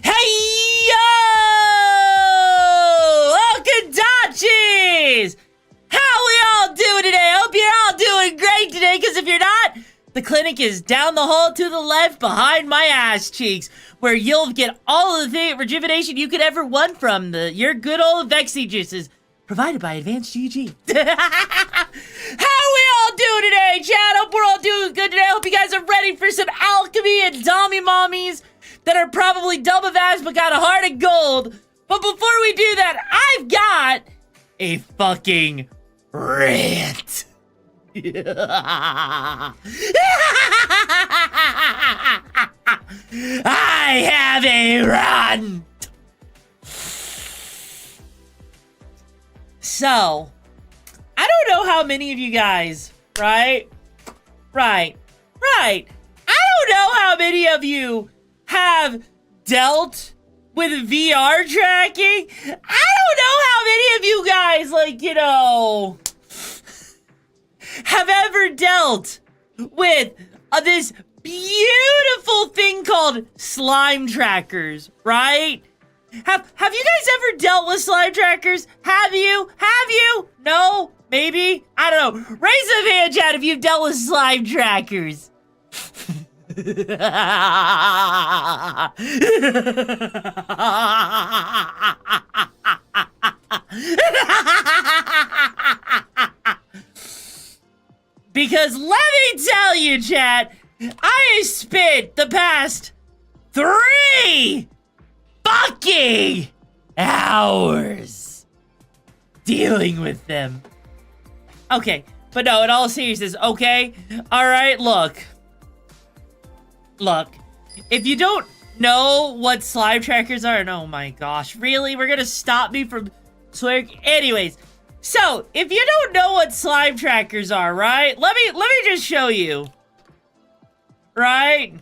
Hey yo! Okadachis! How we all doing today? I hope you're all doing great today, because if you're not, the clinic is down the hall to the left behind my ass cheeks, where you'll get all of the rejuvenation you could ever want from your good old Vexy juices, provided by Advanced GG. How we all doing today, chat? Hope we're all doing good today. I hope you guys are ready for some alchemy and Dommy mommies that are probably dumb of ass but got a heart of gold. But before we do that, I've got a fucking rant. I have a rant. So, I don't know how many of you guys, right? I don't know how many of you have dealt with VR tracking. I don't know how many of you guys, have ever dealt with this beautiful thing called slime trackers, right? Have you guys ever dealt with slime trackers? Have you? No? Maybe? I don't know. Raise a hand, chat, if you've dealt with slime trackers. Because let me tell you, chat, I spent the past 3 fucking hours dealing with them. Okay, but no, in all seriousness, okay? Alright, look, if you don't know what slime trackers are, and oh my gosh, really? We're gonna stop me from swearing? Anyways, so, if you don't know what slime trackers are, right? Let me just show you. Right?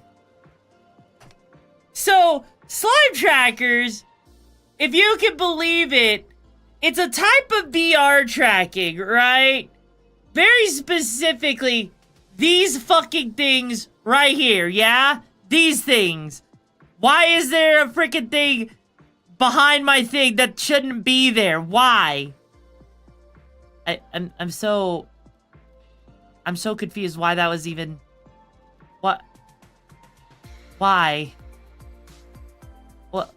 So, slime trackers, if you can believe it, it's a type of VR tracking, right? Very specifically, these fucking things right here, yeah? These things. Why is there a freaking thing behind my thing that shouldn't be there? Why? I'm so confused why that was even... What? Why? What?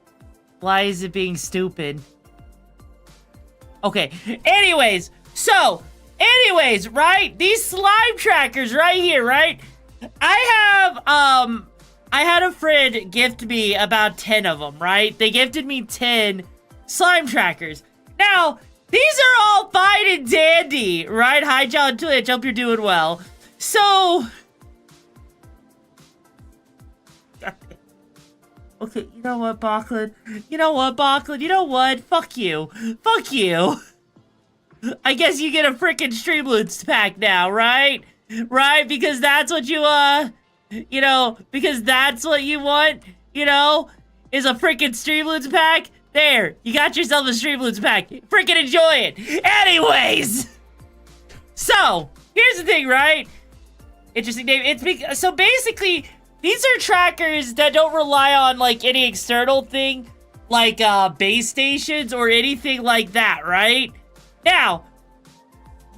Why is it being stupid? Okay, anyways, right? These slime trackers right here, right? I had a friend gift me about 10 of them, right? They gifted me 10 slime trackers. Now, these are all fine and dandy, right? Hi, John Twitch, hope you're doing well. So... Okay, you know what, Bachland? You know what? Fuck you. I guess you get a frickin' Streamloots pack now, right? Right? Because that's what you, because that's what you want, is a frickin' Streamloots pack? There, you got yourself a Streamloots pack. Frickin' enjoy it. Anyways! So, here's the thing, right? Interesting name. So basically, these are trackers that don't rely on, any external thing, base stations or anything like that, right? Now,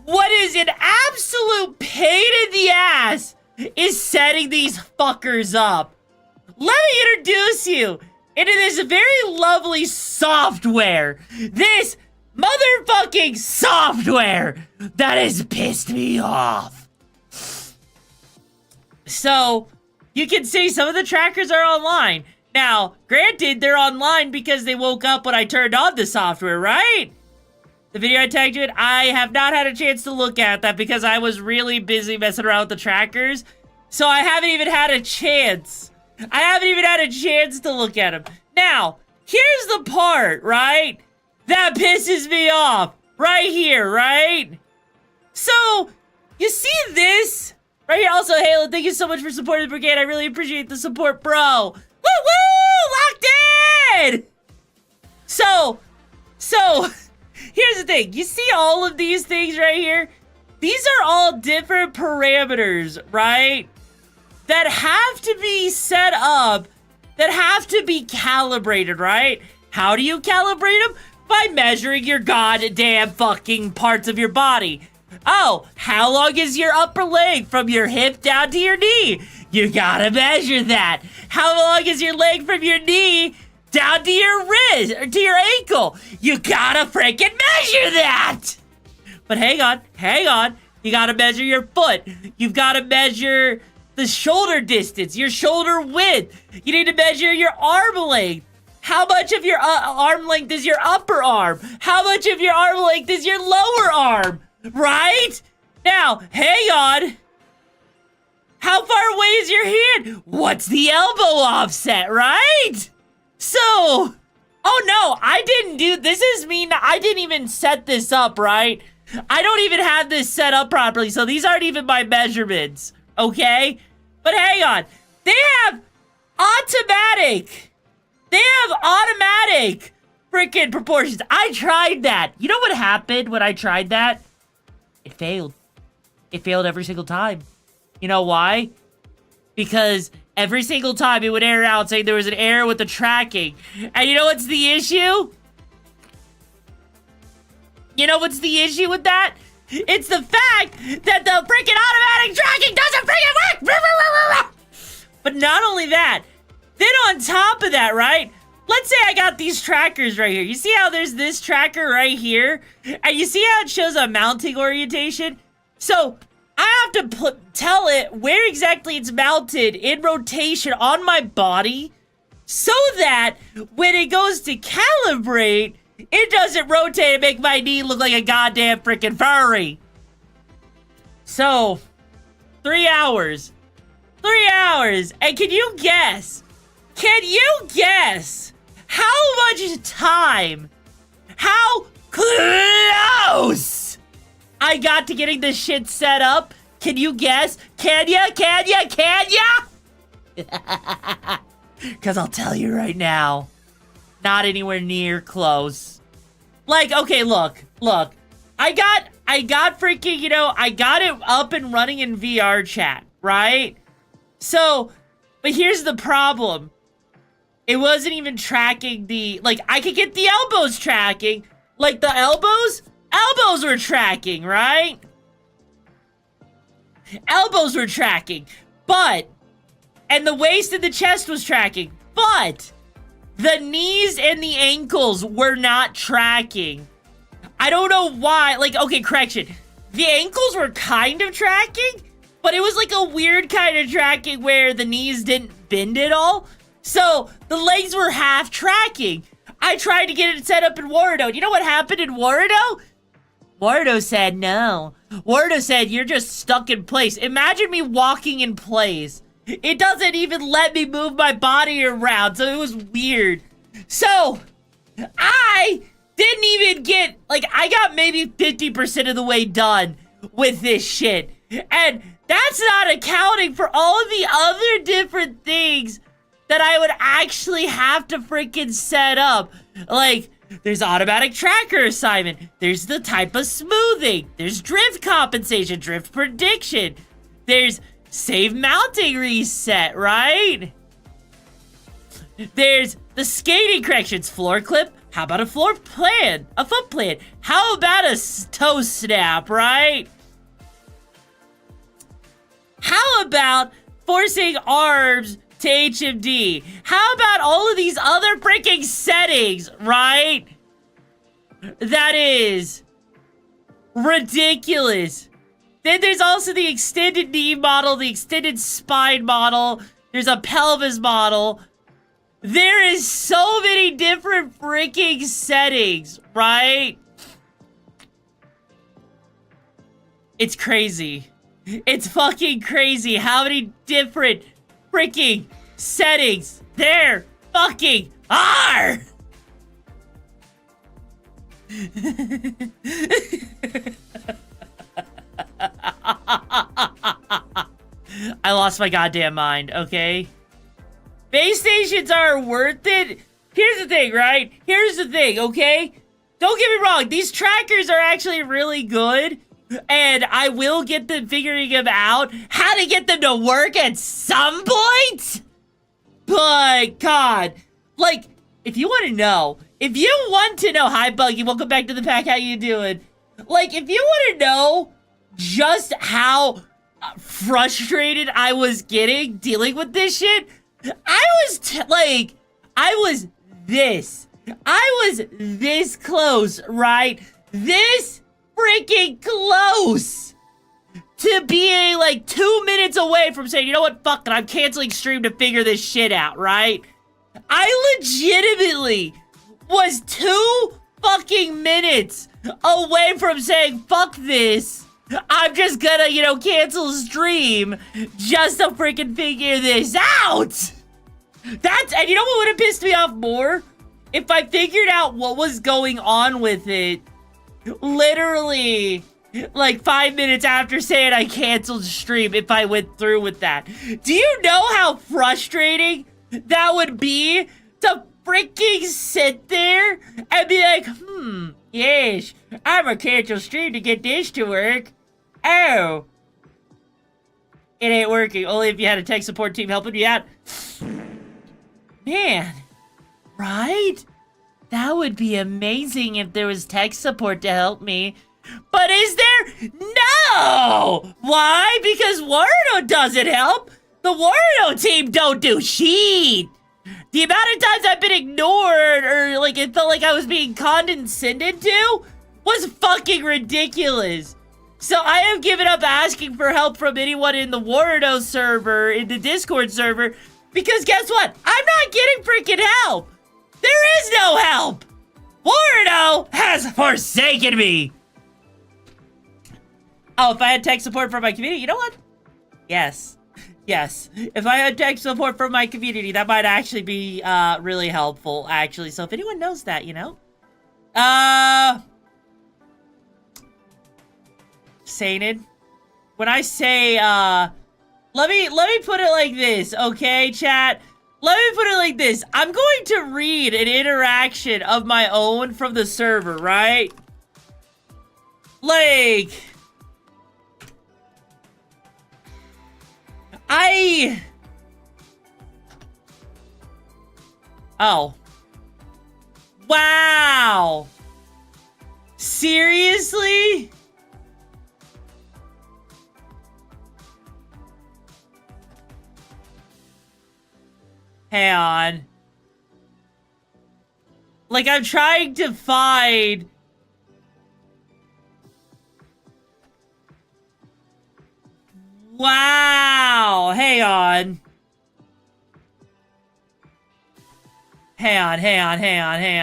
what is an absolute pain in the ass is setting these fuckers up. Let me introduce you into this very lovely software. This motherfucking software that has pissed me off. So, you can see some of the trackers are online. Now, granted, they're online because they woke up when I turned on the software, right? The video I tagged you in, I have not had a chance to look at that because I was really busy messing around with the trackers. So I haven't even had a chance. To look at them. Now, here's the part, right? That pisses me off. Right here, right? So, you see this? Right here, also, Halo, thank you so much for supporting the brigade. I really appreciate the support, bro. Woo-woo! Locked in! So, here's the thing. You see all of these things right here? These are all different parameters, right? That have to be set up that have to be calibrated, right? How do you calibrate them? By measuring your goddamn fucking parts of your body. Oh, how long is your upper leg from your hip down to your knee? You gotta measure that. How long is your leg from your knee down to your wrist or to your ankle? You gotta freaking measure that. But hang on. You gotta measure your foot. You've gotta measure the shoulder distance, your shoulder width. You need to measure your arm length. How much of your arm length is your upper arm? How much of your arm length is your lower arm? Right? Now, hang on. How far away is your hand? What's the elbow offset, right? So, oh no, I didn't do, this is me, I didn't even set this up, right? I don't even have this set up properly, so these aren't even my measurements, okay? But hang on, they have automatic freaking proportions. I tried that. You know what happened when I tried that? It failed. It failed every single time. You know why? Because every single time it would error out saying there was an error with the tracking. And you know what's the issue? You know what's the issue with that? It's the fact that the freaking automatic tracking doesn't freaking work! But not only that, then on top of that, right? Let's say I got these trackers right here. You see how there's this tracker right here? And you see how it shows a mounting orientation? So I have to tell it where exactly it's mounted in rotation on my body so that when it goes to calibrate, it doesn't rotate and make my knee look like a goddamn freaking furry. So, 3 hours. 3 hours. And can you guess? Can you guess how much time, how close I got to getting this shit set up? Can you guess? Can ya? Because I'll tell you right now, not anywhere near close. Like, okay, look. I got freaking, you know, I got it up and running in VR chat, right? So, but here's the problem. It wasn't even tracking the, like, I could get the elbows tracking. Like, the elbows were tracking, right? Elbows were tracking, but, and the waist and the chest was tracking, but the knees and the ankles were not tracking. I don't know why, like, okay, correction. The ankles were kind of tracking, but it was like a weird kind of tracking where the knees didn't bend at all. So, the legs were half tracking. I tried to get it set up in Warudo. You know what happened in Warudo? Warudo said no. Warudo said, you're just stuck in place. Imagine me walking in place. It doesn't even let me move my body around, so it was weird. So, I didn't even get, like, I got maybe 50% of the way done with this shit. And that's not accounting for all of the other different things that I would actually have to freaking set up. Like, there's automatic tracker assignment. There's the type of smoothing. There's drift compensation, drift prediction. There's save mounting reset, right? There's the skating corrections, floor clip. How about a floor plan? A foot plan? How about a toe snap, right? How about forcing arms to HMD? How about all of these other freaking settings, right? That is ridiculous. Then there's also the extended knee model, the extended spine model. There's a pelvis model. There is so many different freaking settings, right? It's crazy. It's fucking crazy how many different freaking settings there fucking are! I lost my goddamn mind, okay? Base stations are worth it. Here's the thing, right? Here's the thing, okay? Don't get me wrong, these trackers are actually really good. And I will get them figuring them out how to get them to work at some point. But, God, like, if you want to know, hi, Buggy, welcome back to the pack, how you doing? Like, if you want to know just how frustrated I was getting dealing with this shit, I was this close, right? This freaking close to being like 2 minutes away from saying, you know what, fuck it, I'm canceling stream to figure this shit out, right? I legitimately was 2 fucking minutes away from saying, fuck this. I'm just gonna, cancel stream just to freaking figure this out. And you know what would have pissed me off more? If I figured out what was going on with it, literally, like 5 minutes after saying I canceled stream, if I went through with that. Do you know how frustrating that would be to freaking sit there and be like, yes, I'm gonna cancel stream to get this to work. Oh. It ain't working. Only if you had a tech support team helping you out. Man. Right? That would be amazing if there was tech support to help me. But is there? No! Why? Because Warudo doesn't help. The Warudo team don't do shit. The amount of times I've been ignored or like it felt like I was being condescended to was fucking ridiculous. So I have given up asking for help from anyone in the Warudo server, in the Discord server, because guess what? I'm not getting freaking help. There is no help. Warudo has forsaken me. Oh, if I had tech support from my community, you know what? Yes. Yes. If I had tech support from my community, that might actually be really helpful, actually. So if anyone knows that, Sainted, when I say, let me put it like this, okay, chat? Let me put it like this. I'm going to read an interaction of my own from the server, right? Like, oh. Wow. Seriously? Hang on. Like, I'm trying to find... Wow! Hang on. Hang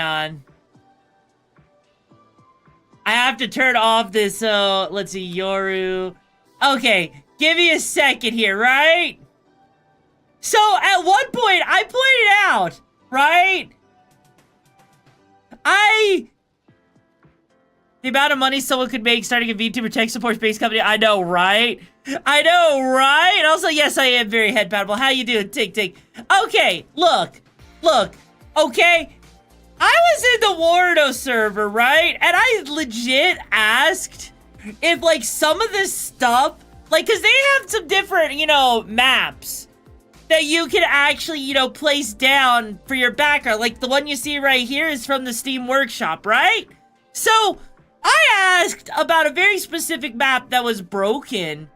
on. I have to turn off this, let's see, Yoru. Okay, give me a second here, right? So, at one point, I pointed out, right? The amount of money someone could make starting a VTuber tech support space company, I know, right? And also, yes, I am very head patable. How you doing, Tick? Okay, look, okay? I was in the Warudo server, right? And I legit asked if, like, some of this stuff, like, because they have some different, maps that you can actually, place down for your background. Like, the one you see right here is from the Steam Workshop, right? So, I asked about a very specific map that was broken.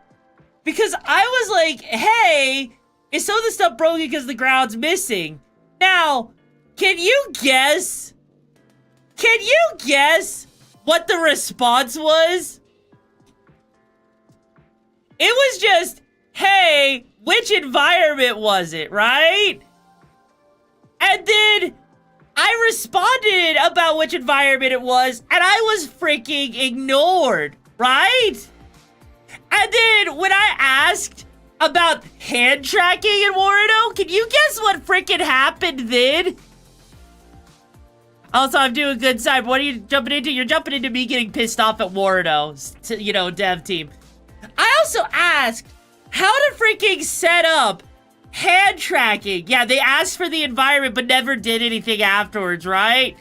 Because I was like, hey, is some of the stuff broken because the ground's missing? Now, can you guess what the response was? It was just, hey, which environment was it, right? And then I responded about which environment it was, and I was freaking ignored, right? And then when I asked about hand tracking in Warudo, can you guess what freaking happened then? Also, I'm doing good side. What are you jumping into? You're jumping into me getting pissed off at Warudo, dev team. I also asked how to freaking set up hand tracking. Yeah, they asked for the environment, but never did anything afterwards, right?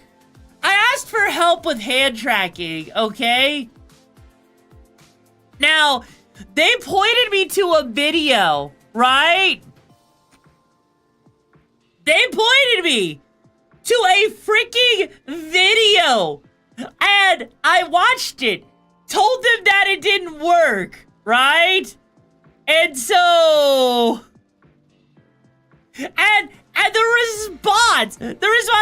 I asked for help with hand tracking, okay? Now, they pointed me to a video, right? They pointed me to a freaking video, and I watched it, told them that it didn't work, right? And so, and the response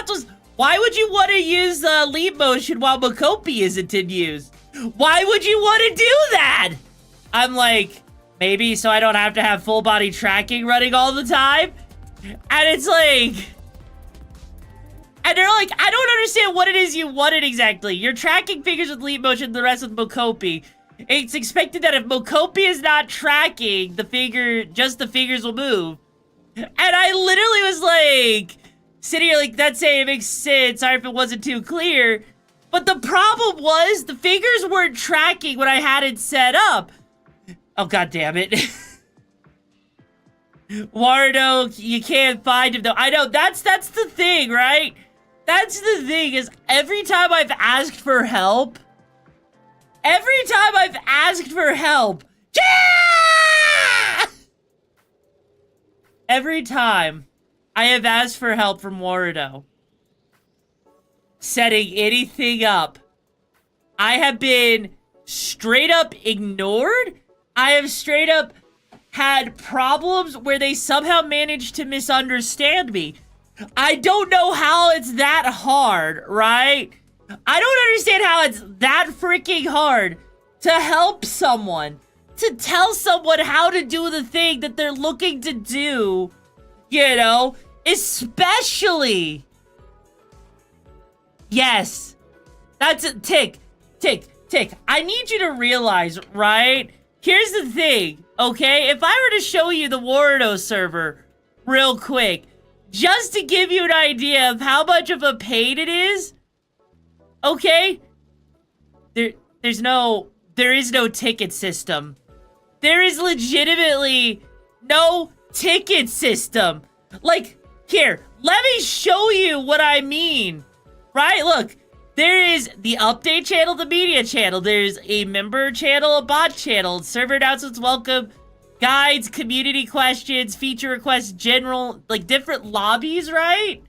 was, why would you want to use leap motion while Mokopi isn't in use? Why would you want to do that? I'm like, maybe so I don't have to have full body tracking running all the time? And it's like, and they're like, I don't understand what it is you wanted exactly. You're tracking figures with leap motion, the rest with Mokopi. It's expected that if Mokopi is not tracking the figure, just the figures will move. And I literally was like, sitting here like, that's saying it makes sense. Sorry if it wasn't too clear. But the problem was the figures weren't tracking when I had it set up. Oh, god damn it. Wardo, you can't find him though. I know, that's the thing, right? That's the thing, is every time I've asked for help, every time I have asked for help from Wardo, setting anything up, I have been straight up ignored. I have straight up had problems where they somehow managed to misunderstand me. I don't know how it's that hard, right? I don't understand how it's that freaking hard to help someone, to tell someone how to do the thing that they're looking to do, you know? Especially... Yes. That's it. Tick. I need you to realize, right? Here's the thing, okay? If I were to show you the Wardo server real quick, just to give you an idea of how much of a pain it is, okay? There is no ticket system. There is legitimately no ticket system. Like, here, let me show you what I mean. Right, look. There is the update channel, the media channel. There's a member channel, a bot channel, server announcements, welcome, guides, community questions, feature requests, general, like different lobbies, right?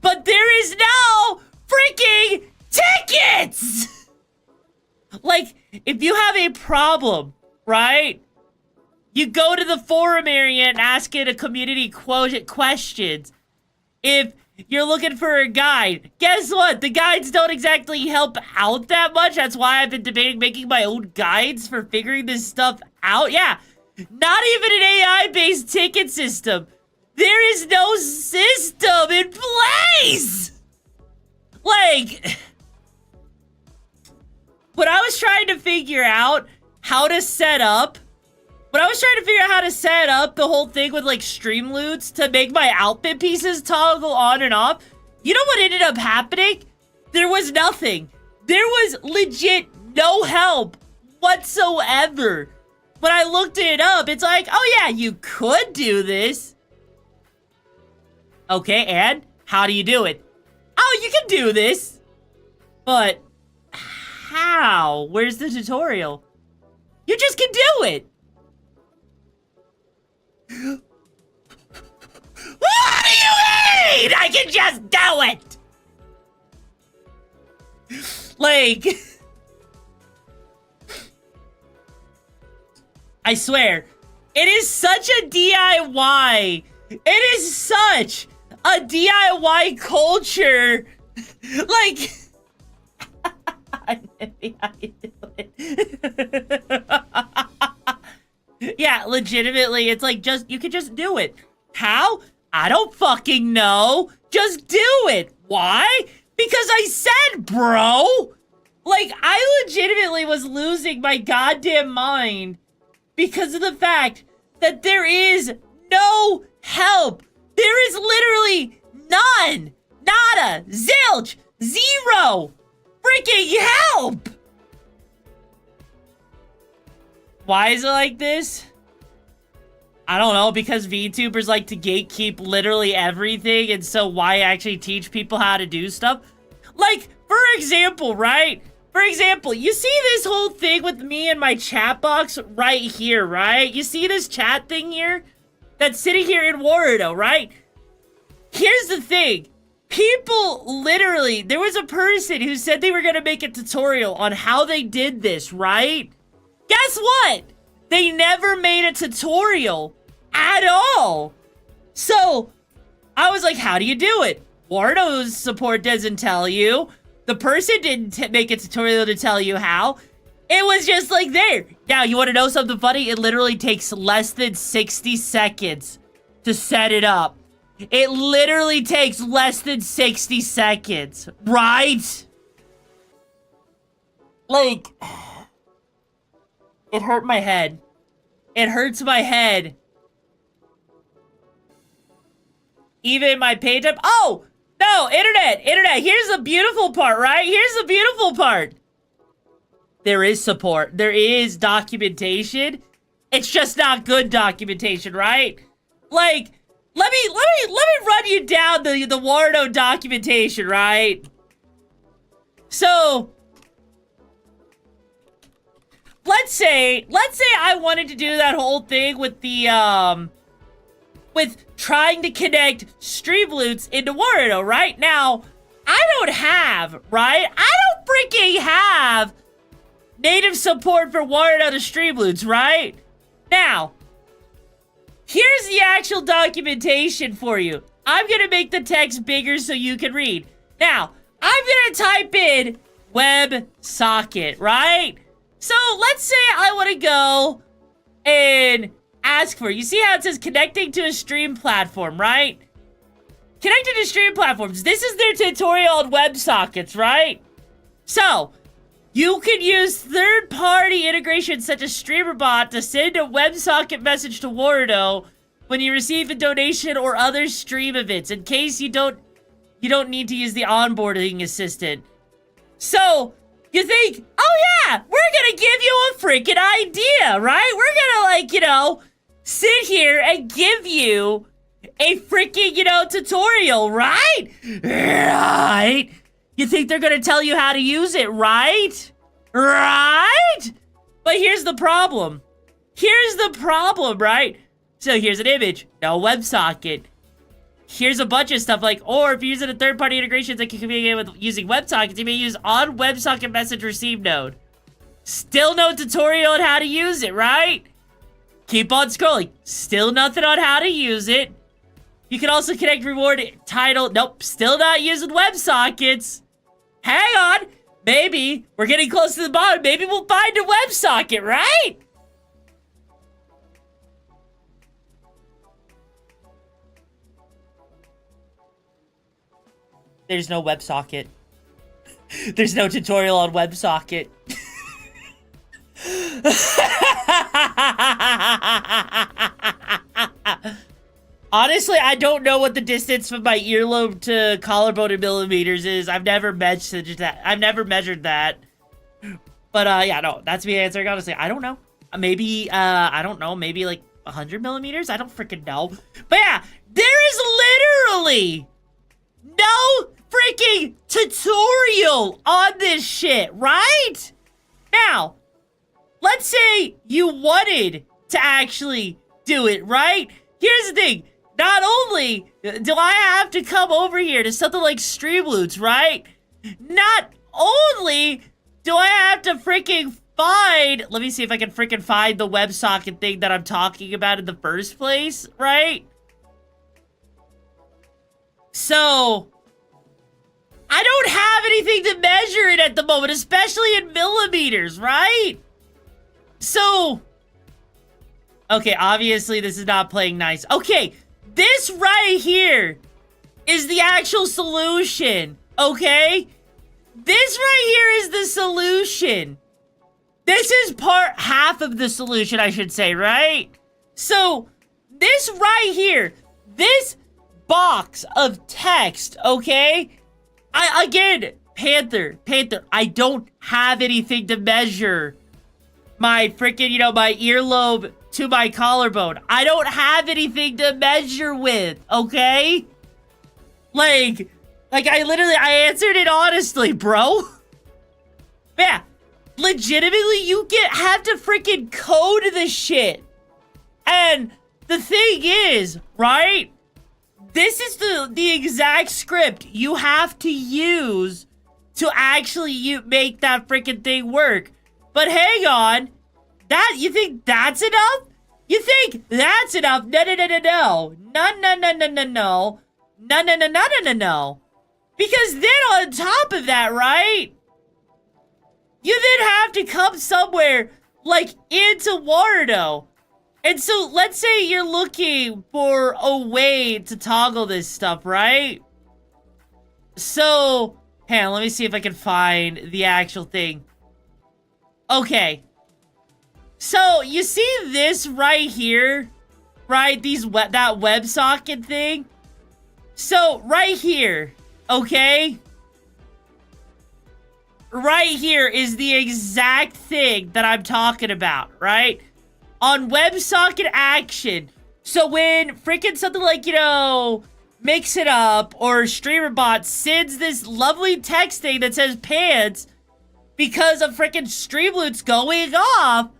But there is no freaking tickets! Like, if you have a problem, right? You go to the forum area and ask it a community questions. If you're looking for a guide, guess what? The guides don't exactly help out that much. That's why I've been debating making my own guides for figuring this stuff out. Yeah, not even an AI-based ticket system. There is no system in place! Like, when I was trying to figure out how to set up the whole thing with like stream loots to make my outfit pieces toggle on and off, you know what ended up happening? There was nothing. There was legit no help whatsoever. When I looked it up, it's like, oh yeah, you could do this. Okay, and how do you do it? Oh, you can do this. But how? Where's the tutorial? You just can do it. What do you mean? I can just do it! Like, I swear, it is such a DIY. It is such a DIY culture. Like, I know how you do it. Yeah, legitimately, it's like, you could just do it. How? I don't fucking know. Just do it. Why? Because I said, bro. Like, I legitimately was losing my goddamn mind because of the fact that there is no help. There is literally none. Nada. Zilch. Zero. Freaking help. Why is it like this? I don't know, because VTubers like to gatekeep literally everything, and so why actually teach people how to do stuff? Like, for example, right? For example, you see this whole thing with me and my chat box right here, right? You see this chat thing here? That's sitting here in Wardo, right? here's the thing. People literally, there was a person who said they were gonna make a tutorial on how they did this, right? Guess what? They never made a tutorial at all. So, I was like, how do you do it? Wardo's support doesn't tell you. The person didn't make a tutorial to tell you how. It was just like there. Now, you want to know something funny? It literally takes less than 60 seconds to set it up. It literally takes less than 60 seconds, right? Like, it hurt my head. It hurts my head. Even my page up. Oh, no, internet. Here's the beautiful part, right? Here's the beautiful part. There is support. There is documentation. It's just not good documentation, right? Like, let me run you down the Wardo documentation, right? So, let's say I wanted to do that whole thing with the with trying to connect Streamloots into Wardo, right? Now, I don't have freaking have native support for Wardo to Streamloots, right? Now, here's the actual documentation for you. I'm gonna make the text bigger so you can read. Now, I'm gonna type in WebSocket, right? So, let's say I wanna go and ask for, you see how it says connecting to a stream platform, right? Connecting to stream platforms. This is their tutorial on WebSockets, right? So, you can use third-party integrations such as StreamerBot to send a WebSocket message to Wardo when you receive a donation or other stream events, in case you don't need to use the onboarding assistant. So, you think, oh yeah, we're gonna give you a freaking idea, right? We're gonna, like, you know, sit here and give you a freaking, you know, tutorial, right? Right? You think they're gonna tell you how to use it, right? Right? But here's the problem. Here's the problem, right? So here's an image, no WebSocket. Here's a bunch of stuff like, or if you're using a third-party integration that can communicate with using WebSockets, you may use on WebSocket message receive node. Still no tutorial on how to use it, right? Keep on scrolling. Still nothing on how to use it. You can also connect reward title. Nope, still not using WebSockets. Hang on. Maybe we're getting close to the bottom. Maybe we'll find a WebSocket, right? There's no WebSocket. There's no tutorial on WebSocket. Honestly, I don't know what the distance from my earlobe to collarbone in millimeters is. I've never measured that. But yeah, no, that's me answering. Honestly, I don't know. Maybe I don't know. Maybe like 100 millimeters. I don't freaking know. But yeah, there is literally no freaking tutorial on this shit, right? Now, let's say you wanted to actually do it, right? Here's the thing. Not only do I have to come over here to something like Streamloots, right? Not only do I have to freaking find... Let me see if I can freaking find the WebSocket thing that I'm talking about in the first place, right? So, I don't have anything to measure it at the moment, especially in millimeters, right? So, okay, obviously this is not playing nice. Okay, this right here is the actual solution, okay? This right here is the solution. This is half of the solution, I should say, right? So, this right here, this box of text, okay? Again, Panther, I don't have anything to measure my freaking, you know, my earlobe to my collarbone. I don't have anything to measure with, okay? Like I answered it honestly, bro. Yeah, legitimately, you have to freaking code this shit. And the thing is, right? This is the exact script you have to use to actually make that freaking thing work. But hang on. You think that's enough? You think that's enough? No, no, no, no, no. No, no, no, no, no, no. No, no, no, no, no, no, no. Because then on top of that, right? You then have to come somewhere, like, into Waterdo. And so, let's say you're looking for a way to toggle this stuff, right? So, hang on, let me see if I can find the actual thing. Okay. So, you see this right here? Right? That WebSocket thing? So, right here, okay? Right here is the exact thing that I'm talking about, right? On WebSocket action. So when freaking something like, you know, Mix It Up or StreamerBot sends this lovely text thing that says pants because of freaking Streamloots going off,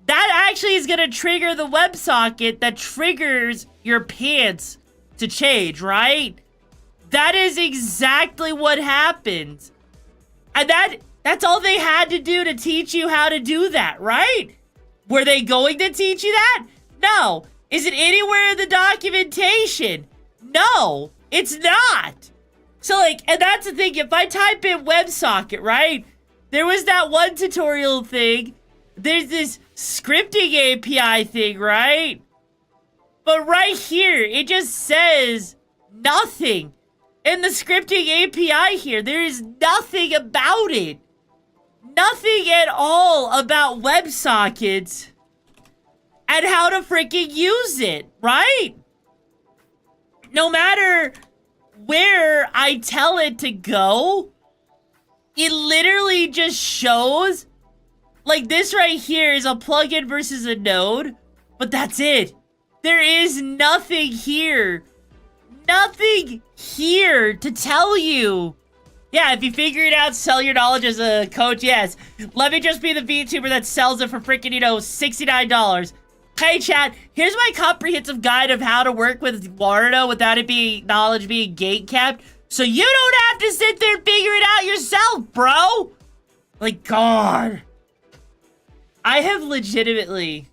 that actually is going to trigger the WebSocket that triggers your pants to change, right? That is exactly what happens. And that's all they had to do to teach you how to do that, right? Were they going to teach you that? No. Is it anywhere in the documentation? No, it's not. So, like, and that's the thing. If I type in WebSocket, right? There was that one tutorial thing. There's this scripting API thing, right? But right here, it just says nothing. In the scripting API here, there is nothing about it. Nothing at all about WebSockets and how to freaking use it, right? No matter where I tell it to go, it literally just shows, like this right here is a plugin versus a node, but that's it. There is nothing here. Nothing here to tell you. Yeah, if you figure it out, sell your knowledge as a coach, yes. Let me just be the VTuber that sells it for freaking, you know, $69. Hey, chat, here's my comprehensive guide of how to work with Waterdo without it being, knowledge being gate-kept. So you don't have to sit there and figure it out yourself, bro. Like, God. I have legitimately...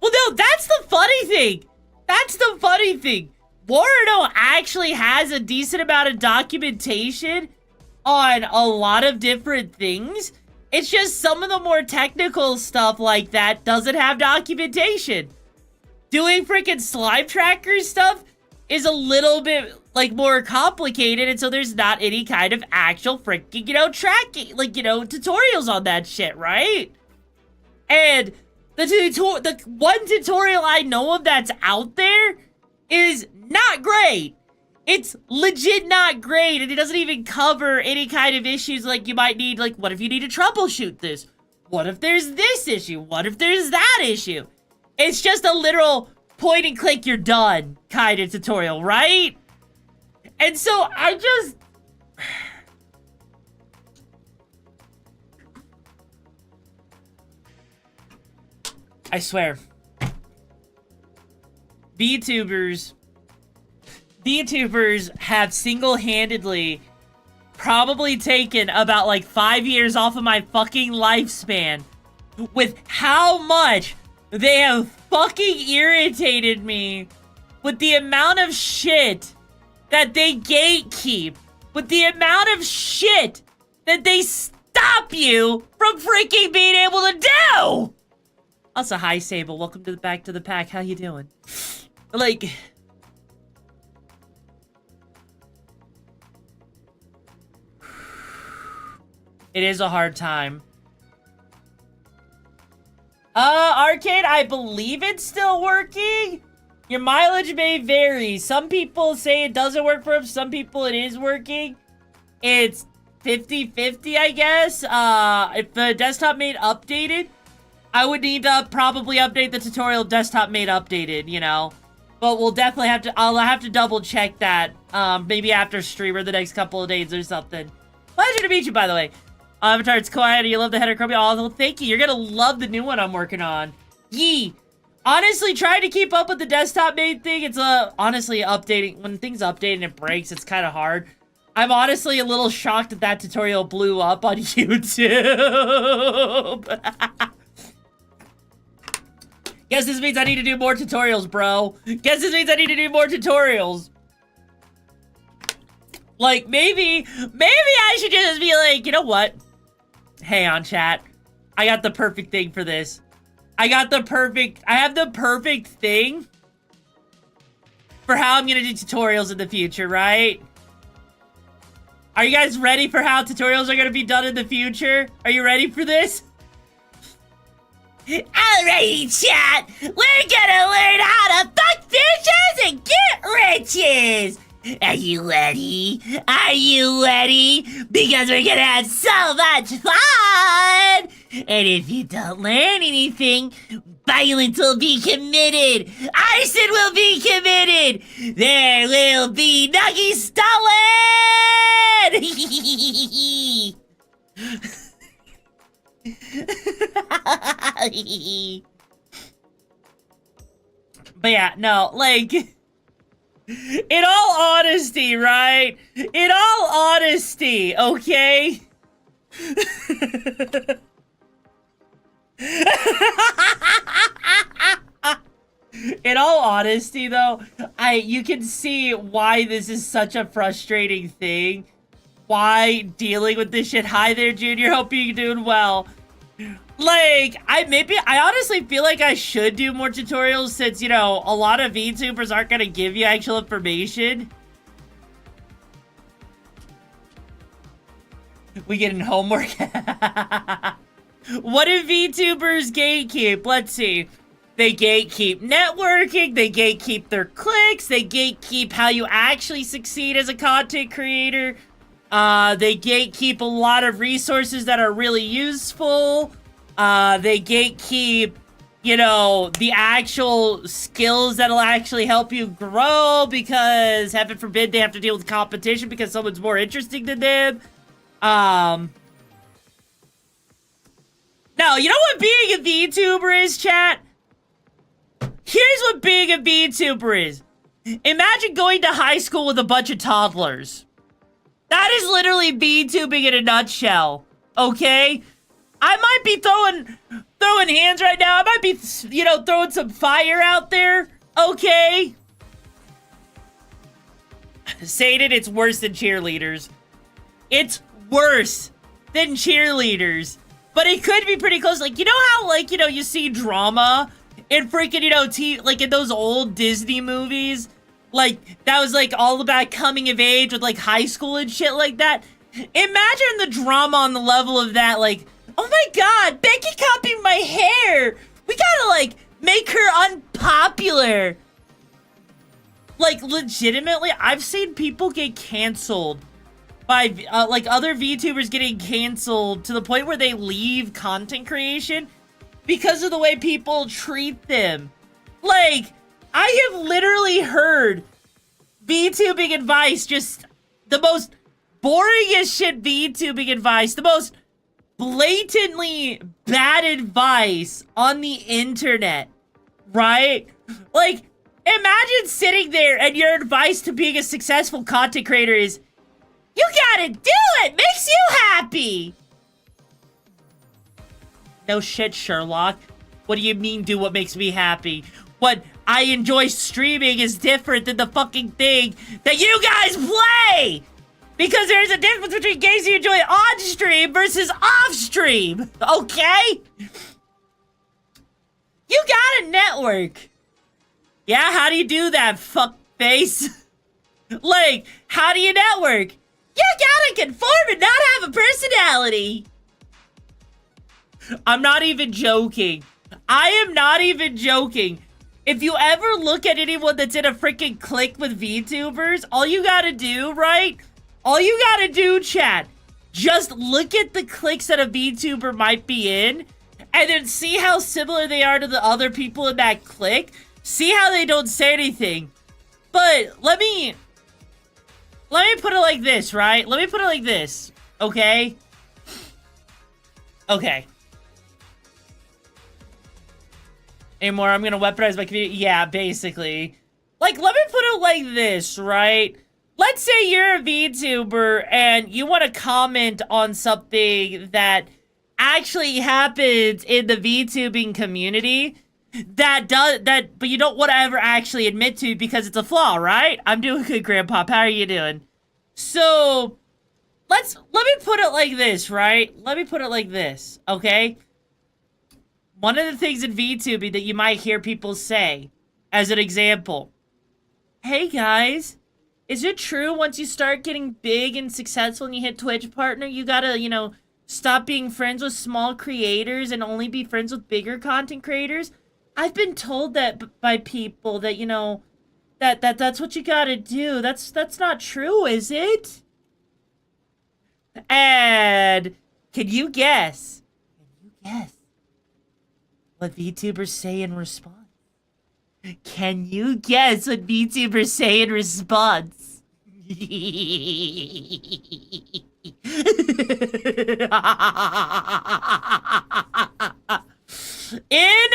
Well, no, that's the funny thing. That's the funny thing. Waterdo actually has a decent amount of documentation on a lot of different things. It's just some of the more technical stuff like that doesn't have documentation. Doing freaking slime tracker stuff is a little bit, like, more complicated, and so there's not any kind of actual freaking, you know, tracking, like, you know, tutorials on that shit, right? And the one tutorial I know of that's out there is not great. It's legit not great, and it doesn't even cover any kind of issues like you might need, like, what if you need to troubleshoot this? What if there's this issue? What if there's that issue? It's just a literal point and click, you're done kind of tutorial, right? And so I just... I swear. VTubers have single-handedly probably taken about like 5 years off of my fucking lifespan with how much they have fucking irritated me with the amount of shit that they gatekeep, with the amount of shit that they stop you from freaking being able to do. Also, hi Sable, welcome to the back to the pack. How you doing? Like, it is a hard time. Arcade, I believe it's still working. Your mileage may vary. Some people say it doesn't work for them. Some people it is working. It's 50-50, I guess. If the desktop made updated, I would need to probably update the tutorial desktop made updated, you know. But we'll definitely have to, I'll have to double check that, maybe after streamer the next couple of days or something. Pleasure to meet you, by the way. Avatar, it's quiet. You love the header, Kirby. Oh, thank you. You're gonna love the new one I'm working on. Yee. Honestly, trying to keep up with the desktop main thing, it's honestly updating. When things update and it breaks, it's kind of hard. I'm honestly a little shocked that that tutorial blew up on YouTube. Guess this means I need to do more tutorials, bro. Guess this means I need to do more tutorials. Like, maybe I should just be like, you know what? Hey, on chat. I got the perfect thing for this. I have the perfect thing for how I'm gonna do tutorials in the future, right? Are you guys ready for how tutorials are gonna be done in the future? Are you ready for this? Alrighty, chat! We're gonna learn how to fuck bitches and get riches! Are you ready? Are you ready? Because we're gonna have so much fun! And if you don't learn anything, violence will be committed! Arson will be committed! There will be Nuggy stolen! But yeah, no, like... In all honesty, right? In all honesty, okay? In all honesty, though, you can see why this is such a frustrating thing. Why dealing with this shit. Hi there, Junior. Hope you're doing well. Like, I honestly feel like I should do more tutorials since, you know, a lot of VTubers aren't gonna give you actual information. We getting homework? What do VTubers gatekeep? Let's see. They gatekeep networking, they gatekeep their clicks, they gatekeep how you actually succeed as a content creator. They gatekeep a lot of resources that are really useful. They gatekeep, you know, the actual skills that'll actually help you grow because, heaven forbid, they have to deal with competition because someone's more interesting than them. Now, you know what being a VTuber is, chat? Here's what being a VTuber is. Imagine going to high school with a bunch of toddlers. That is literally VTubing in a nutshell, okay? I might be throwing hands right now. I might be, you know, throwing some fire out there, okay? Saying it's worse than cheerleaders. It's worse than cheerleaders. But it could be pretty close. Like, you know how, like, you know, you see drama in freaking, you know, like in those old Disney movies? Like, that was, like, all about coming of age with, like, high school and shit like that. Imagine the drama on the level of that, like, oh my god, Becky copied my hair! We gotta, like, make her unpopular! Like, legitimately, I've seen people get canceled by, like, other VTubers getting canceled to the point where they leave content creation because of the way people treat them. Like, I have literally heard VTubing advice, just the most boringest shit VTubing advice, the most blatantly bad advice on the internet, right? Like, imagine sitting there and your advice to being a successful content creator is, you gotta do it! Makes you happy! No shit, Sherlock. What do you mean, do what makes me happy? What I enjoy streaming is different than the fucking thing that you guys play! Because there's a difference between games you enjoy on stream versus off stream, okay? You got a network. Yeah, how do you do that, fuckface? Like, how do you network? You gotta conform and not have a personality. I'm not even joking. I am not even joking. If you ever look at anyone that's in a freaking clique with VTubers, all you gotta do, right? All you gotta do, chat, just look at the cliques that a VTuber might be in, and then see how similar they are to the other people in that clique. See how they don't say anything. But let me put it like this, right? Let me put it like this, okay? Okay. anymore. I'm gonna weaponize my community. Yeah, basically. Like, let me put it like this, right? Let's say you're a VTuber and you want to comment on something that actually happens in the VTubing community but you don't want to ever actually admit to because it's a flaw, right? I'm doing good, Grandpa. How are you doing? So, let me put it like this, right? Let me put it like this, okay? One of the things in VTubing that you might hear people say, as an example, hey guys, is it true once you start getting big and successful and you hit Twitch partner, you gotta, you know, stop being friends with small creators and only be friends with bigger content creators? I've been told that by people that, you know, that's what you gotta do. That's not true, is it? And can you guess? What VTubers say in response? Can you guess what VTubers say in response? In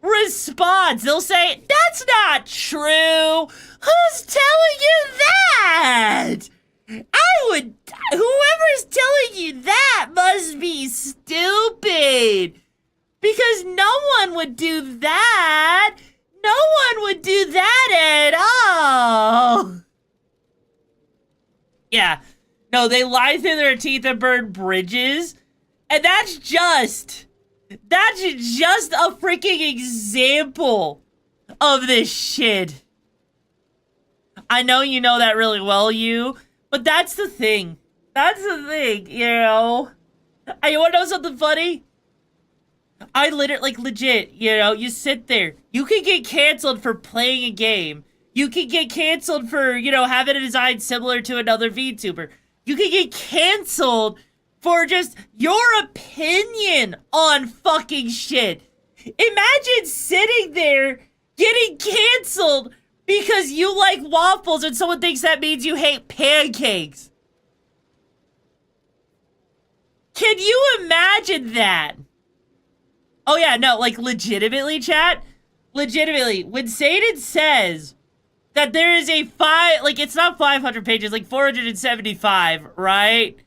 response, they'll say, that's not true. Who's telling you that? Whoever's telling you that must be stupid. Because no one would do that. No one would do that at all. Yeah. No, they lie through their teeth and burn bridges. And that's just a freaking example of this shit. I know you know that really well, but that's the thing. That's the thing, you know? And you wanna know something funny? I literally, like, legit, you know, you sit there. You can get canceled for playing a game. You can get canceled for, you know, having a design similar to another VTuber. You can get canceled for just your opinion on fucking shit. Imagine sitting there getting canceled because you like waffles and someone thinks that means you hate pancakes. Can you imagine that? Oh yeah, no, like legitimately, chat. Legitimately, when Satan says that there is a it's not 500 pages, like 475, right?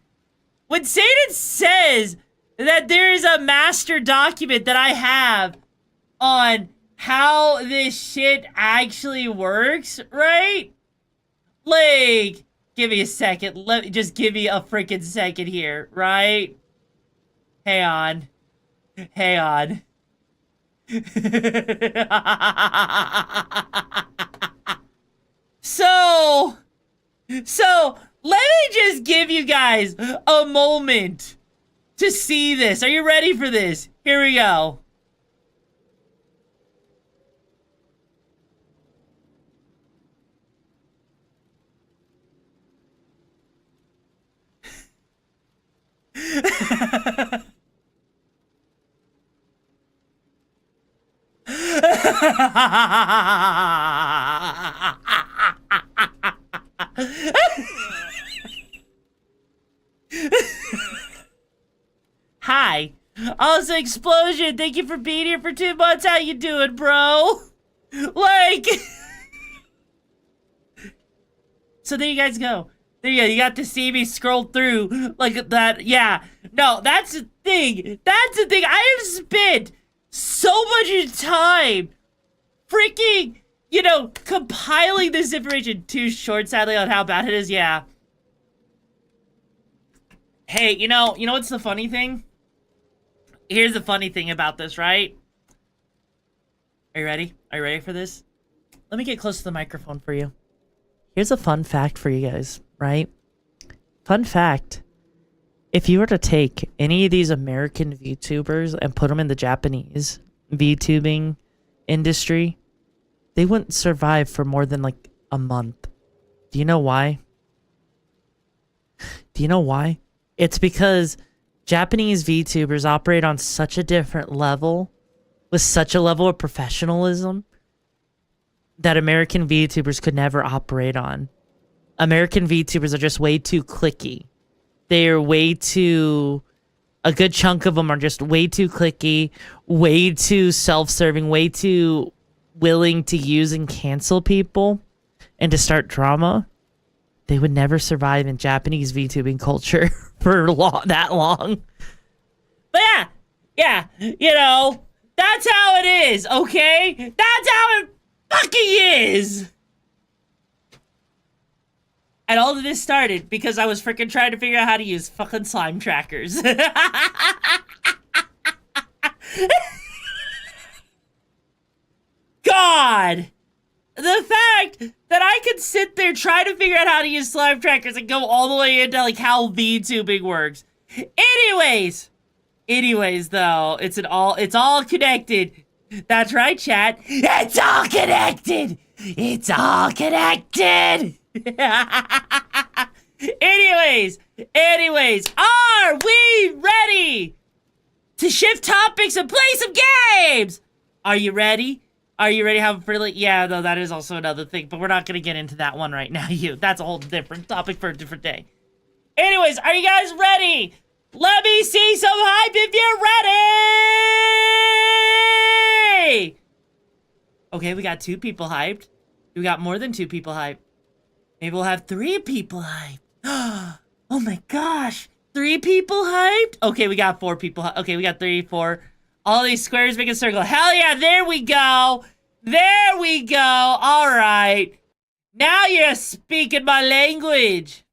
When Satan says that there is a master document that I have on how this shit actually works, right? Like, give me a second. Just give me a freaking second here, right? Hang on. Hang on. So, let me just give you guys a moment to see this. Are you ready for this? Here we go. Hi. Also, Explosion, thank you for being here for 2 months. How you doing, bro? Like... So there you guys go. There you go. You got to see me scroll through like that. Yeah. No, that's the thing. That's the thing. I have spent so much time freaking, you know, compiling this information. Too short, sadly, on how bad it is. Yeah. Hey, you know what's the funny thing? Here's the funny thing about this, right? Are you ready? Are you ready for this? Let me get close to the microphone for you. Here's a fun fact for you guys, right? Fun fact. If you were to take any of these American VTubers and put them in the Japanese VTubing industry, they wouldn't survive for more than like a month. Do you know why? Do you know why? It's because Japanese VTubers operate on such a different level, with such a level of professionalism, that American VTubers could never operate on. American VTubers are just way too cliquey. They are way too a good chunk of them are just way too cliquey, way too self-serving, way too willing to use and cancel people and to start drama. They would never survive in Japanese VTubing culture for that long. But yeah, you know, that's how it is, okay? That's how it fucking is! And all of this started because I was freaking trying to figure out how to use fucking slime trackers. God! The fact that I could sit there trying to figure out how to use slime trackers and go all the way into like how VTubing works. Anyways though, it's all connected. That's right, chat. It's all connected! It's all connected! Anyways, are we ready to shift topics and play some games? Are you ready? Are you ready to have a pretty... Yeah, though, that is also another thing, but we're not going to get into that one right now, That's a whole different topic for a different day. Anyways, are you guys ready? Let me see some hype if you're ready! Okay, we got 2 people hyped. We got more than 2 people hyped. Maybe we'll have 3 people hyped. Oh my gosh. 3 people hyped? Okay, we got 4 people. Okay, we got 3, 4. All these squares make a circle. Hell yeah, there we go. There we go. All right. Now you're speaking my language.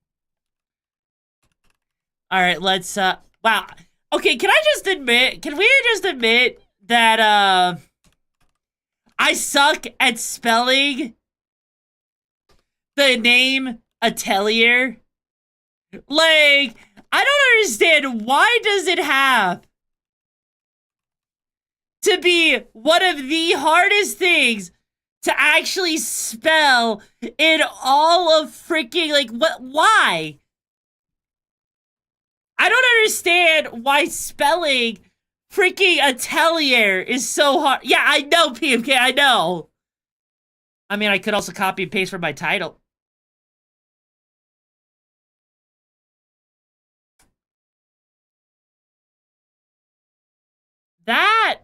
All right, let's, wow. Okay, can we just admit that, I suck at spelling the name Atelier? Like, I don't understand, why does it have to be one of the hardest things to actually spell in all of freaking, like, why? I don't understand why spelling freaking Atelier is so hard. Yeah, I know, PMK, I know. I mean, I could also copy and paste for my title. That...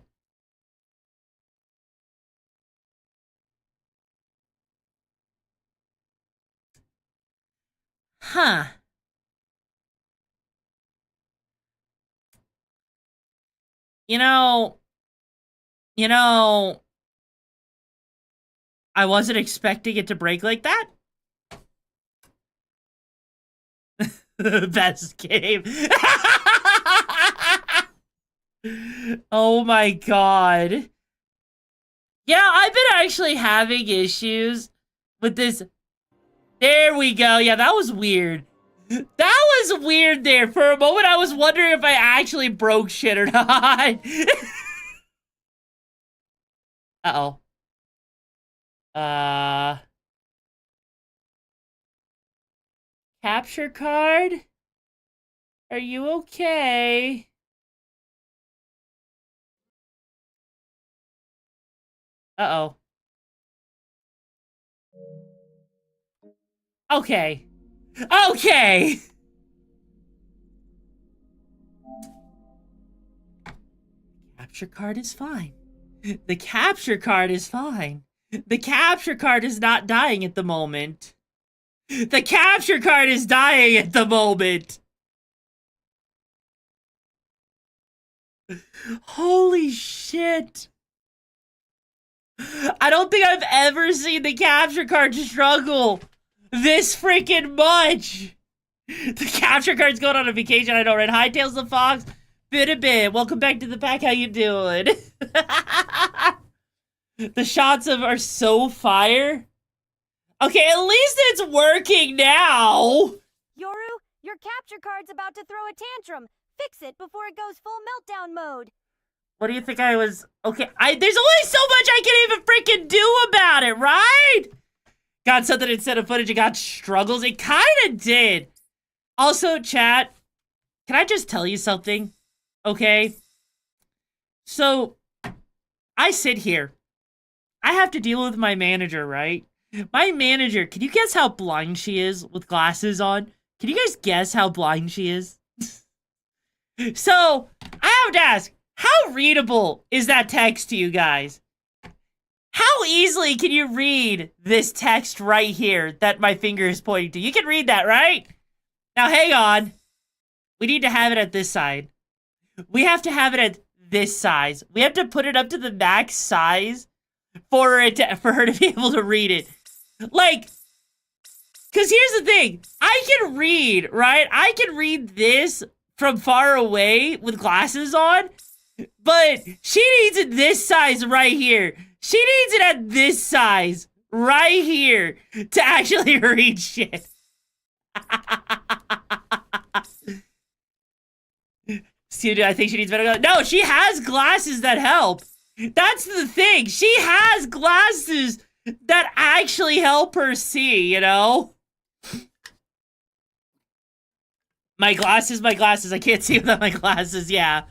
Huh. You know, I wasn't expecting it to break like that. Best game. Oh my god. Yeah, I've been actually having issues with this. There we go. Yeah, that was weird. That was weird there. For a moment, I was wondering if I actually broke shit or not. Uh-oh. Capture card? Are you okay? Uh-oh. Okay. Okay! Capture card is fine. The capture card is fine. The capture card is not dying at the moment. The capture card is dying at the moment. Holy shit. I don't think I've ever seen the capture card struggle this freaking much. The capture card's going on a vacation, I know, right? Hi, Tails the Fox. Bit. Welcome back to the pack. How you doing? The shots are so fire. Okay, at least it's working now. Yoru, your capture card's about to throw a tantrum. Fix it before it goes full meltdown mode. What do you think I was... Okay, there's only so much I can even freaking do about it, right? Got something instead of footage, it got struggles. It kind of did. Also, chat, can I just tell you something? Okay? So, I sit here. I have to deal with my manager, right? My manager, can you guess how blind she is with glasses on? Can you guys guess how blind she is? So, I have to ask, how readable is that text to you guys? How easily can you read this text right here that my finger is pointing to? You can read that, right? Now, hang on. We need to have it at this side. We have to have it at this size. We have to put it up to the max size for her to be able to read it. Like, because here's the thing. I can read, right? I can read this from far away with glasses on, but she needs it this size right here. She needs it at this size right here to actually read shit. See, I think she needs better glasses. No, she has glasses that help. That's the thing. She has glasses that actually help her see, you know? My glasses. I can't see without my glasses, yeah.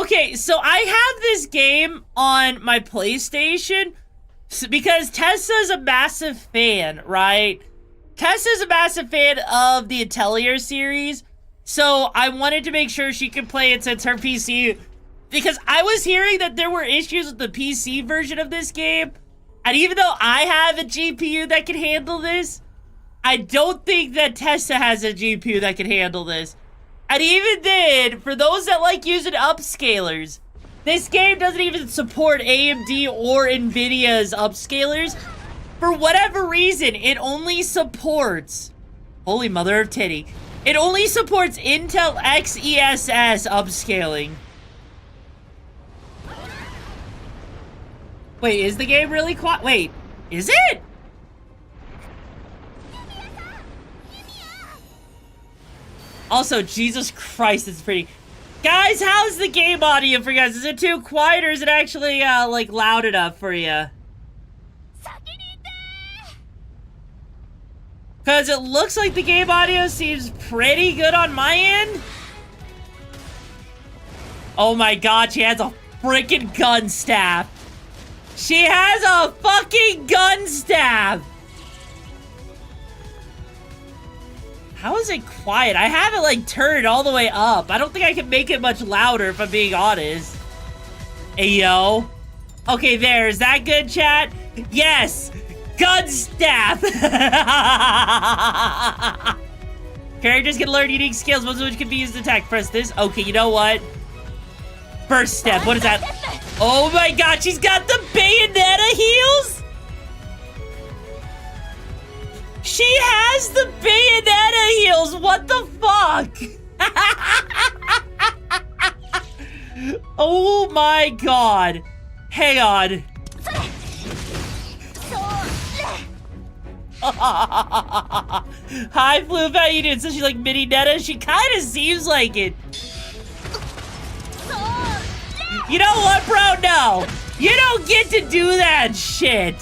Okay, so I have this game on my PlayStation because Tessa's a massive fan, right? Tessa's a massive fan of the Atelier series, so I wanted to make sure she could play it since her PC, because I was hearing that there were issues with the PC version of this game, and even though I have a GPU that can handle this, I don't think that Tessa has a GPU that can handle this. And even then, for those that like using upscalers, this game doesn't even support AMD or NVIDIA's upscalers. For whatever reason, it only supports, holy mother of titty, it only supports Intel XESS upscaling. Wait, is the game really quiet? Wait, is it? Also, Jesus Christ, it's pretty. Guys, how's the game audio for you guys? Is it too quiet or is it actually, like, loud enough for you? Because it looks like the game audio seems pretty good on my end. Oh my god, she has a freaking gun staff. She has a fucking gun staff. How is it quiet? I have it, like, turned all the way up. I don't think I can make it much louder, if I'm being honest. Hey, yo. Okay, there. Is that good, chat? Yes! Gun staff! Characters can learn unique skills, most of which can be used to attack. Press this. Okay, you know what? First step. What is that? Oh my god, she's got the Bayonetta heals? She has the Bayonetta heals! What the fuck? Oh my god. Hang on. Hi, Floof, how you doing? So she's like mini Netta? She kind of seems like it. You know what, bro? No. You don't get to do that shit.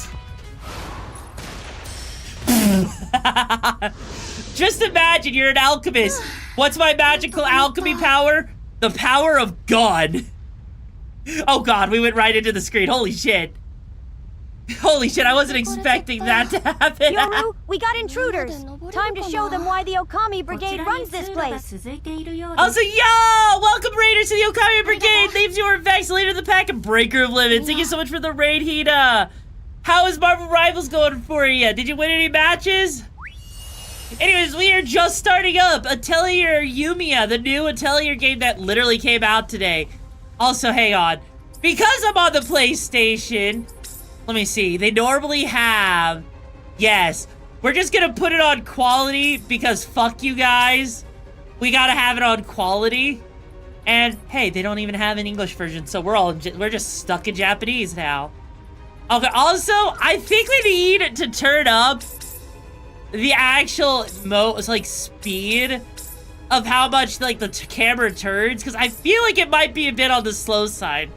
Just imagine you're an alchemist. What's my magical alchemy power? The power of God. Oh god, we went right into the screen. Holy shit. Holy shit, I wasn't expecting that to happen. Yoru, we got intruders. Time to show them why the Okami Brigade runs this place. Also, yo! Welcome, Raiders, to the Okami Brigade. Names your Vex, leader of the pack, and breaker of limits. Thank you so much for the raid, Hina. How is Marvel Rivals going for you? Did you win any matches? Anyways, we are just starting up Atelier Yumia, the new Atelier game that literally came out today. Also, hang on. Because I'm on the PlayStation, let me see. They normally have... Yes. We're just gonna put it on quality because fuck you guys. We gotta have it on quality. And, hey, they don't even have an English version, so we're just stuck in Japanese now. Okay, also, I think we need to turn up the actual speed of how much, like, the camera turns, because I feel like it might be a bit on the slow side.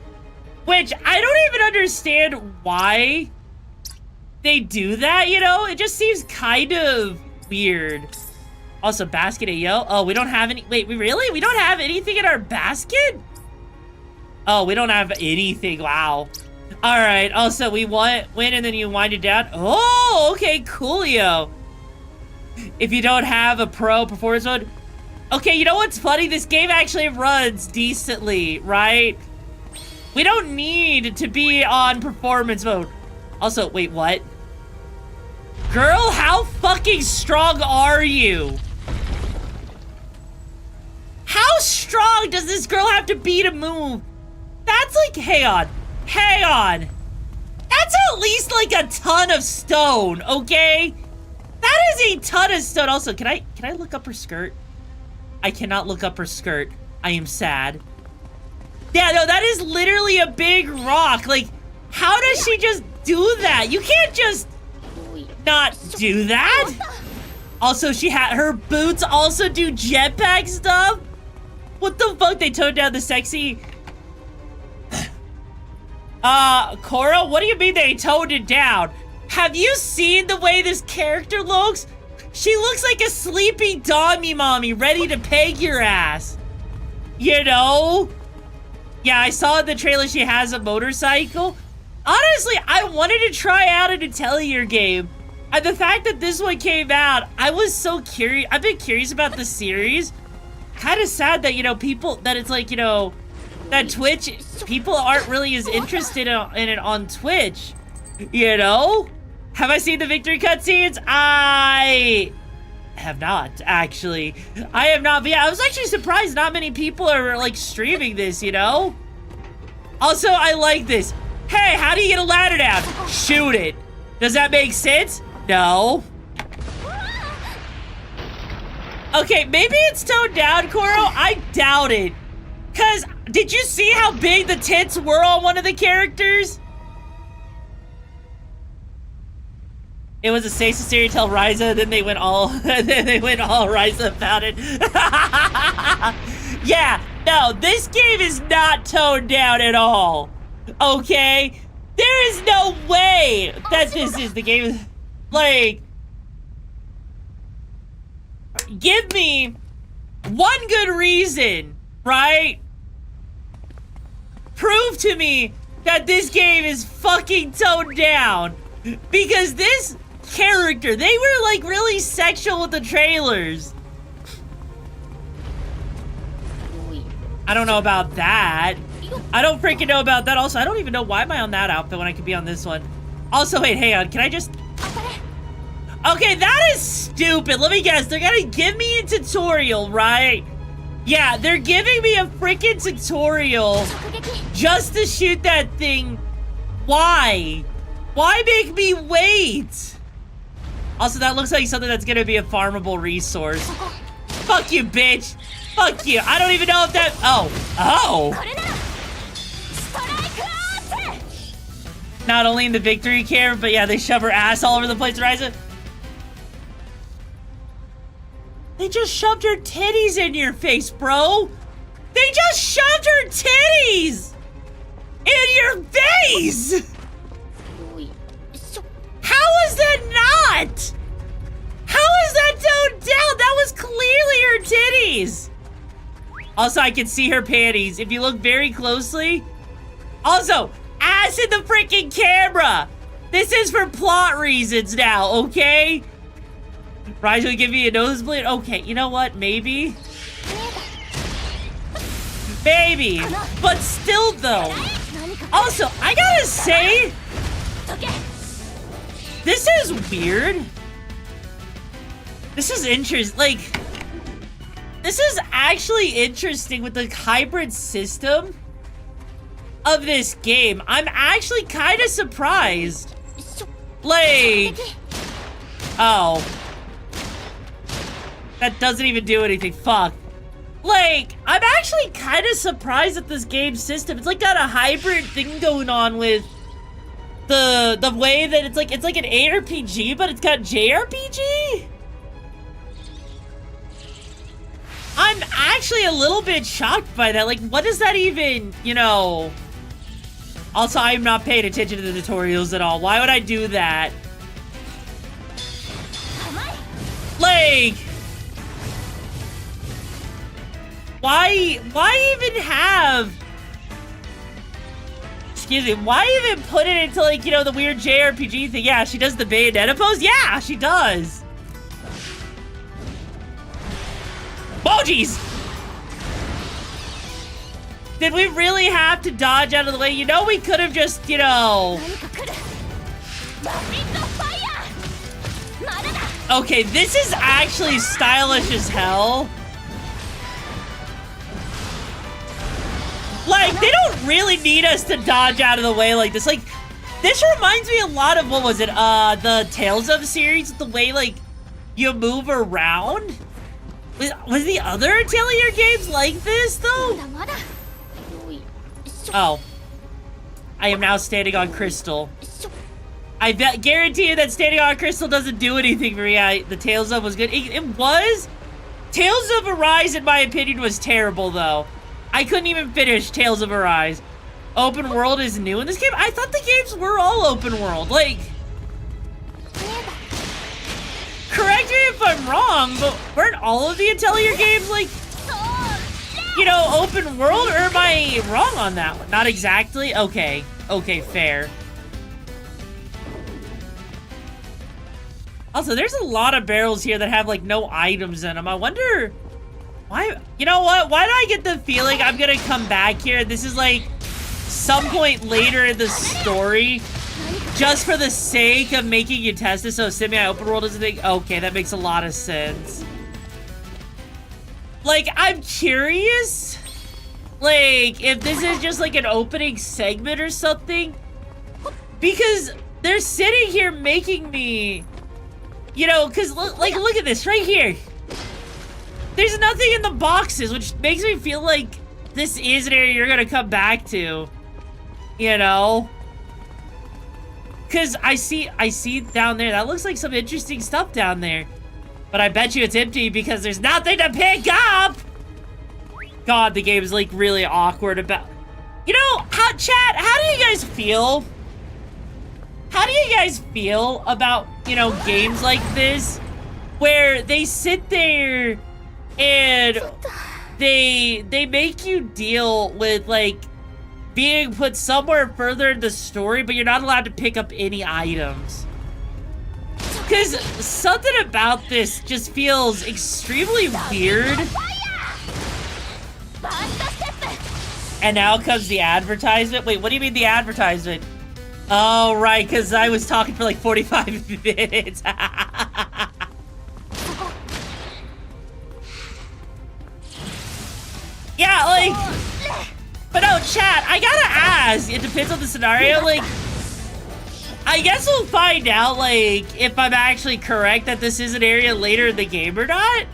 Which, I don't even understand why they do that, you know? It just seems kind of weird. Also, basket yo. Oh, we don't have any. Wait, we don't have anything in our basket? Oh, we don't have anything. Wow. All right. Also, we win and then you wind it down. Oh, okay. Coolio. if you don't have a pro performance mode. Okay, you know what's funny? This game actually runs decently, right? We don't need to be on performance mode. Also, wait, what? Girl, how fucking strong are you? How strong does this girl have to be to move? That's like, hang on. That's at least like a ton of stone, okay? That is a ton of stone. Also, can I look up her skirt? I cannot look up her skirt. I am sad. Yeah, no, that is literally a big rock. Like, how does she just do that? You can't just not do that. Also, her boots also do jetpack stuff. What the fuck? They toned down the sexy. Cora, what do you mean they toned it down? Have you seen the way this character looks? She looks like a sleepy dummy mommy ready to peg your ass. You know? Yeah, I saw in the trailer she has a motorcycle. Honestly, I wanted to try out an Atelier game. And the fact that this one came out, I was so curious. I've been curious about the series. Kind of sad that, you know, it's like, you know, that Twitch, people aren't really as interested in it on Twitch. You know? Have I seen the victory cutscenes? I have not, actually. I have not, but yeah, I was actually surprised not many people are, like, streaming this, you know? Also, I like this. Hey, how do you get a ladder down? Shoot it. Does that make sense? No. Okay, maybe it's toned down, Koro. I doubt it. Because, did you see how big the tits were on one of the characters? It was a safe to tell Ryza, then they went all Ryza about it. Yeah, no, this game is not toned down at all. Okay? There is no way that this is the game. Like, give me one good reason, right? Prove to me that this game is fucking toned down. Because this character, they were like really sexual with the trailers. I don't know about that. I don't freaking know about that. Also, I don't even know why am I on that outfit when I could be on this one. Also, wait, hang on. Can I just... Okay, that is stupid. Let me guess. They're gonna give me a tutorial, right? Yeah, they're giving me a freaking tutorial just to shoot that thing. Why? Why make me wait? Also, that looks like something that's gonna be a farmable resource. Fuck you, bitch. Fuck you. I don't even know if that... Oh. Not only in the victory camp, but yeah, they shove her ass all over the place, Ryza. They just shoved her titties in your face, bro. They just shoved her titties in your face. How is that not? How is that toned down? That was clearly her titties. Also, I can see her panties if you look very closely. Also, ass in the freaking camera. This is for plot reasons now, okay? Ryza will give me a nosebleed. Okay, you know what? Maybe. Maybe. But still, though. Also, I gotta say, this is weird. This is interesting. Like, this is actually interesting with the hybrid system of this game. I'm actually kind of surprised. Like, oh. That doesn't even do anything. Fuck. Like, I'm actually kind of surprised at this game system. It's like got a hybrid thing going on with the way that it's like an ARPG, but it's got JRPG? I'm actually a little bit shocked by that. Like, what does that even, you know? Also, I'm not paying attention to the tutorials at all. Why would I do that? Like, why even have... Excuse me, why even put it into, like, you know, the weird JRPG thing? Yeah, she does the Bayonetta pose? Yeah, she does. Oh, jeez! Did we really have to dodge out of the way? You know, we could have just, you know... Okay, this is actually stylish as hell. Like, they don't really need us to dodge out of the way like this. Like, this reminds me a lot of, what was it, the Tales of series, the way, like, you move around. Was the other Atelier games like this, though? Oh. I am now standing on crystal. I guarantee you that standing on crystal doesn't do anything for me. The Tales of was good. It was. Tales of Arise, in my opinion, was terrible, though. I couldn't even finish Tales of Arise. Open world is new in this game? I thought the games were all open world. Like, correct me if I'm wrong, but weren't all of the Atelier games, like, you know, open world? Or am I wrong on that one? Not exactly? Okay. Okay, fair. Also, there's a lot of barrels here that have, like, no items in them. I wonder why. You know what? Why do I get the feeling I'm gonna come back here? This is, like, some point later in the story, just for the sake of making you test it. So semi-open world is a thing. Okay, that makes a lot of sense. Like, I'm curious, like, if this is just, like, an opening segment or something. Because they're sitting here making me... You know, because, like, look at this right here. There's nothing in the boxes, which makes me feel like this is an area you're going to come back to. You know? Because I see down there, that looks like some interesting stuff down there. But I bet you it's empty because there's nothing to pick up! God, the game is, like, really awkward about... You know, chat, how do you guys feel? How do you guys feel about, you know, games like this? Where they sit there and they make you deal with, like, being put somewhere further in the story, but you're not allowed to pick up any items. Because something about this just feels extremely weird. And now comes the advertisement. Wait, what do you mean the advertisement? Oh, right, because I was talking for like 45 minutes. Yeah, like... But no, chat, I gotta ask. It depends on the scenario, like... I guess we'll find out, like, if I'm actually correct that this is an area later in the game or not.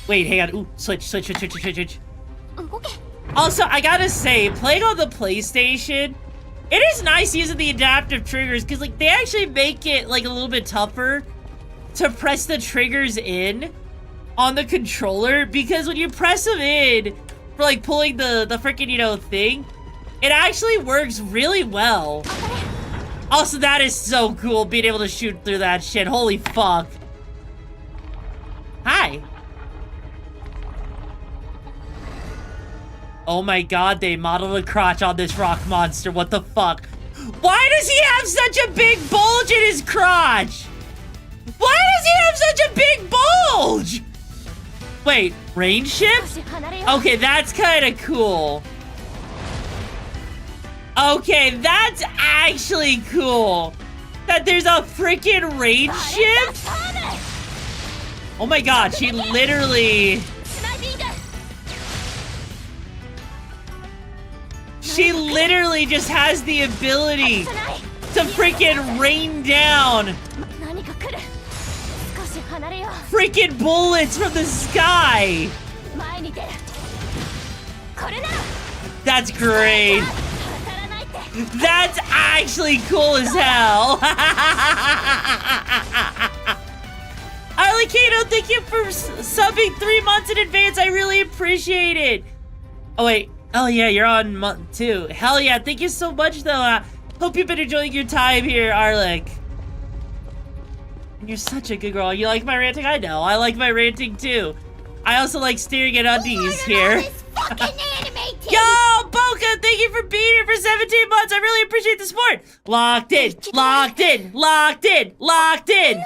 Wait, hang on. Ooh, switch. Also, I gotta say, playing on the PlayStation... It is nice using the adaptive triggers because, like, they actually make it, like, a little bit tougher to press the triggers in on the controller because when you press them in for, like, pulling the freaking, you know, thing, it actually works really well. Also, that is so cool, being able to shoot through that shit. Holy fuck. Hi. Oh my god, they modeled a crotch on this rock monster. What the fuck? Why does he have such a big bulge in his crotch? Why does he have such a big bulge? Wait, range shift? Okay, that's kind of cool. Okay, that's actually cool. That there's a freaking range shift? Oh my god, she literally... She literally just has the ability to freaking rain down freaking bullets from the sky. That's great. That's actually cool as hell. Arlecado, thank you for subbing 3 months in advance. I really appreciate it. Oh, wait. Oh, yeah, you're on month 2. Hell yeah, thank you so much, though. Hope you've been enjoying your time here, Arlek. And you're such a good girl. You like my ranting? I know. I like my ranting, too. I also like staring at undies here. Yo, Boca, thank you for being here for 17 months. I really appreciate the support. Locked in, locked in, locked in, locked in.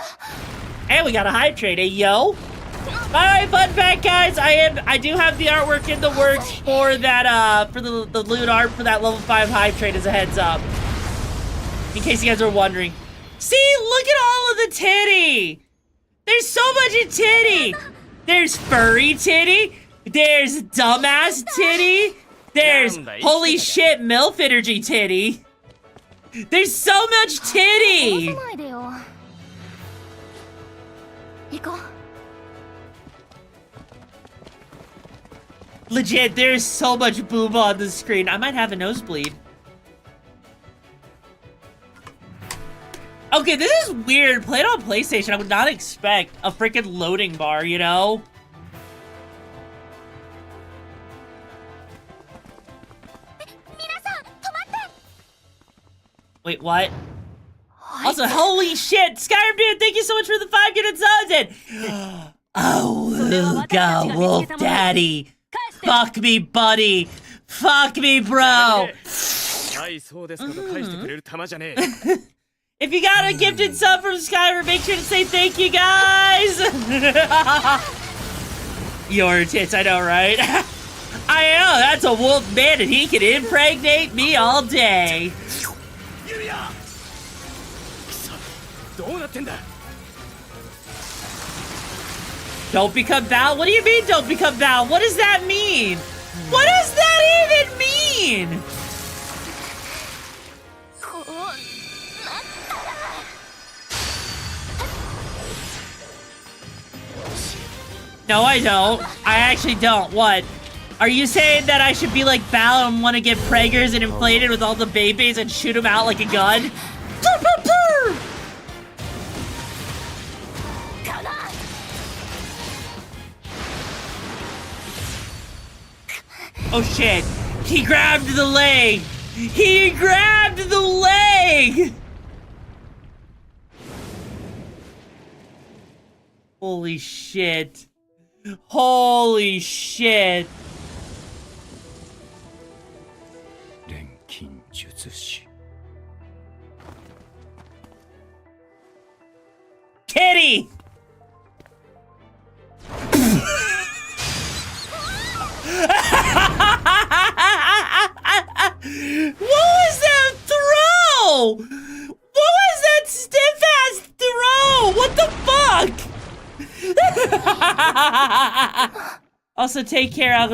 And we got a hydrate, yo. By the way, fun fact, guys, I do have the artwork in the works for that, for the loot art for that level 5 hive trade as a heads up. In case you guys are wondering. See, look at all of the titty! There's so much of titty! There's furry titty, there's dumbass titty, there's holy shit MILF energy titty. There's so much titty! Legit, there's so much booba on the screen. I might have a nosebleed. Okay, this is weird. Played on PlayStation, I would not expect a freaking loading bar, you know? Wait, what? Also, holy shit! Skyrim dude, thank you so much for the 5 units in. Oh, Luca, Wolf Daddy. Fuck me, buddy. Fuck me, bro. If you got a gifted sub from Skyrim, make sure to say thank you, guys. Your tits, I know, right? I know, that's a wolf man, and he can impregnate me all day. Yumia! Don't become Val? What do you mean, don't become Val? What does that mean? What does that even mean? No, I don't. I actually don't. What? Are you saying that I should be like Val and want to get preggers and inflated with all the babies and shoot them out like a gun? Oh shit. He grabbed the leg. He grabbed the leg. Holy shit. Holy shit. Kitty! What was that throw? What was that stiff-ass throw? What the fuck? Also, take care of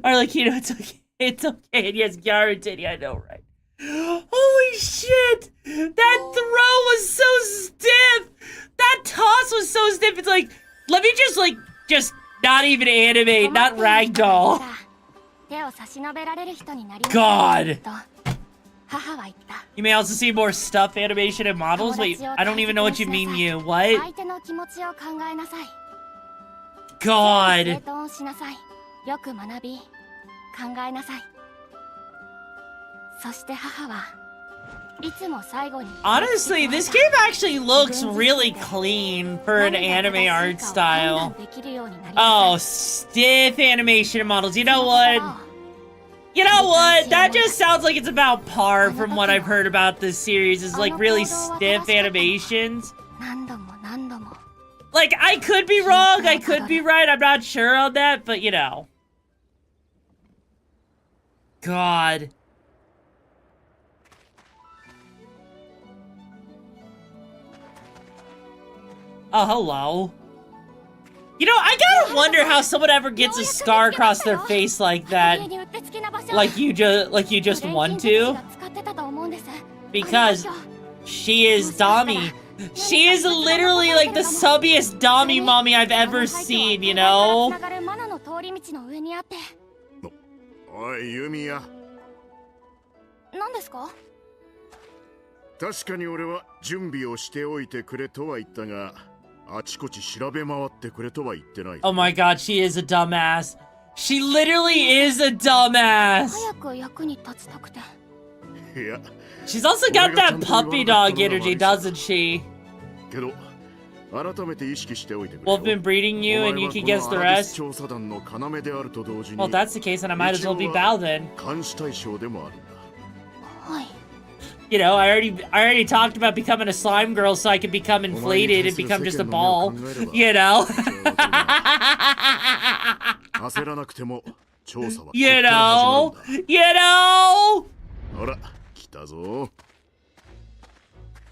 Arlecchino. It's okay. It's okay. And yes, guaranteed. I know, right? Holy shit! That throw was so stiff. That toss was so stiff. It's like, let me just not even animate, not ragdoll. God. You may also see more stuff animation and models. Wait, I don't even know what you mean, you. What? God. Honestly, this game actually looks really clean for an anime art style. Oh, stiff animation and models. You know what? You know what? That just sounds like it's about par from what I've heard about this series. Is like really stiff animations. Like, I could be wrong, I could be right, I'm not sure on that, but you know. God. Oh, hello. You know, I gotta wonder how someone ever gets a scar across their face like that. Like you just want to. Because she is Dami. She is literally like the subbiest Dami mommy I've ever seen, you know? Oi, Yumia. 確かに俺は準備をしておいてくれとは言ったが、あちこち調べ回ってくれとは言ってない。 Oh my god, she is a dumbass. She literally is a dumbass. She's also got that puppy dog energy, doesn't she? Wolf been breeding you and you can guess the rest? Well, if that's the case, then I might as well be Bal then. You know, I already talked about becoming a slime girl so I could become inflated and become just a ball. You know? You know? You know?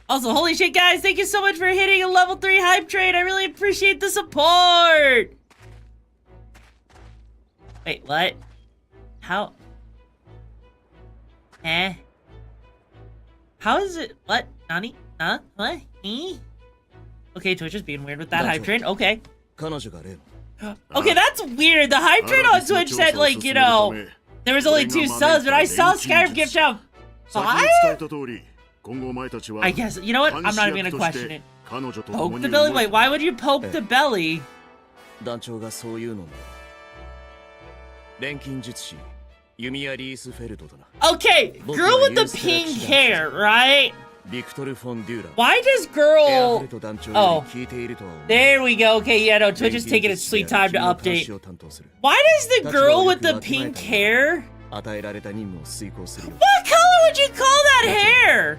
Also, holy shit, guys, thank you so much for hitting a level 3 hype train. I really appreciate the support. Wait, what? How? How is it? What? Nani? Huh? What? Okay, Twitch is being weird with that hype train. Okay. Okay, that's weird. The hype train on Twitch said, like, you know, there was only 2 subs, but I saw Skyrim gift shop 5? I guess, you know what? I'm not even gonna question it. Poke the belly? Wait, why would you poke the belly? Okay, girl with the pink hair, right? Why does girl... Oh, there we go. Okay, yeah, no, Twitch is taking its sweet time to update. Why does the girl with the pink hair... What color would you call that hair?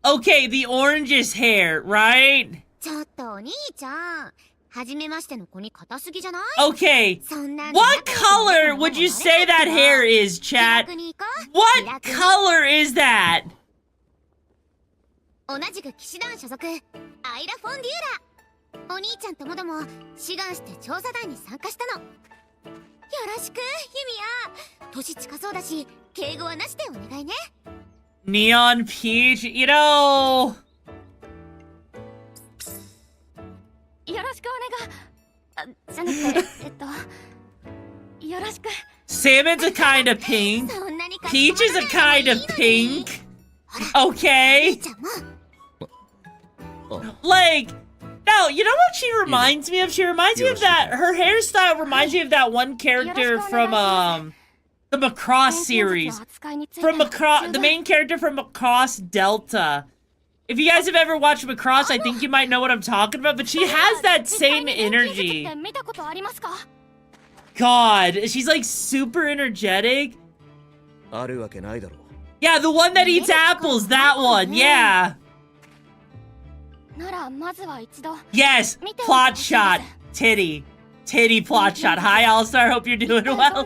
Okay, the orange's hair, right? Okay, what color would you say that hair is, chat? What color is that? Neon peach, you know... Salmon's a kind of pink. Peach is a kind of pink. Okay. Like, no, you know what she reminds me of? She reminds me of that, her hairstyle reminds me of that one character from, the Macross series. From Macross, the main character from Macross Delta. If you guys have ever watched Macross, I think you might know what I'm talking about, but she has that same energy. God, she's like super energetic. Yeah, the one that eats apples, that one, yeah. Yes, plot shot, titty. Titty plot shot. Hi, All-Star, hope you're doing well.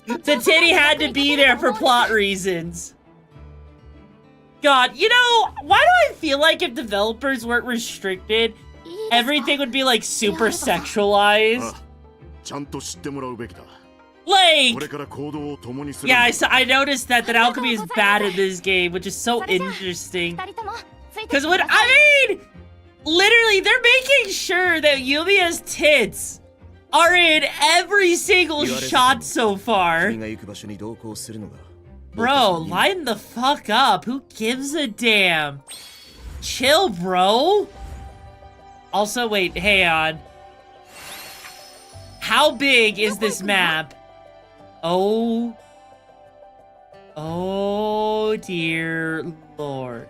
The titty had to be there for plot reasons. God, you know, why do I feel like if developers weren't restricted, everything would be like super sexualized? Like, yeah, I noticed that Alchemy is bad at this game, which is so interesting. Because when, I mean, literally, they're making sure that Yumia's tits are in every single shot so far. Bro, line the fuck up. Who gives a damn? Chill, bro. Also, wait, hang on. How big is this map? Oh. Oh, dear Lord.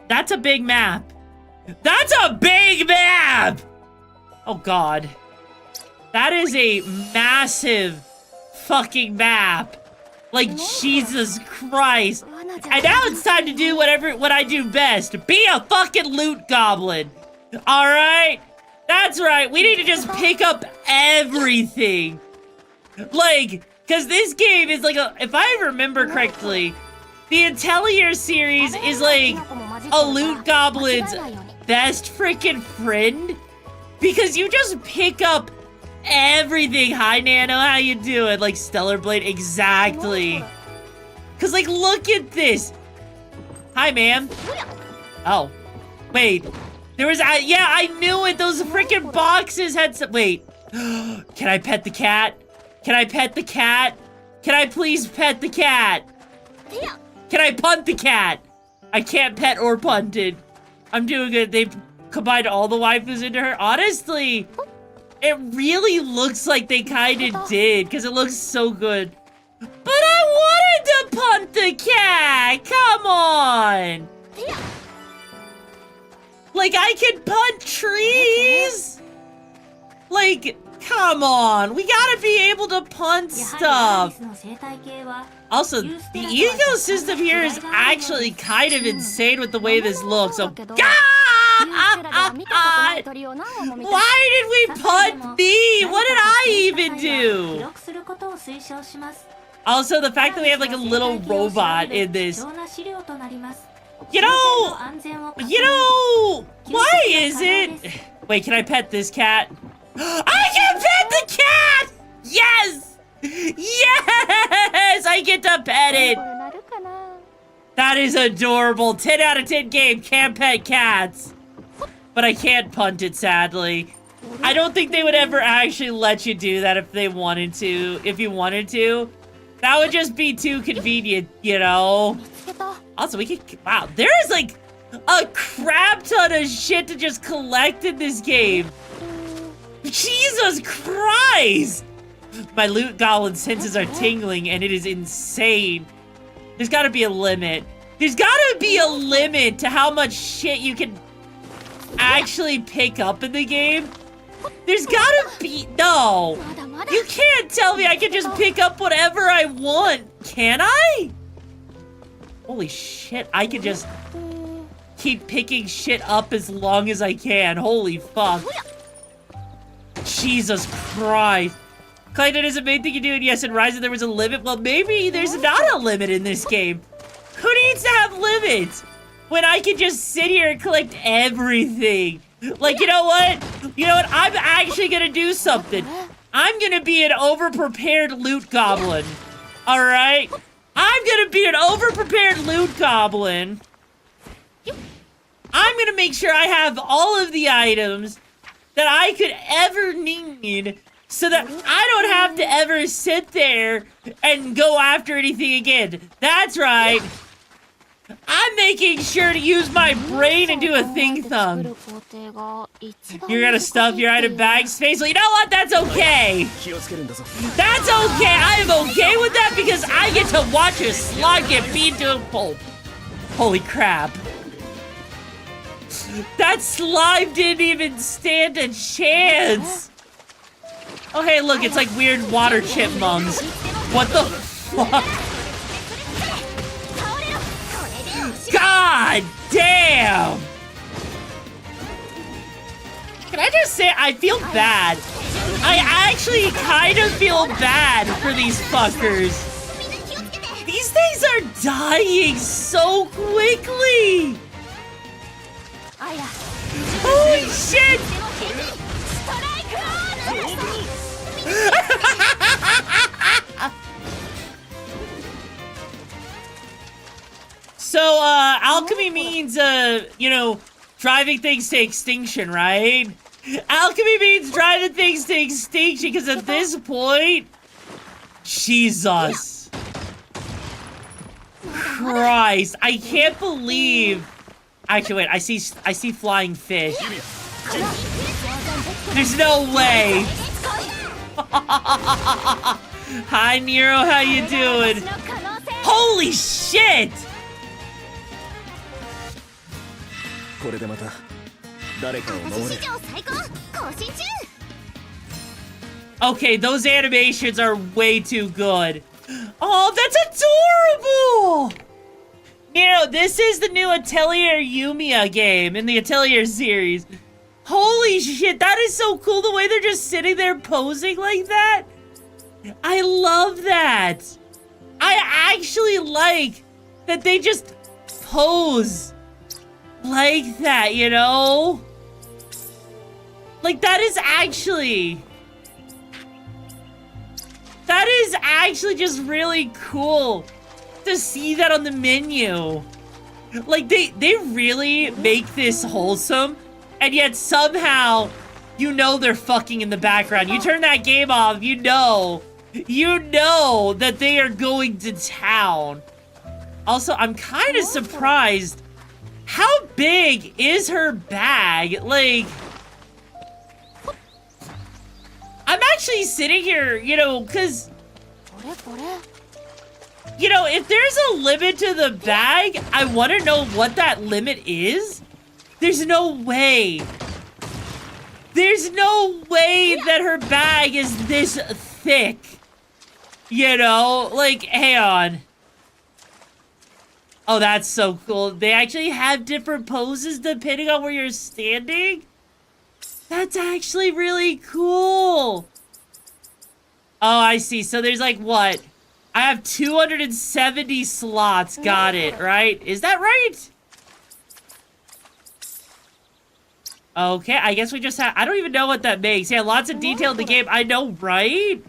That's a big map. That's a big map! Oh, God. That is a massive fucking map. Like, Jesus Christ. And now it's time to do what I do best. Be a fucking loot goblin. Alright? That's right. We need to just pick up everything. Like, because this game is like if I remember correctly, the Atelier series is like a loot goblin's best freaking friend. Because you just pick up everything. Hi, Nano, how you doing? Like, Stellar Blade, exactly. Because, like, look at this. Hi, ma'am. Oh. Wait. There was, yeah, I knew it. Those freaking boxes had some, wait. Can I pet the cat? Can I pet the cat? Can I please pet the cat? Can I punt the cat? I can't pet or punt it. I'm doing good. They've combined all the waifus into her. Honestly, it really looks like they kind of did, because it looks so good. But I wanted to punt the cat! Come on! Like, I can punt trees! Like, come on. We gotta be able to punt stuff. Also, the ecosystem here is actually kind of insane with the way this looks. So, God! Why did we punt me? What did I even do? Also, the fact that we have like a little robot in this. You know, why is it? Wait, can I pet this cat? I can pet the cat! Yes! Yes! I get to pet it! That is adorable. 10 out of 10 game, can't pet cats. But I can't punt it, sadly. I don't think they would ever actually let you do that if they wanted to. If you wanted to. That would just be too convenient, you know? Also, we can... Wow, there is like a crap ton of shit to just collect in this game. Jesus Christ! My loot goblin senses are tingling and it is insane. There's gotta be a limit. There's gotta be a limit to how much shit you can actually pick up in the game. There's gotta be... No! You can't tell me I can just pick up whatever I want, can I? Holy shit, I can just keep picking shit up as long as I can. Holy fuck. Jesus Christ. Clayton is a main thing you do, and yes, in Rising there was a limit. Well, maybe there's not a limit in this game. Who needs to have limits when I can just sit here and collect everything? Like, you know what? You know what? I'm actually gonna do something. I'm gonna be an over-prepared loot goblin. Alright? I'm gonna be an over-prepared loot goblin. I'm gonna make sure I have all of the items that I could ever need so that I don't have to ever sit there and go after anything again. That's right. I'm making sure to use my brain and do a thing thumb. You're gonna stuff your item bag space. Well, you know what? That's okay. That's okay. I am okay with that because I get to watch a slug get beat to a pulp. Holy crap. That slime didn't even stand a chance. Oh, hey, look, it's like weird water chipmunks. What the fuck? God damn! Can I just say, I feel bad. I actually kind of feel bad for these fuckers. These things are dying so quickly. Holy shit! So, alchemy means, you know, driving things to extinction, right? Alchemy means driving things to extinction, because at this point, Jesus Christ, I can't believe. Actually, wait, I see flying fish. There's no way. Hi, Nero, how you doing? Holy shit! Okay, those animations are way too good. Oh, that's adorable! Nero, this is the new Atelier Yumia game in the Atelier series. Holy shit, that is so cool the way they're just sitting there posing like that. I love that. I actually like that they just pose like that, you know? Like, that is actually just really cool to see that on the menu. Like, they really make this wholesome, and yet somehow, you know they're fucking in the background. You turn that game off, you know You know that they are going to town. Also, I'm kind of surprised. How big is her bag? Like, I'm actually sitting here, you know, because, you know, if there's a limit to the bag, I want to know what that limit is. There's no way. There's no way that her bag is this thick. You know, like, hang on. Oh, that's so cool. They actually have different poses depending on where you're standing. That's actually really cool. Oh, I see. So there's like, what? I have 270 slots. Got it, right? Is that right? Okay, I guess we just have... I don't even know what that makes. Yeah, lots of detail in the game. I know, right?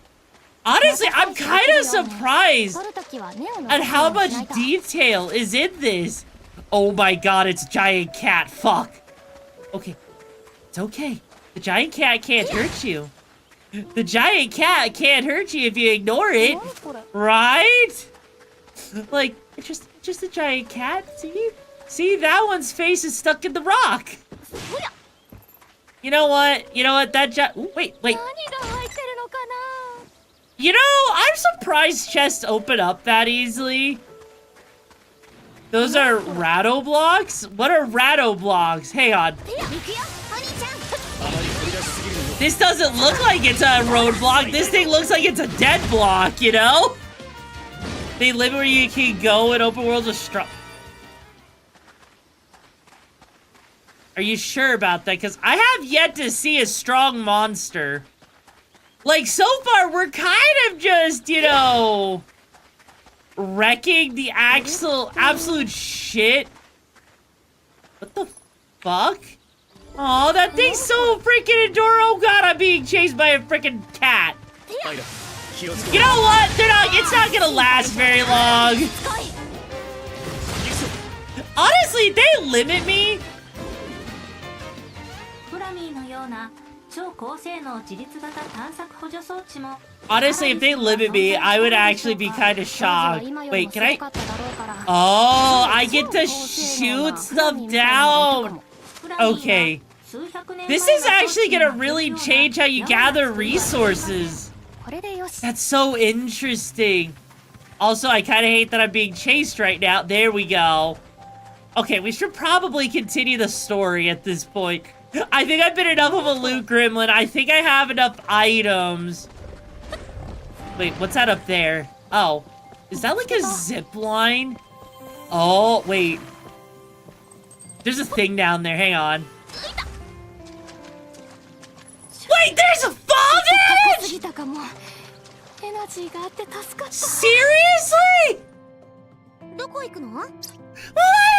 Honestly, I'm kind of surprised at how much detail is in this. Oh my god, it's a giant cat. Fuck. Okay. It's okay. The giant cat can't hurt you. The giant cat can't hurt you if you ignore it. Right? Like, it's just a giant cat. See? See, that one's face is stuck in the rock. You know what? You know what? That wait. You know, I'm surprised chests open up that easily. Those are ratto blocks? What are ratto blocks? Hang on. This doesn't look like it's a roadblock. This thing looks like it's a dead block, you know? They limit where you can go in open worlds with strong... Are you sure about that? Because I have yet to see a strong monster. Like, so far, we're kind of just, you know, wrecking the absolute shit. What the fuck? Oh, that thing's so freaking adorable. Oh god, I'm being chased by a freaking cat. You know what? It's not gonna last very long. Honestly, they limit me. Honestly, if they limit me, I would actually be kind of shocked. Wait, can I? Oh, I get to shoot stuff down. Okay. This is actually gonna really change how you gather resources. That's so interesting. Also, I kind of hate that I'm being chased right now. There we go. Okay, we should probably continue the story at this point. I think I've been enough of a loot gremlin. I think I have enough items. Wait, what's that up there? Oh, is that like a zip line? Oh, wait. There's a thing down there. Hang on. Wait, there's a fall damage? Seriously? Why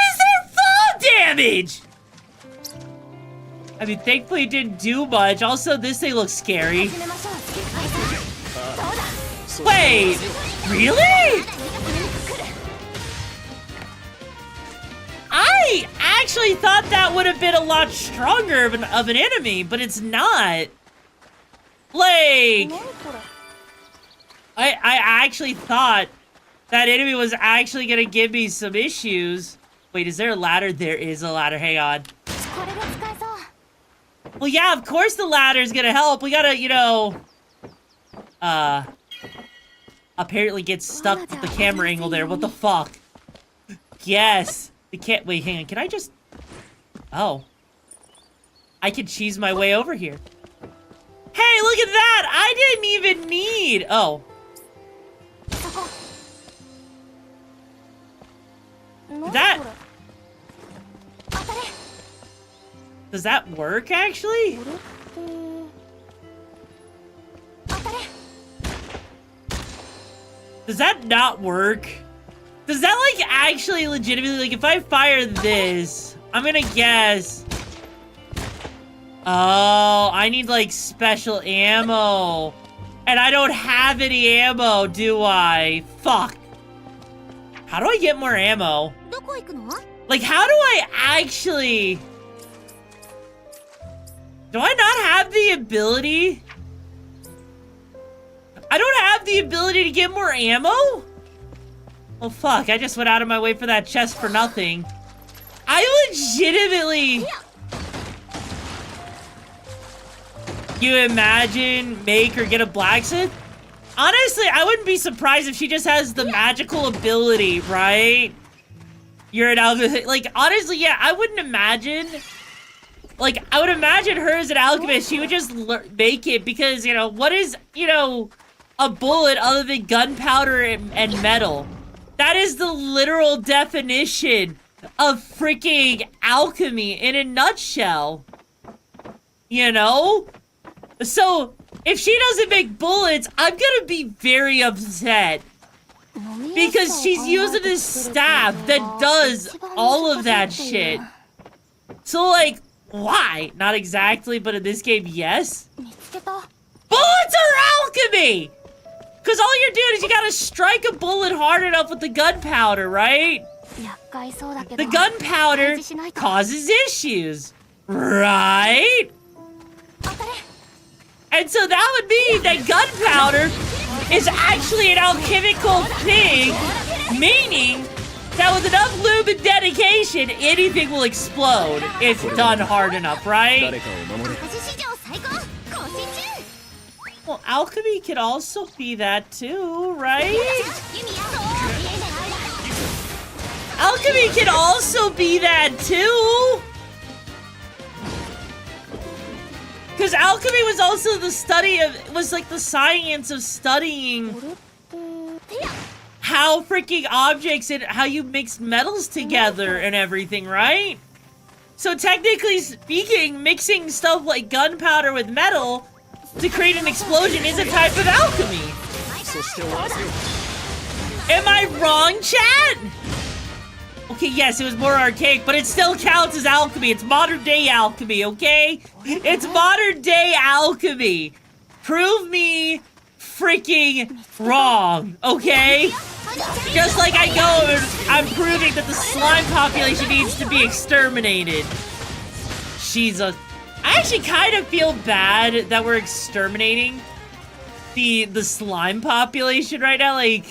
is there fall damage? I mean, thankfully it didn't do much. Also, this thing looks scary. Wait, really? I actually thought that would have been a lot stronger of an enemy, but it's not. Like, I actually thought that enemy was actually gonna give me some issues. Wait, is there a ladder? There is a ladder. Hang on. Well, yeah, of course the ladder's gonna help. We gotta, you know, apparently get stuck with the camera angle there. What the fuck? Yes. Wait, hang on. Can I just... Oh. I can cheese my way over here. Hey, look at that! I didn't even need... Oh. Does that work, actually? Does that not work? Does that, like, actually legitimately, like, if I fire this, I'm gonna guess... Oh, I need, like, special ammo. And I don't have any ammo, do I? Fuck. How do I get more ammo? Like, how do I actually... Do I not have the ability? I don't have the ability to get more ammo? Well, fuck, I just went out of my way for that chest for nothing. I legitimately... You imagine, make, or get a blacksmith? Honestly, I wouldn't be surprised if she just has the magical ability, right? You're an alchemist. Like, honestly, yeah, I wouldn't imagine... Like, I would imagine her as an alchemist, she would just make it because, you know, what is, you know, a bullet other than gunpowder and metal? That is the literal definition of freaking alchemy in a nutshell. You know? So, if she doesn't make bullets, I'm gonna be very upset. Because she's using this staff that does all of that shit. So, like, why? Not exactly, but in this game, yes. Bullets are alchemy! Because all you're doing is you gotta strike a bullet hard enough with the gunpowder, right? The gunpowder causes issues, right? And so that would mean that gunpowder is actually an alchemical thing, meaning that with enough lube and dedication, anything will explode if done hard enough, right? Well, alchemy can also be that too, right? Alchemy can also be that too! Because alchemy was also the study of, was like the science of studying how freaking objects and how you mix metals together and everything, right? So technically speaking, mixing stuff like gunpowder with metal to create an explosion is a type of alchemy. Am I wrong, chat? Okay, yes, it was more archaic, but it still counts as alchemy. It's modern day alchemy, okay? It's modern day alchemy. Prove me freaking wrong, okay? Just like I go and I'm proving that the slime population needs to be exterminated. Jesus. I actually kind of feel bad that we're exterminating the slime population right now, like...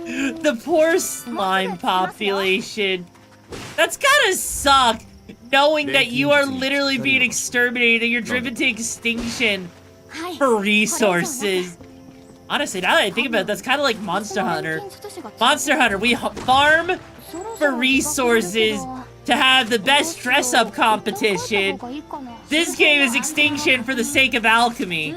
The poor slime population. That's gotta suck, knowing that you are literally being exterminated and you're driven to extinction for resources. Honestly, now that I think about it, that's kind of like Monster Hunter. Monster Hunter, we farm for resources to have the best dress-up competition. This game is extinction for the sake of alchemy.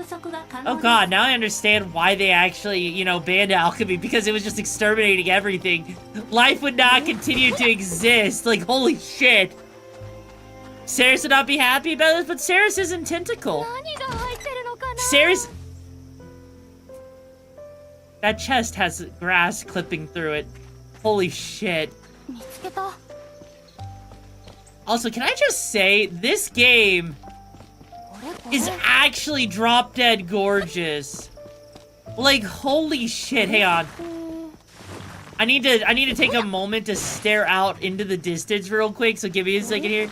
Oh god, now I understand why they actually, you know, banned alchemy, because it was just exterminating everything. Life would not continue to exist. Like, holy shit. Ceres would not be happy about this, but Ceres isn't Tentacle. Ceres... That chest has grass clipping through it. Holy shit. Also, can I just say, this game is actually drop dead gorgeous. Like, holy shit, hang on. I need to take a moment to stare out into the distance real quick, so give me a second here.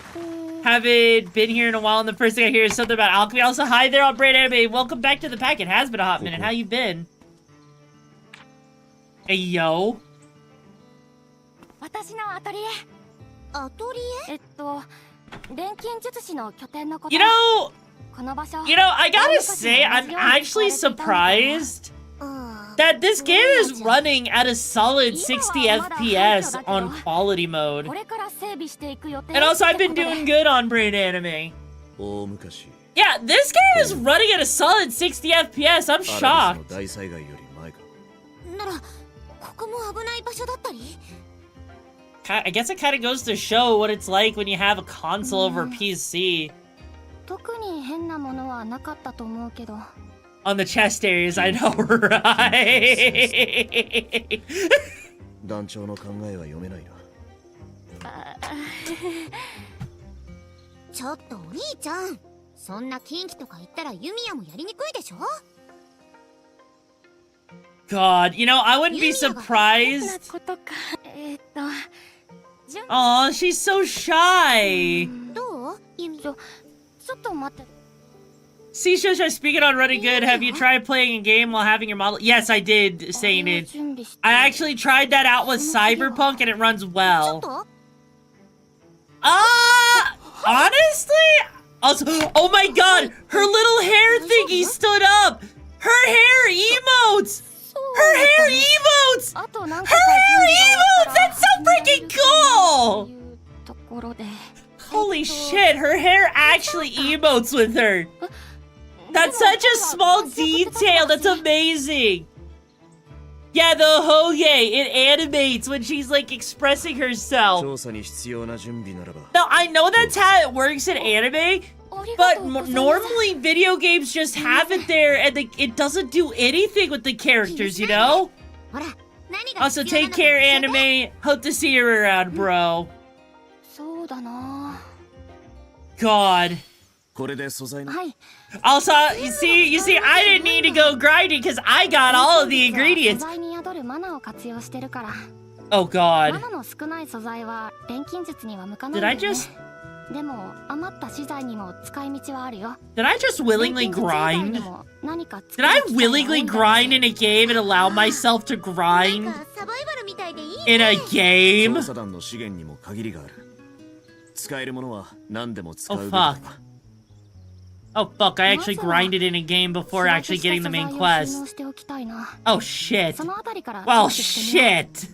Haven't been here in a while, and the first thing I hear is something about alchemy. Also, hi there on Brain Anime. Welcome back to the pack. It has been a hot minute. How you been? Hey, yo. You know, I gotta say, I'm actually surprised that this game is running at a solid 60 FPS on quality mode. And also, I've been doing good on Brain Anime. Yeah, this game is running at a solid 60 FPS. I'm shocked. I guess it kind of goes to show what it's like when you have a console over a PC. On the chest areas, I know, right? God, you know, I wouldn't be surprised. Aw, she's so shy. See, Shosha, speaking on running good, have you tried playing a game while having your model? Yes, I did, saying it. I actually tried that out with Cyberpunk and it runs well. Honestly? Also, oh my god, her little hair thingy stood up! Her hair emotes! Her hair emotes! Her hair emotes! That's so freaking cool! Holy shit, her hair actually emotes with her. That's such a small detail, that's amazing. Yeah, the Hoge, it animates when she's like expressing herself. Now, I know that's how it works in anime, but normally video games just have it there and it doesn't do anything with the characters, you know? Also, take care, anime. Hope to see you around, bro. God. Also, you see, I didn't need to go grinding because I got all of the ingredients. Oh God. Did I just willingly grind? Did I willingly grind in a game and allow myself to grind in a game? Oh fuck. Oh fuck, I actually grinded in a game before actually getting the main quest. Oh shit. Well, shit.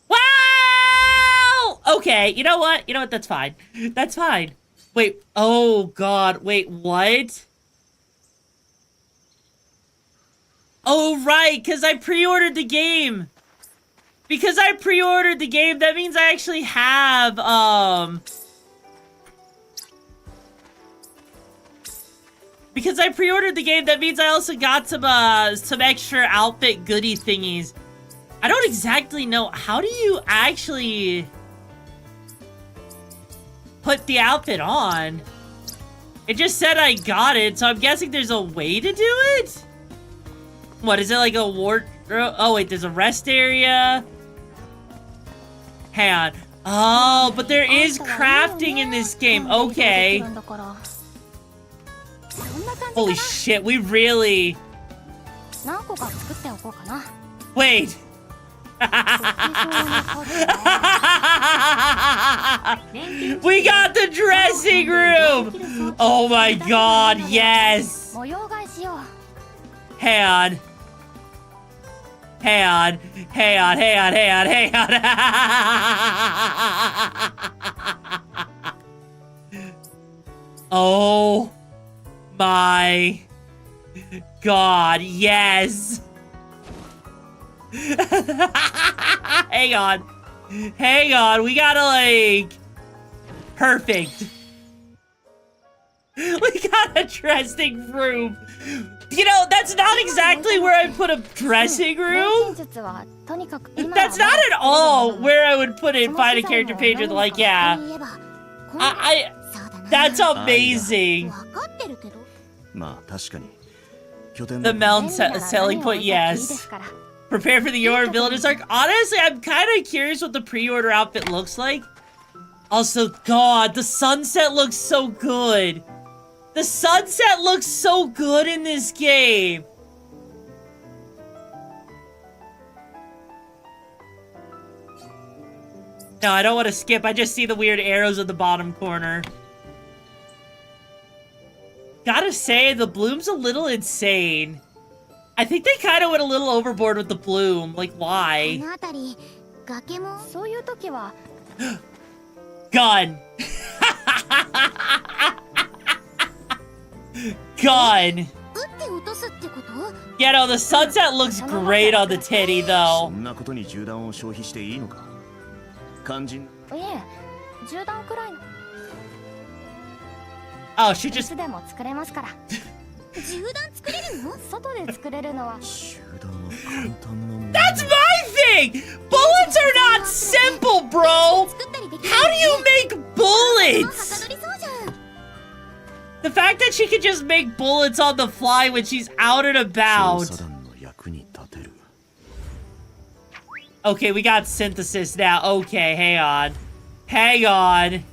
Wow! Okay, you know what? That's fine. That's fine. Wait, oh god, wait, what? Oh right, because I pre-ordered the game. Because I pre-ordered the game, that means I actually have, because I pre-ordered the game, that means I also got some extra outfit goodie thingies. I don't exactly know, how do you actually put the outfit on? It just said I got it, so I'm guessing there's a way to do it? What, is it like a wardrobe? Oh wait, there's a rest area. Hang on. Oh, but there is crafting in this game. Okay. Holy shit, we really... Wait. We got the dressing room! Oh my god, yes! Hang on. Hang on. Hang on, hang on, hang on, hang on. Oh my god, yes! Hang on. Hang on, we gotta like... Perfect. We got a dressing room. You know, that's not exactly where I put a dressing room. That's not at all where I would put it. Find a character page with like, yeah. That's amazing. The melon selling point, yes. Prepare for the Your Villainous arc. Honestly, I'm kind of curious what the pre-order outfit looks like. Also, God, the sunset looks so good. The sunset looks so good in this game. No, I don't want to skip. I just see the weird arrows at the bottom corner. Gotta say, the bloom's a little insane. I think they kind of went a little overboard with the bloom. Like, why? Gun. Gun. Yeah, no, the sunset looks great on the titty, though. Oh, she just... That's my thing! Bullets are not simple, bro! How do you make bullets? The fact that she can just make bullets on the fly when she's out and about. Okay, we got synthesis now. Okay, hang on. Hang on.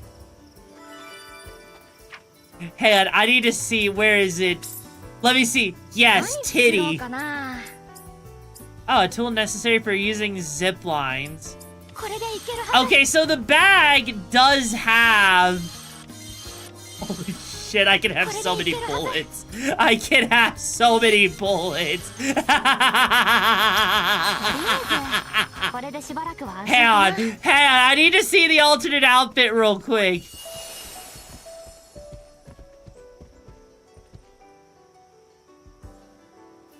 Hang on, I need to see, where is it? Let me see. Yes, titty. Oh, a tool necessary for using zip lines. Okay, so the bag does have... Holy shit, I can have so many bullets. I can have so many bullets. Hang on, I need to see the alternate outfit real quick.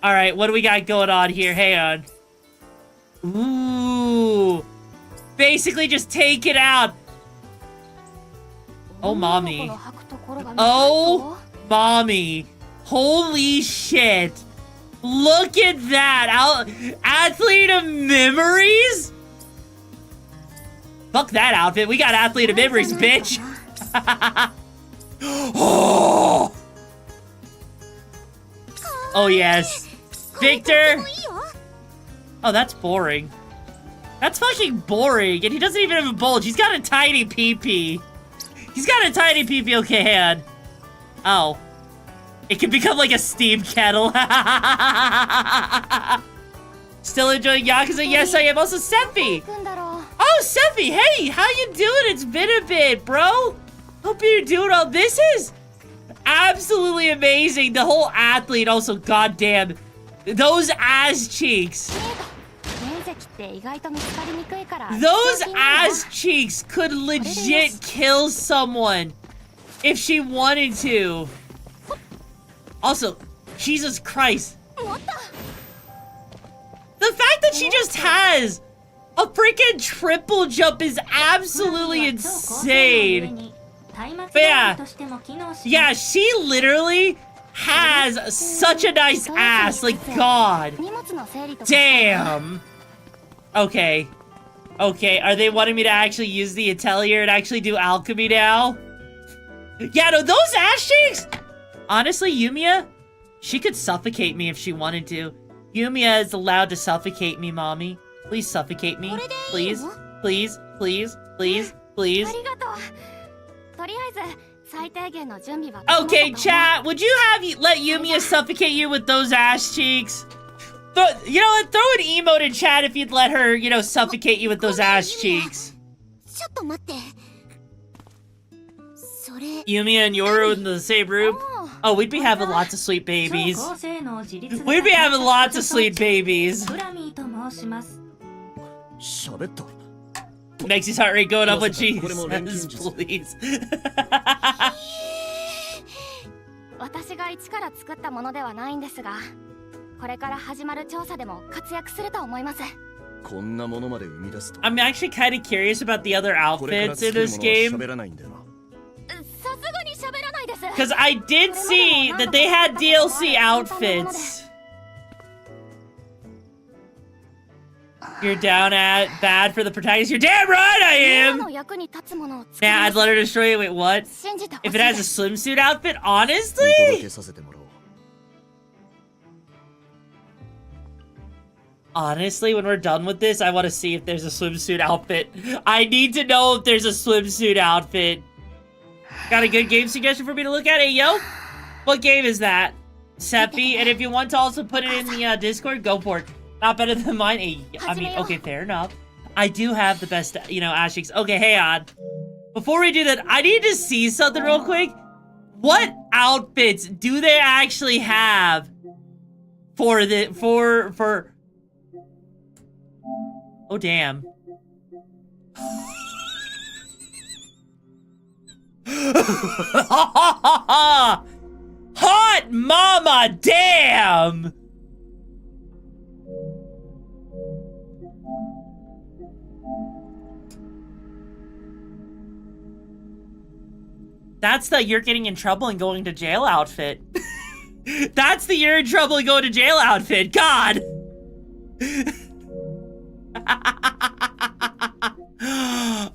Alright, what do we got going on here? Hang on. Ooh. Basically just take it out. Oh, mommy. Oh, mommy. Holy shit. Look at that. Athlete of memories? Fuck that outfit. We got athlete of memories, bitch. Oh. Oh, yes. Victor. Oh, that's boring. That's fucking boring. And he doesn't even have a bulge. He's got a tiny pee-pee. He's got a tiny pee-pee. Okay, hand. Oh. It can become like a steam kettle. Still enjoying Yakuza? Yes, I am. Also, Seppi. Oh, Seppi. Hey, how you doing? It's been a bit, bro. Hope you're doing all. This is absolutely amazing. The whole athlete. Also, goddamn. Those ass cheeks. Those ass cheeks could legit kill someone if she wanted to. Also, Jesus Christ. The fact that she just has a freaking triple jump is absolutely insane. But yeah, she literally has such a nice ass. Like, God. Damn. Okay. Okay, are they wanting me to actually use the Atelier and actually do Alchemy now? Yeah, no, those ass cheeks! Honestly, Yumia, she could suffocate me if she wanted to. Yumia is allowed to suffocate me, mommy. Please suffocate me. Please, please, please, please, please. Okay, chat, would you let Yumia suffocate you with those ass cheeks? You know what? Throw an emote in chat if you'd let her, you know, suffocate you with those ass cheeks. Yumia and Yoru in the same room? Oh, we'd be having lots of sweet babies. We'd be having lots of sweet babies. Makes his heart rate going up when she says, please. I'm actually kind of curious about the other outfits in this game. Because I did see that they had DLC outfits. You're down at bad for the protagonist. You're damn right I am! Yeah, I'd let her destroy it. Wait, what? If it has a swimsuit outfit? Honestly? Honestly, when we're done with this, I want to see if there's a swimsuit outfit. I need to know if there's a swimsuit outfit. Got a good game suggestion for me to look at? Hey, yo? What game is that? Seppi? And if you want to also put it in the Discord, go for it. Not better than mine. Hey, I mean, okay, fair enough. I do have the best, you know, ass cheeks. Okay, hey, on. Before we do that, I need to see something real quick. What outfits do they actually have for the, for... Oh, damn. Hot mama, damn! That's the you're getting in trouble and going to jail outfit. That's the you're in trouble and going to jail outfit. God!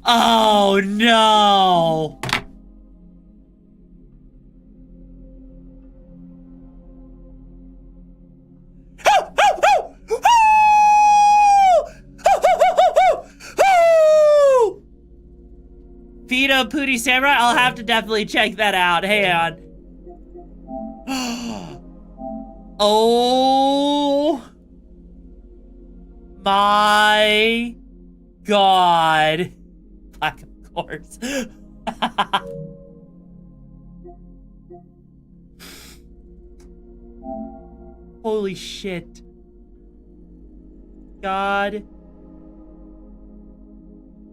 Oh no! Cheetah Pootie Samurai? I'll have to definitely check that out. Hang on. Oh my god. Black, of course. Holy shit. God.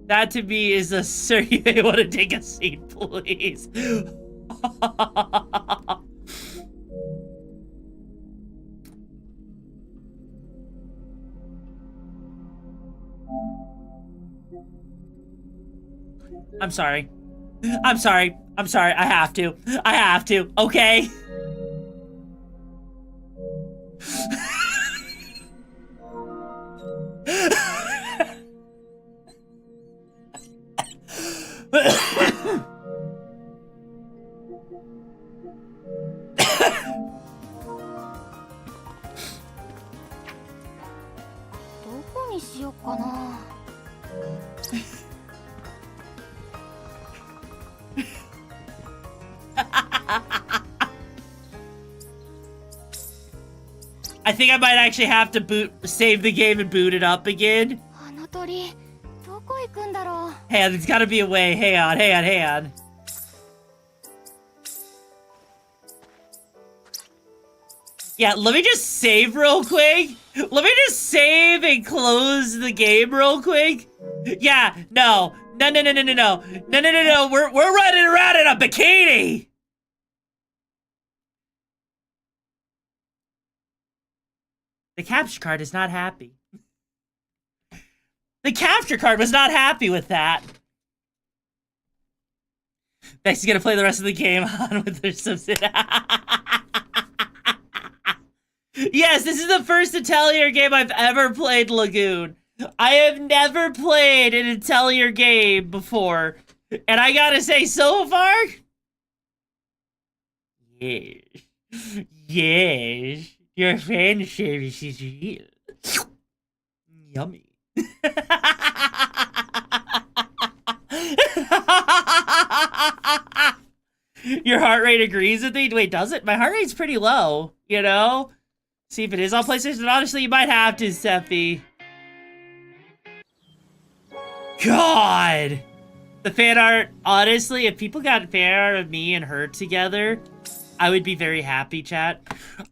That to me is a sir, you may want to take a seat, please. I'm sorry. I'm sorry. I'm sorry. I have to. I have to. Okay? I think I might actually have to save the game and boot it up again. Hey, there's gotta be a way. Hang on, hang on, hang on. Yeah, let me just save real quick. Let me just save and close the game real quick. Yeah, no. No, no, no, no, no, no. No, no, no, no. We're running around in a bikini. The capture card is not happy. The capture card was not happy with that. Becky's gonna play the rest of the game on with her subset. Yes, this is the first Atelier game I've ever played, Lagoon. I have never played an Atelier game before. And I gotta say, so far... Yes. Yes. Your fan service is real. Yummy. Your heart rate agrees with me? Wait, does it? My heart rate's pretty low, you know? See if it is on PlayStation. Honestly, you might have to, Sephi. God! The fan art, honestly, if people got fan art of me and her together, I would be very happy, chat.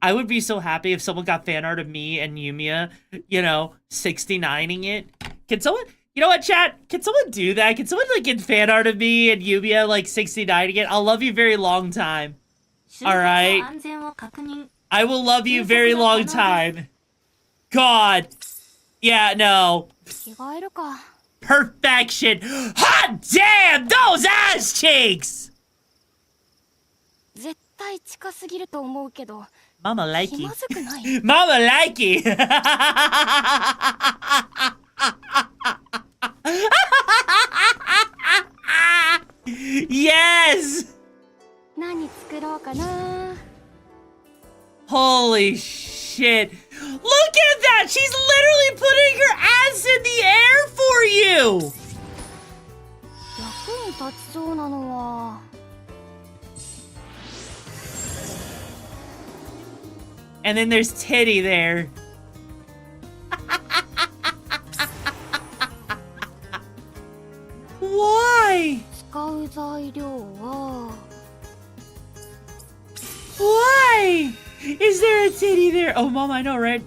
I would be so happy if someone got fan art of me and Yumia, you know, 69ing it. Can someone, you know what, chat? Can someone do that? Can someone, like, get fan art of me and Yumia, like, 69ing it? I'll love you very long time. Alright? I will love you very long time. God. Yeah, no. Perfection. Hot damn, those ass cheeks! Mama likey. Mama likey. Yes! Holy shit. Look at that! She's literally putting her ass in the air for you! And then there's Titty there. Why? Why? Is there a titty there? Oh, Mom, I know, right?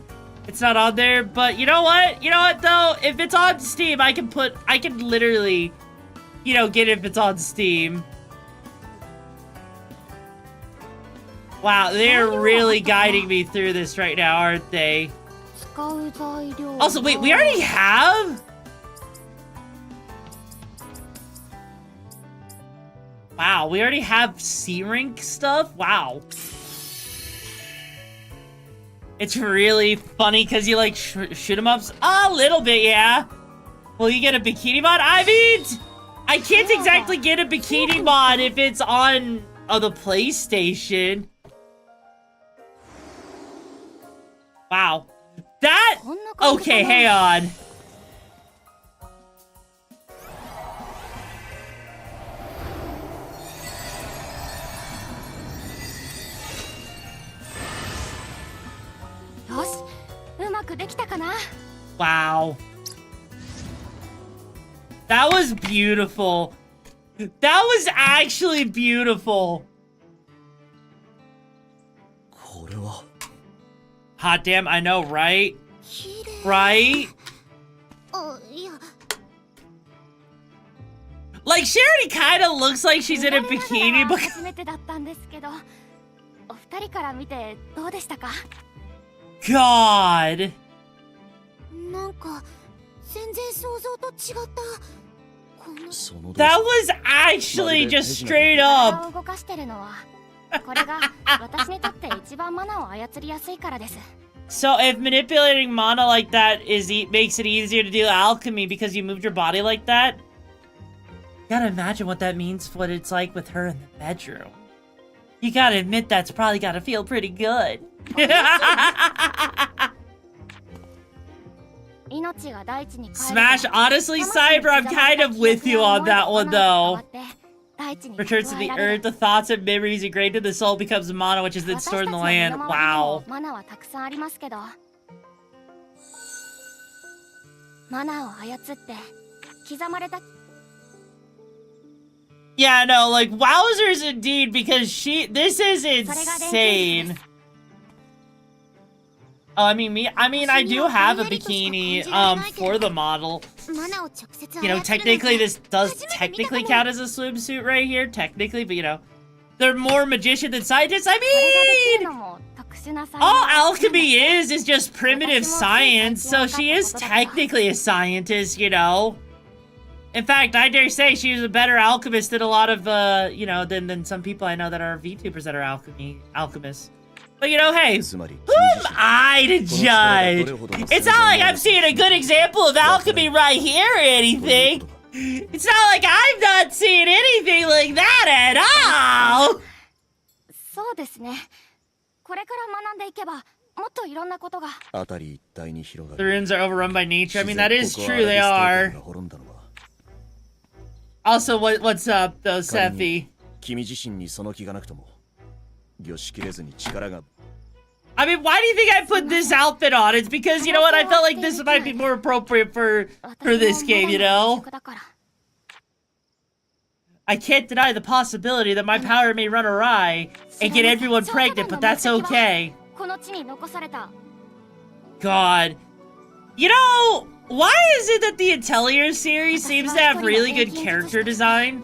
It's not on there, but you know what? You know what, though? If it's on Steam, I can literally, you know, get it if it's on Steam. Wow, they're really guiding me through this right now, aren't they? Also, wait, we already have? Wow, we already have C-Rank stuff? Wow. It's really funny because you like shoot 'em ups? A little bit, yeah. Will you get a bikini mod? I mean, I can't exactly get a bikini mod if it's on the PlayStation. Wow. That... Okay, hang on. まくできたかな。 Wow. That was beautiful. That was actually beautiful. これは Hot damn, I know, right? 綺麗。 Right? あ、いや。 Like, she already kind of looks like she's in a bikini, but... 初めてだったんですけど、お二人から見てどうでしたか？ God. なんか全然想像と違った。このその動 That 作 was actually just straight 体 up. を動かしてるのは、これが私にとって一番マナを操りやすいからです。 So if manipulating mana like that makes it easier to do alchemy because you moved your body like that, you gotta imagine what that means for what it's like with her in the bedroom. You gotta admit that's probably gotta feel pretty good. 命が大地に帰ると Smash, honestly, Cyber, I'm kind of with you on that one though. Returns to the earth, the thoughts and memories ingrained in the soul becomes mana, which is then stored in the land. Wow. マナはたくさんありますけど、マナを操って刻まれた。 Yeah, no, like, wowzers indeed, because this is insane. Oh, I mean, I do have a bikini, for the model. マナを直接 You know, technically, this does technically count as a swimsuit right here, technically, but you know, they're more magician than scientists. I これができる mean, のも特殊な才能。 all alchemy is just primitive science, so she is technically a scientist, you know. In fact, I dare say she was a better alchemist than a lot of, you know, than some people I know that are VTubers that are alchemists. But you know, hey, who am I to judge? It's not like I'm seeing a good example of alchemy right here or anything. It's not like I'm not seeing anything like that at all. そうですね。これから学んでいけば、もっといろんなことが。辺り一帯に広が The る runes are overrun by nature. I mean, that is 自然 true, 国 they アラ are. ビス帝国が滅んだのは Also, what's up, though, 仮に Sephi? 君自身にその気がなくとも御しきれずに力が I mean, why do you think I put this outfit on? It's because, you know what, I felt like this might be more appropriate for this game, you know? I can't deny the possibility that my power may run awry and get everyone pregnant, but that's okay. この地に残された。 God. You know, why is it that the Atelier series seems to have really good character design?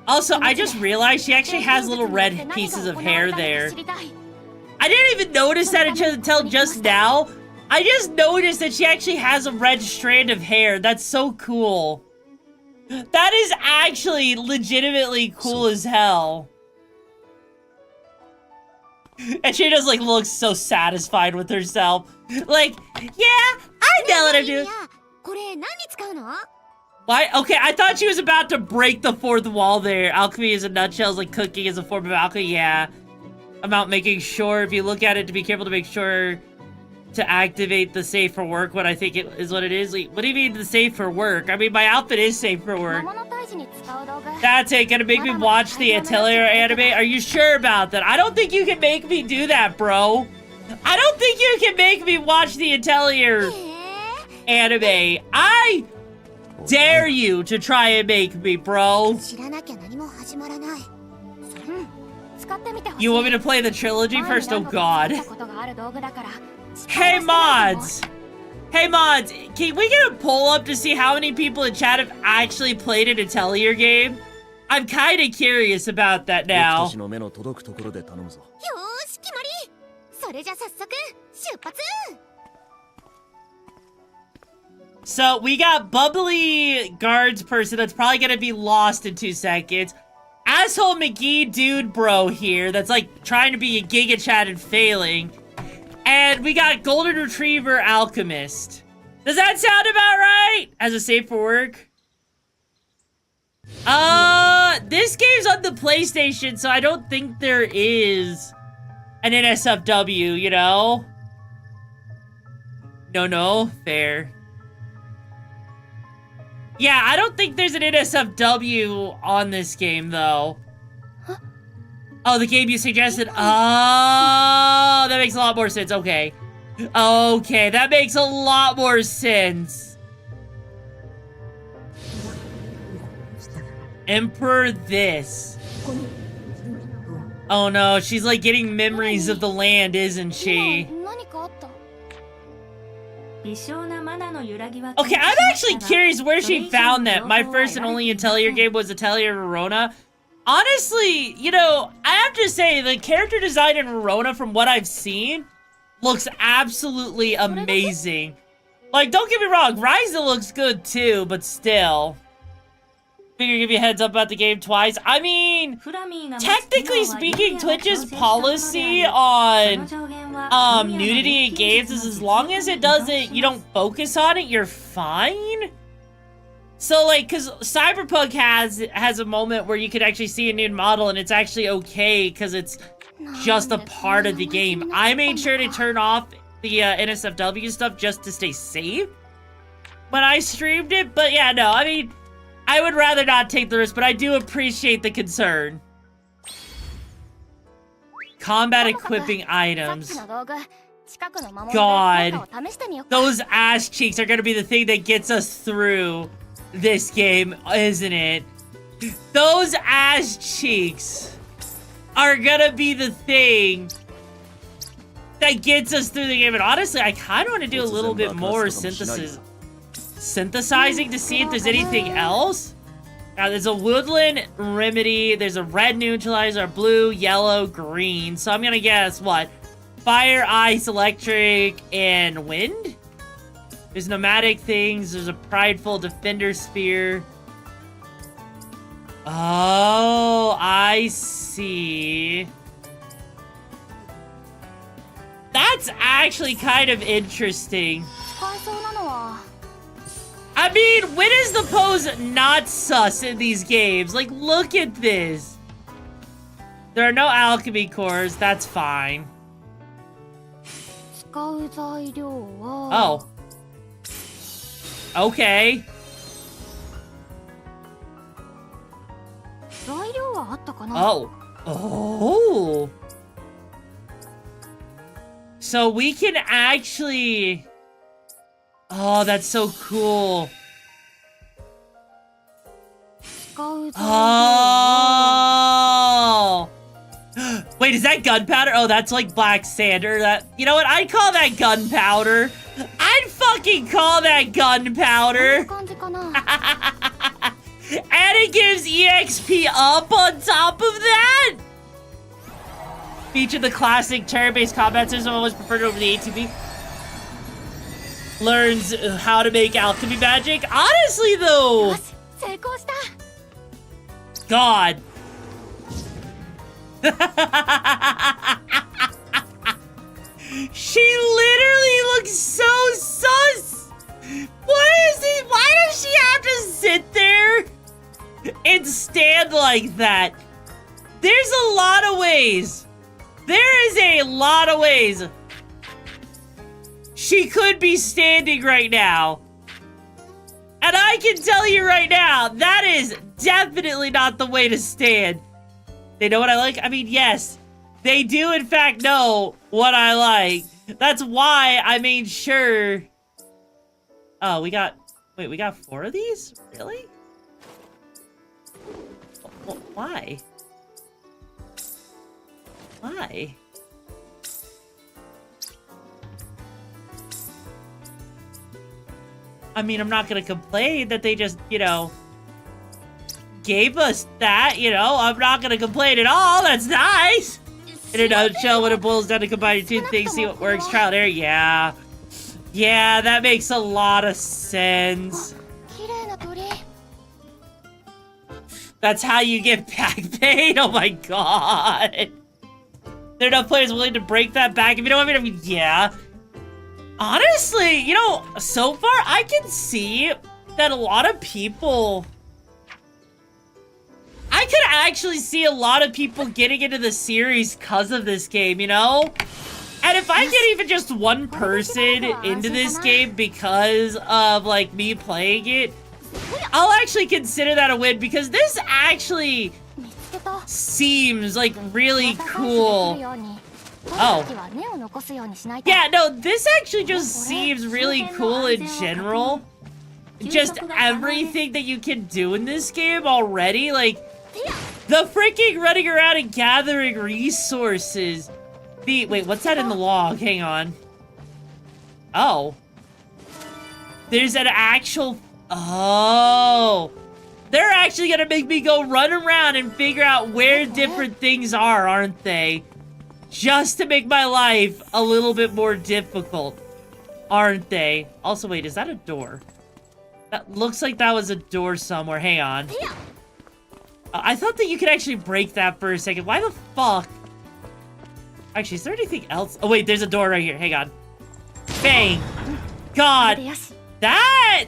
Also, I just realized she actually has little red pieces of hair there. I didn't even notice that until just now. I just noticed that she actually has a red strand of hair. That's so cool. That is actually legitimately cool as hell. And she just like looks so satisfied with herself. Like, yeah, I know what I'm doing. これ何に使うの？ Why? Okay, I thought she was about to break the fourth wall there. Alchemy is a nutshell, is like cooking is a form of alchemy. Yeah. About making sure, if you look at it, to be careful to make sure to activate the safe for work, what I think it is what it is. Like, what do you mean the safe for work? I mean, my outfit is safe for work. 魔物退治に使う道具。 That's it, gonna make me watch the Atelier anime? Are you sure about that? I don't think you can make me do that, bro. I don't think you can make me watch the Atelier anime. I dare you to try and make me, bro. 知らなきゃ何も始まらない。使ってみてほしい。 You want me to play the trilogy first? Oh god. 前に何度か使ったことがある道具だから。 Hey mods! Hey mods, can we get a poll up to see how many people in chat have actually played an Atelier game? I'm kinda curious about that 僕た now. ちの目の届くところで頼むぞよーし決まり。それじゃ早速出発。 So we got bubbly guards person that's probably gonna be lost in 2 seconds. Asshole McGee dude bro here that's like trying to be a Giga Chat and failing. And we got Golden Retriever Alchemist. Does that sound about right? As a safe for work? This game's on the PlayStation, so I don't think there is an NSFW, you know? No, fair. Yeah, I don't think there's an NSFW on this game, though. Oh, the game you suggested? Oh, that makes a lot more sense. Okay. Okay, that makes a lot more sense. Emperor this. Oh no, she's like getting memories of the land, isn't she? Okay, I'm actually curious where she found that. My first and only Atelier game was Atelier Verona. Honestly, you know, I have to say, the character design in Verona, from what I've seen, looks absolutely amazing. Like, don't get me wrong, Ryza looks good too, but still. Figure give you a heads up about the game twice. I mean, technically speaking, Twitch's policy on nudity in games is as long as it doesn't, you don't focus on it, you're fine. So like, cause Cyberpunk has a moment where you could actually see a nude model and it's actually okay cause it's just a part of the game. I made sure to turn off the NSFW stuff just to stay safe when I streamed it, but yeah, no, I mean, I would rather not take the risk, but I do appreciate the concern. Combat equipping items. God. Those ass cheeks are gonna be the thing that gets us through this game, isn't it? Those ass cheeks are gonna be the thing that gets us through the game. And honestly, I kind of want to do a little bit more synthesizing to see if there's anything else. Now, there's a woodland remedy, there's a red neutralizer, blue, yellow, green. So I'm gonna guess, what? Fire, ice, electric, and wind? There's nomadic things, there's a prideful defender spear. Oh, I see. That's actually kind of interesting. I mean, when is the pose not sus in these games? Like, look at this. There are no alchemy cores, that's fine. Oh. Okay. Oh. Oh. So we can actually... Oh, that's so cool. Oh. Wait, is that gunpowder? Oh, that's like black sand, or that... You know what? I'd call that gunpowder. I'd fucking call that gunpowder. And it gives EXP up on top of that. Feature the classic turn-based combat system always preferred over the ATB. Learns how to make alchemy magic. Honestly, though. God. She literally looks so sus. What is it? Why does she have to sit there and stand like that? There's a lot of ways. There is a lot of ways she could be standing right now. And I can tell you right now, that is definitely not the way to stand. They know what I like? I mean, yes, they do in fact know what I like. That's why I made sure. Oh, we got 4 of these? Really? Why? Why? I mean, I'm not gonna complain that they just, you know, gave us that, you know? I'm not gonna complain at all, that's nice! In a nutshell, when it boils down to combining two things, see what works, trial and error, yeah. Yeah, that makes a lot of sense. That's how you get back paid? Oh my god! There are enough players willing to break that back, if you know what I mean? Yeah. Honestly, you know, so far I can see that a lot of people... I could actually see a lot of people getting into the series because of this game, you know? And if I get even just one person into this game because of, like, me playing it, I'll actually consider that a win, because this actually seems, like, really cool. Oh. Yeah, no, this actually just seems really cool in general. Just everything that you can do in this game already, like the freaking running around and gathering resources. Wait, what's that in the log? Hang on. Oh. There's an actual... Oh. They're actually gonna make me go run around and figure out where different things are, aren't they? Just to make my life a little bit more difficult, aren't they? Also, wait, is that a door? That looks like that was a door somewhere. Hang on. I thought that you could actually break that for a second. Why the fuck? Actually, is there anything else? Oh, wait, there's a door right here. Hang on. Bang. God. That...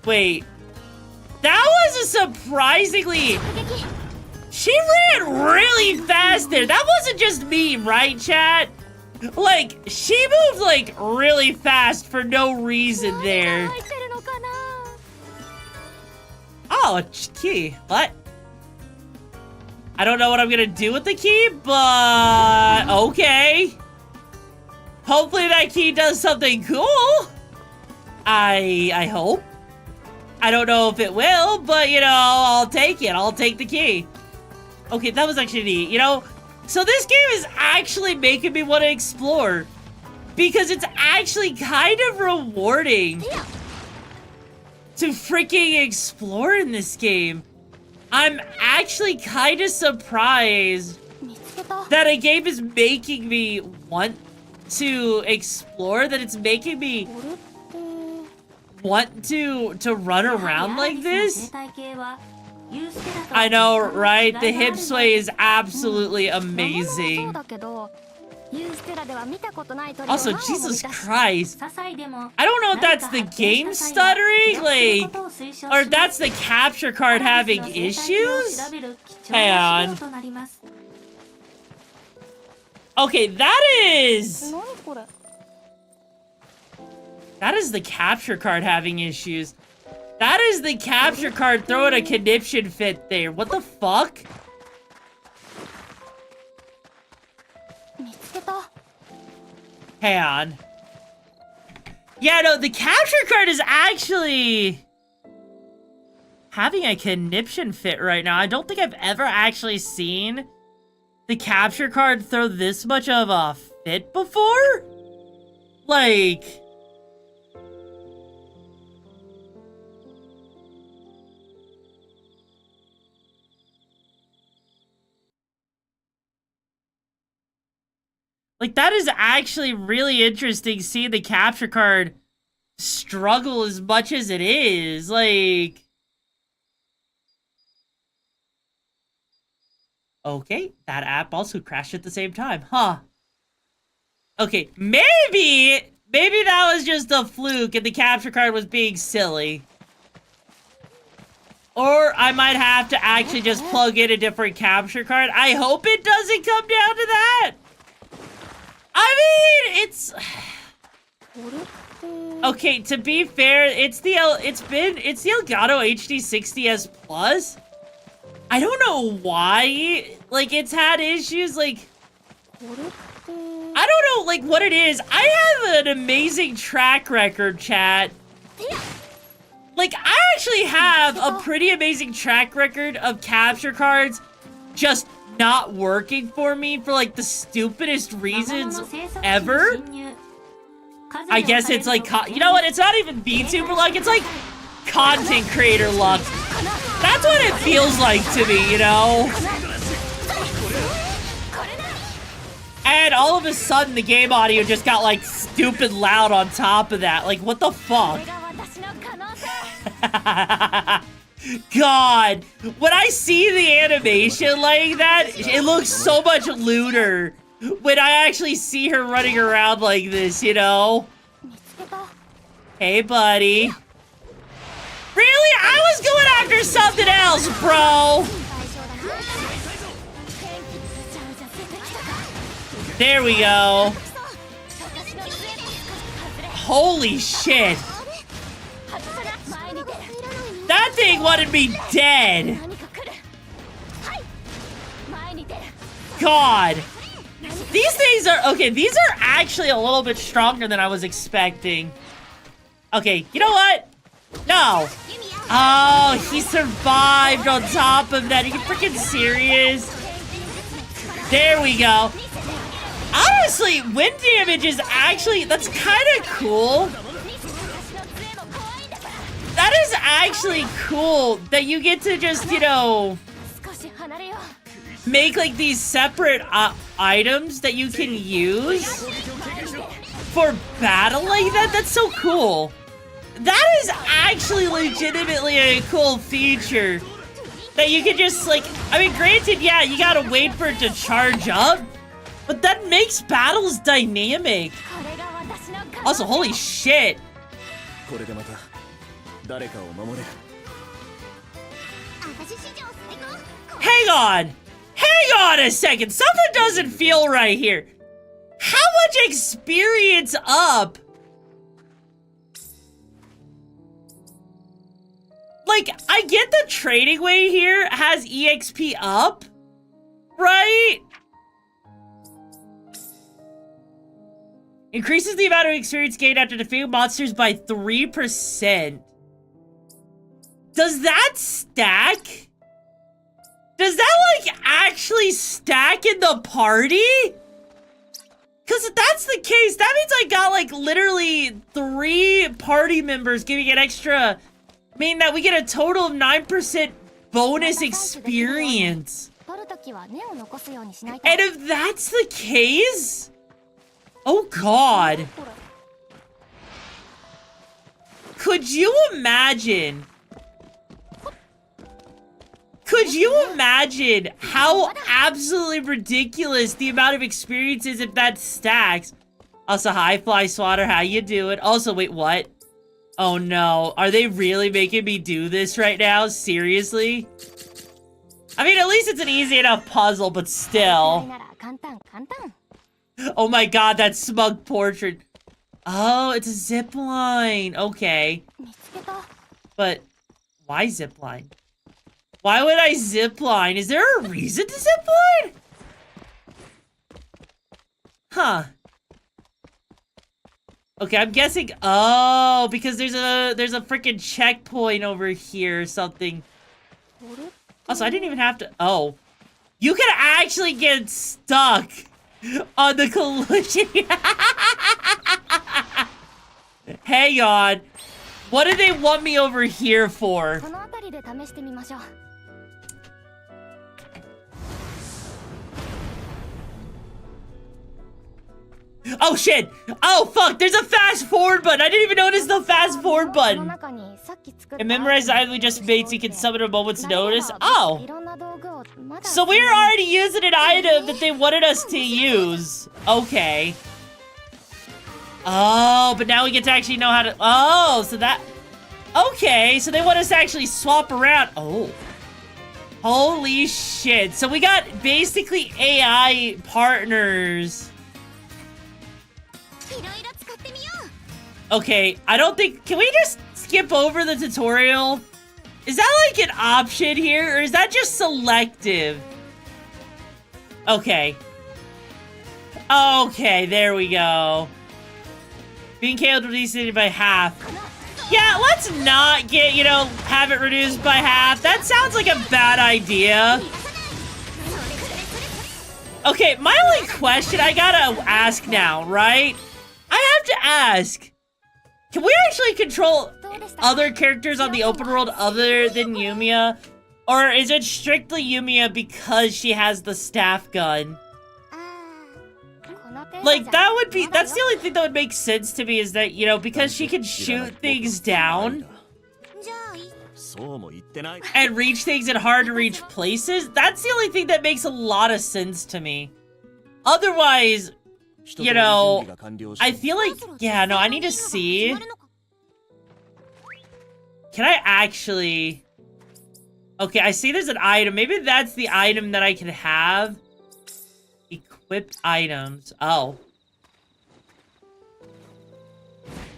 Wait. That was a surprisingly... She ran really fast there. That wasn't just me, right, chat? Like, she moved, like, really fast for no reason there. Oh, a key. What? I don't know what I'm gonna do with the key, but... Okay. Hopefully that key does something cool. I hope. I don't know if it will, but, you know, I'll take it. I'll take the key. Okay, that was actually neat, you know? So this game is actually making me want to explore. Because it's actually kind of rewarding to freaking explore in this game. I'm actually kind of surprised that a game is making me want to explore, that it's making me want to run around like this. I know, right? The hip sway is absolutely amazing. Also, Jesus Christ. I don't know if that's the game stuttering, like, or if that's the capture card having issues. Hang on. Okay, that is the capture card having issues. That is the capture card throwing a conniption fit there. What the fuck? Hang on. Yeah, no, the capture card is actually having a conniption fit right now. I don't think I've ever actually seen the capture card throw this much of a fit before. Like... Like, that is actually really interesting, seeing the capture card struggle as much as it is. Like... Okay, that app also crashed at the same time, huh? Okay, maybe that was just a fluke and the capture card was being silly. Or I might have to actually just plug in a different capture card. I hope it doesn't come down to that. I mean, it's... Okay, to be fair, it's the Elgato HD 60s Plus. I don't know why, like, it's had issues, like... I don't know, like, what it is. I have an amazing track record, chat. Like, I actually have a pretty amazing track record of capture cards just not working for me for, like, the stupidest reasons ever. I guess it's like, you know what, it's not even VTuber luck, it's like content creator luck. That's what it feels like to me, you know? And all of a sudden the game audio just got, like, stupid loud on top of that. Like, what the fuck? God, when I see the animation like that, it looks so much looter when I actually see her running around like this, you know? Hey, buddy. Really? I was going after something else, bro. There we go. Holy shit. That thing wanted me dead. God. These things are, okay, these are actually a little bit stronger than I was expecting. Okay, you know what? No. Oh, he survived on top of that. Are you freaking serious? There we go. Honestly, wind damage is actually, that's kind of cool. That is actually cool that you get to just, you know, make like these separate items that you can use for battle like that. That's so cool. That is actually legitimately a cool feature that you can just like, I mean, granted, yeah, you gotta wait for it to charge up, but that makes battles dynamic. Also, holy shit. Hang on. Hang on a second. Something doesn't feel right here. How much experience up? Like, I get the trading way here has EXP up, right? Increases the amount of experience gained after defeating monsters by 3%. Does that stack? Does that, like, actually stack in the party? Because if that's the case, that means I got, like, literally 3 party members giving it extra... mean that we get a total of 9% bonus experience. And if that's the case... oh god. Could you imagine... could you imagine how absolutely ridiculous the amount of experience is if that stacks? Also, hi, Fly Swatter, how you doing? Also, wait, what? Oh no, are they really making me do this right now? Seriously? I mean, at least it's an easy enough puzzle, but still. Oh my god, that smug portrait. Oh, it's a zip line. Okay. But why zip line? Why would I zip line? Is there a reason to zip line? Huh. Okay, I'm guessing. Oh, because there's a freaking checkpoint over here or something. Also, I didn't even have to. Oh, you can actually get stuck on the collision. Hang on. What do they want me over here for? Oh shit! Oh fuck! There's a fast forward button! I didn't even notice the fast forward button! And memorize the item we just made so you can summon a moment's notice? Oh! So we're already using an item that they wanted us to use. Okay. Oh, but now we get to actually know how to... oh, so that... okay, so they want us to actually swap around. Oh. Holy shit. So we got basically AI partners. Okay, I don't think... can we just skip over the tutorial? Is that like an option here, or is that just selective? Okay. Okay, there we go. Being KO'd reduced by half. Yeah, let's not get, you know, have it reduced by half. That sounds like a bad idea. Okay, my only question I gotta ask now, right? I have to ask. Can we actually control other characters on the open world other than Yumia? Or is it strictly Yumia because she has the staff gun? Like, that would be... that's the only thing that would make sense to me is that, you know, because she can shoot things down and reach things in hard-to-reach places, that's the only thing that makes a lot of sense to me. Otherwise... you know, I feel like, yeah, no, I need to see. Can I actually... okay, I see there's an item. Maybe that's the item that I can have. Equipped items. Oh.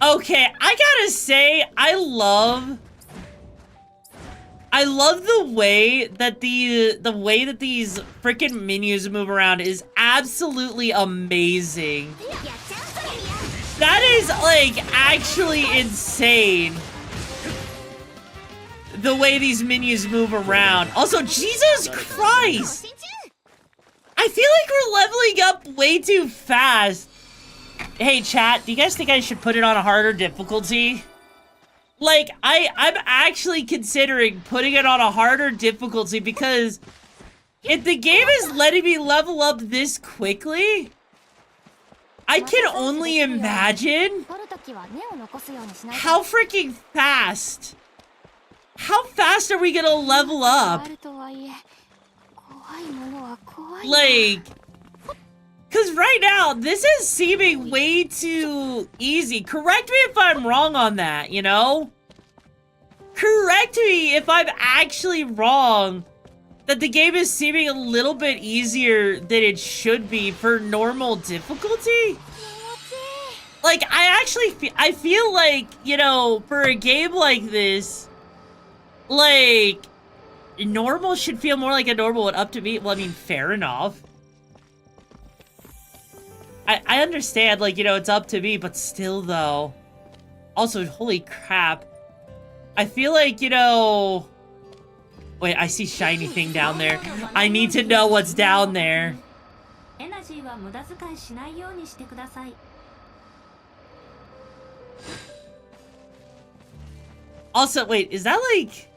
Okay, I gotta say, I love the way that the way that these freaking menus move around is absolutely amazing. That is, like, actually insane. The way these minions move around. Also, Jesus Christ! I feel like we're leveling up way too fast. Hey, chat, do you guys think I should put it on a harder difficulty? Like, I'm actually considering putting it on a harder difficulty because if the game is letting me level up this quickly, I can only imagine how freaking fast. How fast are we gonna level up? Like, cause right now, this is seeming way too easy. Correct me if I'm wrong on that, you know? Correct me if I'm actually wrong that the game is seeming a little bit easier than it should be for normal difficulty. Like, I feel like, you know, for a game like this, like, normal should feel more like a normal and up to me. Well, I mean, fair enough. I understand, like, you know, it's up to me, but still, though. Also, holy crap. I feel like, you know... Wait, I see shiny thing down there. I need to know what's down there. Also, wait, is that like...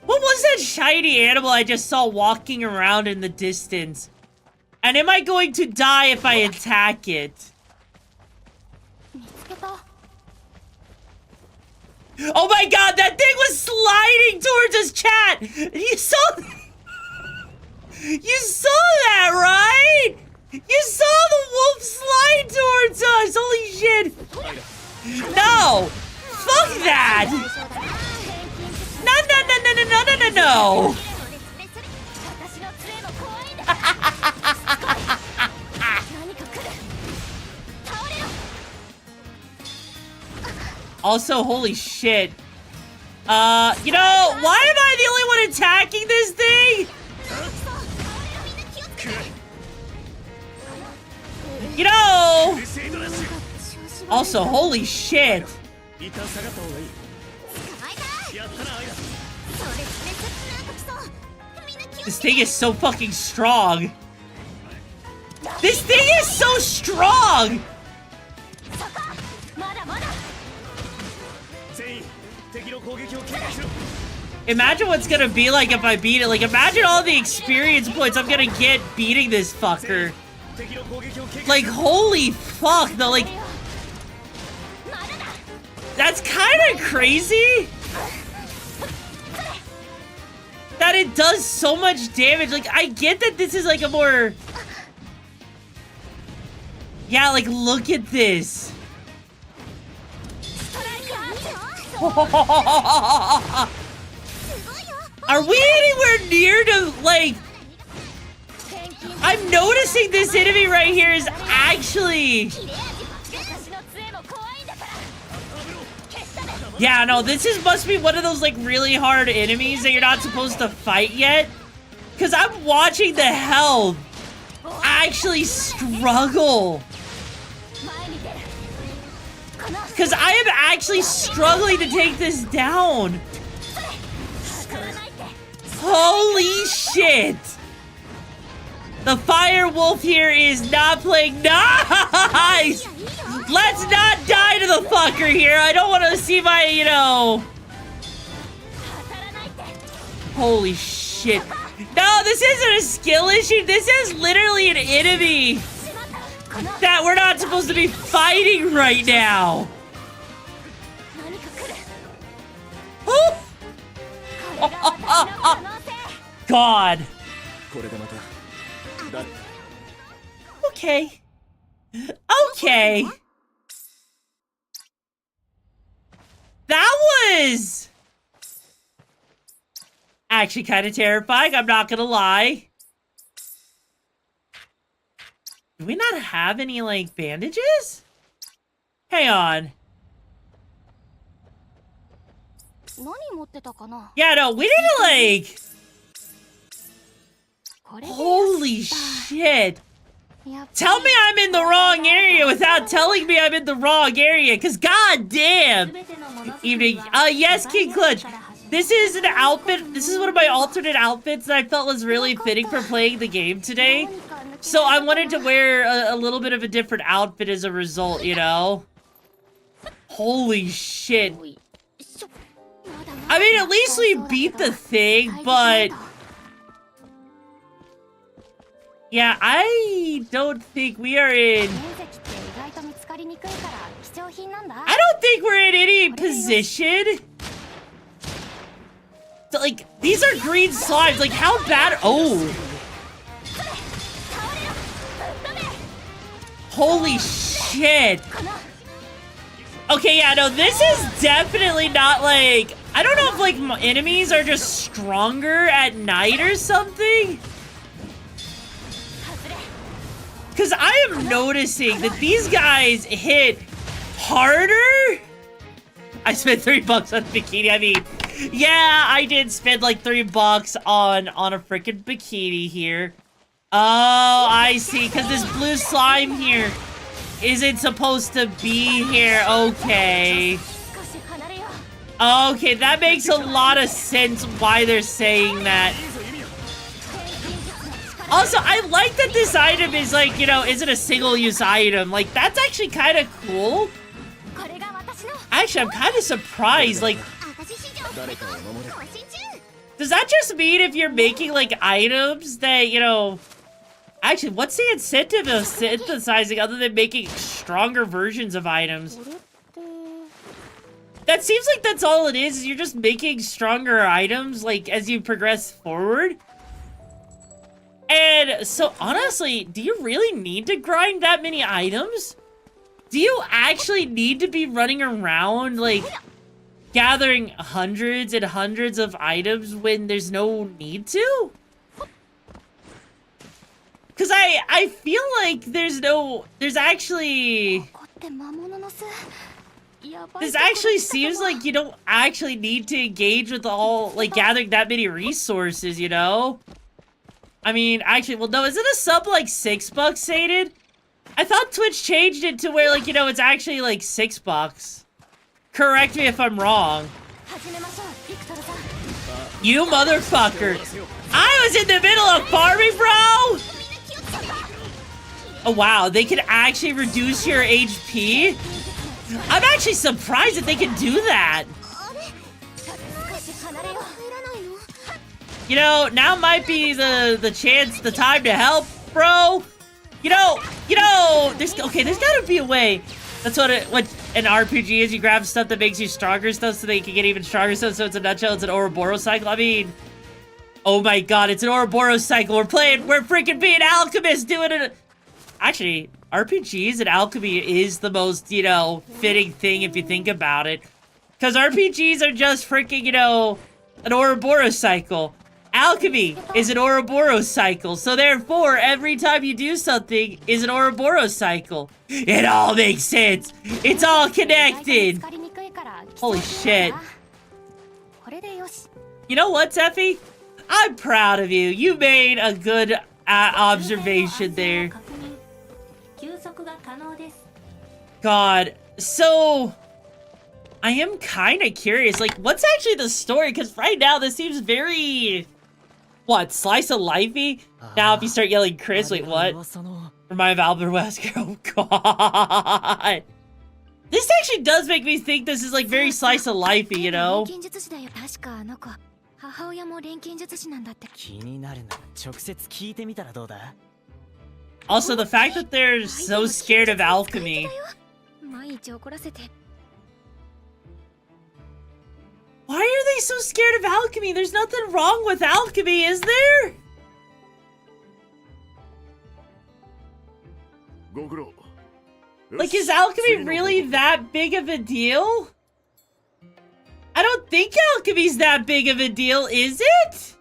What was that shiny animal I just saw walking around in the distance? And am I going to die if I attack it? Oh my god, that thing was sliding towards us, chat! You saw... You saw that, right? You saw the wolf slide towards us! Holy shit! No! Fuck that! No, no, no, no, no, no, no, no, no! Also, holy shit. You know, why am I the only one attacking this thing? You know! Also, holy shit. This thing is so fucking strong. This thing is so strong! Imagine what's gonna be like if I beat it. Like, imagine all the experience points I'm gonna get beating this fucker. Like, holy fuck, though, like... That's kinda crazy! That it does so much damage. Like, I get that this is like a more... Yeah, like, look at this. Are we anywhere near to, like... I'm noticing this enemy right here is actually... Yeah, no, must be one of those, like, really hard enemies that you're not supposed to fight yet. Because I'm watching the health actually struggle. Because I am actually struggling to take this down. Holy shit. The fire wolf here is not playing nice. Let's not die to the fucker here. I don't want to see my, you know... Holy shit. No, this isn't a skill issue. This is literally an enemy that we're not supposed to be fighting right now. God. Okay. Okay. That was actually kind of terrifying, I'm not gonna lie. Do we not have any, like, bandages? Hang on. Yeah, no, we need to, like... Holy shit. Tell me I'm in the wrong area without telling me I'm in the wrong area, cause goddamn. Evening. Yes, King Clutch. This is an outfit. This is one of my alternate outfits that I felt was really fitting for playing the game today. So I wanted to wear a little bit of a different outfit as a result, you know? Holy shit. I mean, at least we beat the thing, but... yeah, I don't think we are in... I don't think we're in any position... so, like, these are green slimes, like, how bad... oh. Holy shit. Okay, yeah, no, this is definitely not, like... I don't know if, like, enemies are just stronger at night or something. Because I am noticing that these guys hit harder. I spent $3 on a bikini. I mean, yeah, I did spend like $3 on a freaking bikini here. Oh, I see. Because this blue slime here isn't supposed to be here. Okay. Okay, that makes a lot of sense why they're saying that. Also, I like that this item is like, you know, isn't a single-use item. Like, that's actually kind of cool. Actually, I'm kind of surprised. Like, does that just mean if you're making, like, items that, you know... actually, what's the incentive of synthesizing other than making stronger versions of items? That seems like that's all it is. You're just making stronger items, like, as you progress forward. And so, honestly, do you really need to grind that many items? Do you actually need to be running around, like, gathering hundreds and hundreds of items when there's no need to? Because I feel like there's actually... this actually seems like you don't actually need to engage with all, like, gathering that many resources, you know? I mean, actually, well, no, is it a sub, like, $6, Sated? I thought Twitch changed it to where, like, you know, it's actually, like, $6. Correct me if I'm wrong. You motherfucker. I was in the middle of farming, bro! Oh, wow, they can actually reduce your HP? I'm actually surprised that they can do that. You know, now might be the time to help, bro. You know, there's gotta be a way. That's what an RPG is. You grab stuff that makes you stronger stuff so that you can get even stronger stuff. So it's a nutshell, it's an Ouroboros cycle. I mean, oh my god, it's an Ouroboros cycle. We're freaking being alchemists doing it. Actually, RPGs and alchemy is the most, you know, fitting thing if you think about it. Because RPGs are just freaking, you know, an Ouroboros cycle. Alchemy is an Ouroboros cycle, so therefore, every time you do something is an Ouroboros cycle. It all makes sense. It's all connected. Holy shit. You know what, Zeffy? I'm proud of you. You made a good observation there. God, so... I am kind of curious, like, what's actually the story? Because right now, this seems very... what, slice of lifey? Now, if you start yelling Chris, wait, what? Remind of Albert Wesker, oh god. This actually does make me think this is, like, very slice of lifey, you know? Also, the fact that they're so scared of alchemy. Why are they so scared of alchemy? There's nothing wrong with alchemy, is there? Like, is alchemy really that big of a deal? I don't think alchemy's that big of a deal, is it?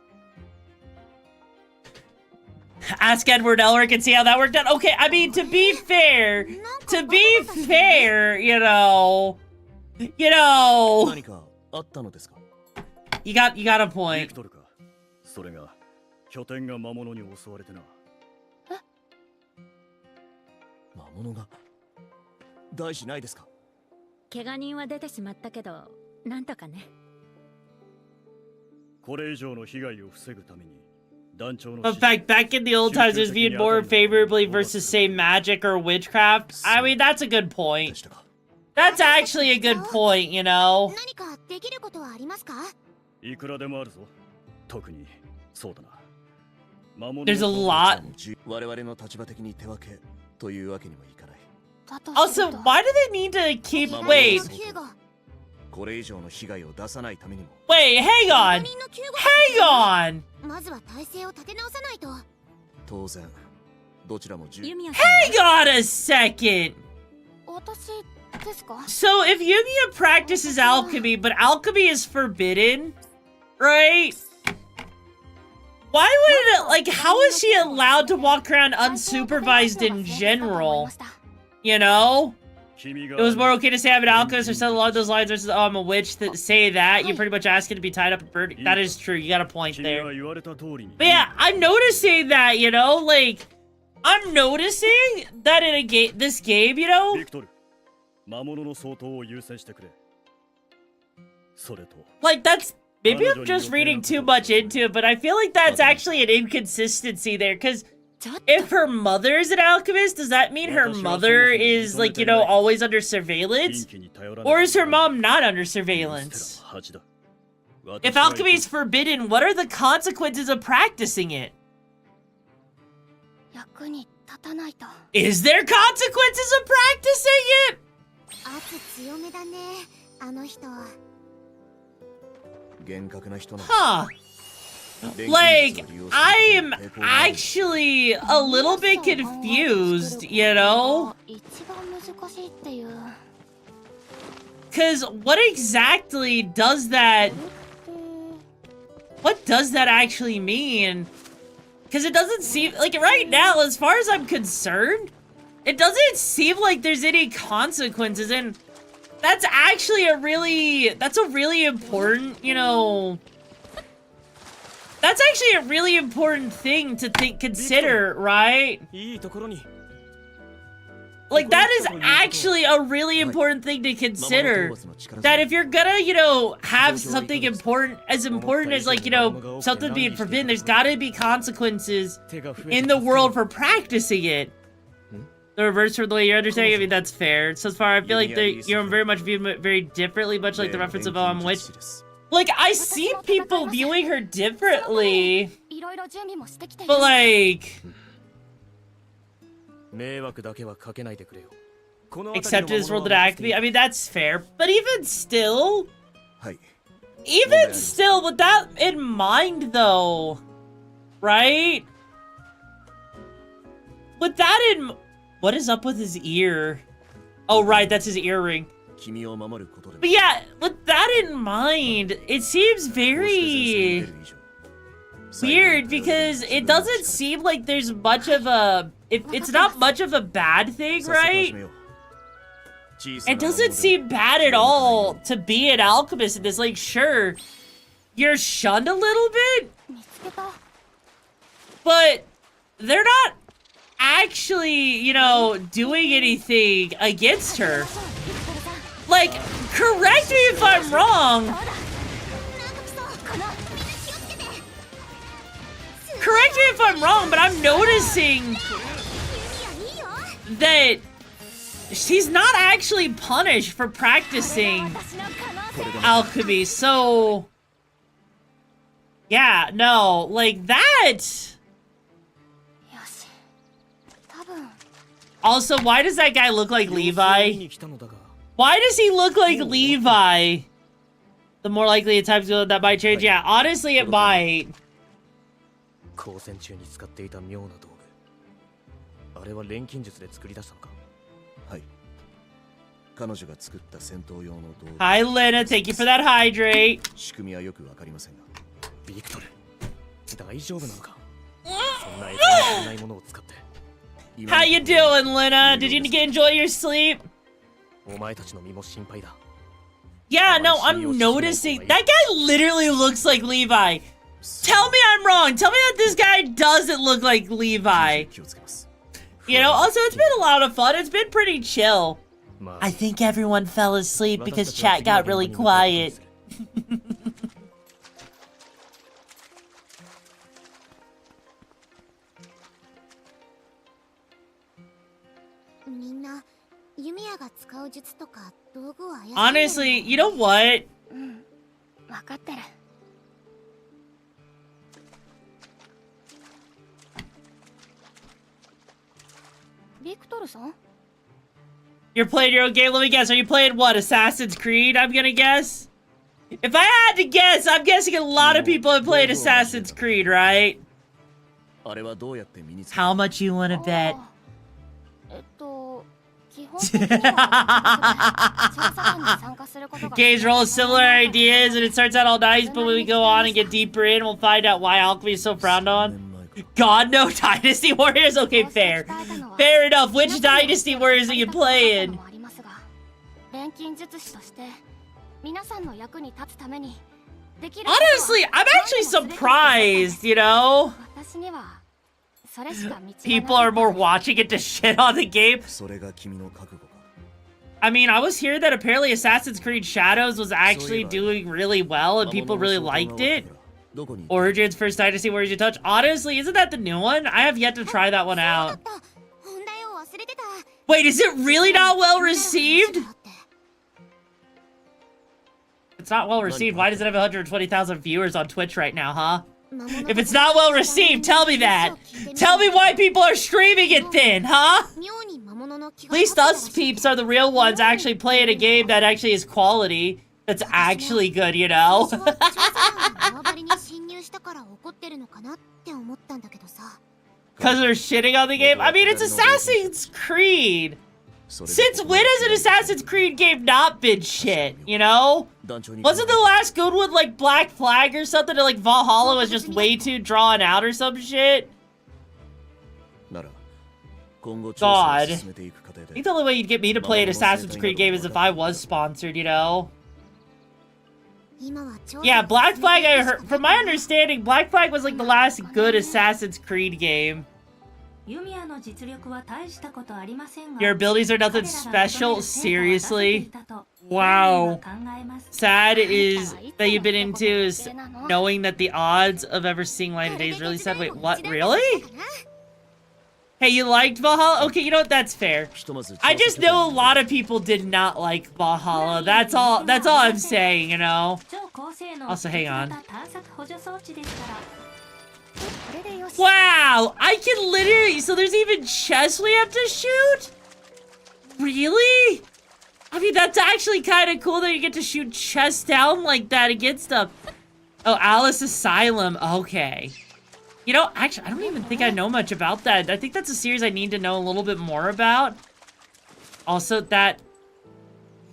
Ask Edward Elric and see how that worked out. Okay, I mean, to be fair, you know, you got a point. 魔物が大事ないですか？怪我人は出てしまったけど、なんとかね。これ以上の被害を防ぐために団長の But back in the old times, it was viewed more favorably versus, say, magic or witchcraft. I mean, that's a good で point. したか。 That's actually a good point, you know? 何かできることはありますか？いくらでもあるぞ。特にそうだな。魔物 There's a の lot. 我々の立場的に手分けというわけにもいかない。 Also, why do they need to keep... Wait, これ以上の被害を出さないためにも。 wait, hang on. Hang on. まずは体勢を立て直さないと。当然どちらもユミヤさん Hang on a second. 私ですか？ So, if Yumia practices alchemy, but alchemy is forbidden, right? Why would it, like, how is she allowed to walk around unsupervised in general? You know? It was more okay to say I'm an alchemist or something along those lines versus, oh, I'm a witch. That say that, you're pretty much asking to be tied up and burned. That is true, you got a point 君 there. が言われた通りに。 But yeah, I'm noticing that, you know? Like, I'm noticing that in a game, this game, you know? ビクトル、魔物の相当を優先してくれ。それと、 Like, that's... Maybe I'm just reading too much into it, but I feel like that's actually an inconsistency there, because if her mother's an alchemist, does that mean her mother is, like, you know, always under surveillance? 近畿に頼らない Or is her mom not under surveillance? 恥だ。 If alchemy is forbidden, what are the consequences of practicing it? 役に立たないと。 Is there consequences of practicing it? 圧強めだね、あの人。厳格な人なの。 Huh. Like, I am actually a little bit confused, you know? 一番難しいっていう。 Because what exactly does that... What does that actually mean? Because it doesn't seem... Like, right now, as far as I'm concerned, it doesn't seem like there's any consequences, and that's actually a really... That's a really important, you know... That's actually a really important thing to consider, right? いいところに。 Like, that is actually a really important thing to consider. That if you're gonna, you know, have something important, as important as, like, you know, something being forbidden, there's gotta be consequences in the world for practicing it. The reverse from the way you're understanding, I mean, that's fair. So far, I feel like you're very much viewed very differently, much like the reference of Witch. Like, I see people viewing her differently, いろいろ準備もしてきてる。 but like... 迷惑だけはかけないでくれよ。 Accepted this world at Alchemy. I mean, that's fair. But even still... はい。 Even still, with that in mind, though... Right? With that in... What is up with his ear? Oh, right, that's his earring. 君を守ることでも But yeah, with that in mind, it seems very... weird because it doesn't seem like there's much of a... It's not much of a bad thing, right? It doesn't seem bad at all to be an alchemist in this. Like, sure, you're shunned a little bit, 見つけた。 but they're not actually, you know, doing anything against her. Like, correct me if I'm wrong. Correct me if I'm wrong, but I'm noticing that she's not actually punished for practicing alchemy, so... Yeah, no, like that... よし。多分。 Also, why does that guy look like Levi? に来たのだが。 Why does he look like Levi? The more likely at times that might change. Yeah, honestly, it might. 交戦中に使っていた妙な道具。あれは錬金術で作り出したのか。はい。彼女が作った戦闘用の道具。 Hi, Lena. Thank you for that hydrate. 仕組みはよくわかりませんが。ビクトル、大丈夫なのか。そんな得体ないものを使って。 How you doing, Lena? Did you enjoy your sleep? お前たちの身も心配だ。 Yeah, no, I'm noticing. That guy literally looks like Levi. Tell me I'm wrong. Tell me that this guy doesn't look like Levi. You know, also, it's been a lot of fun. It's been pretty chill. ま I think everyone fell asleep あ because 私た chat ちは got 次の really 現場に向かうことに quiet. するみんな弓矢が使う術とか道具を操る Honestly, you know what? うん分かってるビクトルさん You're playing your own game? Let me guess. Are you playing what? Assassin's Creed, I'm gonna guess? If I had to guess, I'm guessing a lot of people have played Assassin's Creed, right? あれはどうやって身につけ How much you wanna bet? 基本的には調査団に参加することが Games roll similar ideas and it starts out all nice, but when we go on and get deeper in, we'll find out why alchemy is so frowned 年 on. 前か God, no Dynasty Warriors? Okay, fair. Fair enough. Which Dynasty Warriors are you playing? 錬金術師として皆さんの役に立つためにできる Honestly, I'm actually surprised, you know? 私にはそれしか道がなかった People are more watching it to shit on the game. それが君の覚悟か I mean, I was hearing that apparently Assassin's Creed Shadows was actually doing really well and people really liked it. どこに Origins First Dynasty Warriors You Touch. Honestly, isn't that the new one? I have yet to try that one out. 本題を忘れてた Wait, is it really not well received? It's not well received. Why does it have 120,000 viewers on Twitch right now, huh? If it's not well received, tell me that. Tell me why people are streaming it then, huh? At least us peeps are the real ones actually playing a game that actually is quality. That's actually good, you know? 調査官が縄張りに侵入したから怒ってるのかなって思ったんだけどさ Because they're shitting on the game? I mean, it's Assassin's Creed. それで Since when has an Assassin's Creed game not been shit, you know? 団長に Wasn't the last good one like Black Flag or something? Or like Valhalla was just way too drawn out or some shit? なら今後調査を God. 進めていく過程 I で think the only way you'd get me to play an Assassin's Creed game is if I was sponsored, you know? 今は調査 Yeah, Black Flag, I heard, from my understanding, Black Flag was like the last good Assassin's Creed game. ユミヤの実力は大したことありませんが Your abilities are nothing special? Seriously? Wow. Sad is that you've been into is knowing that the odds of ever seeing light of day is really sad. Wait, what? Really? Hey, you liked Valhalla? Okay, you know what? That's fair. ひとまず I just know a lot of people did not like Valhalla. That's all I'm saying, you know? 超高性能 Also, hang on. 探索補助装置ですから これでよし Wow! I can literally... So there's even chests we have to shoot? Really? I mean, that's actually kind of cool that you get to shoot chests down like that against them. Oh, Alice Asylum. Okay. You know, actually, I don't even think I know much about that. I think that's a series I need to know a little bit more about. Also, that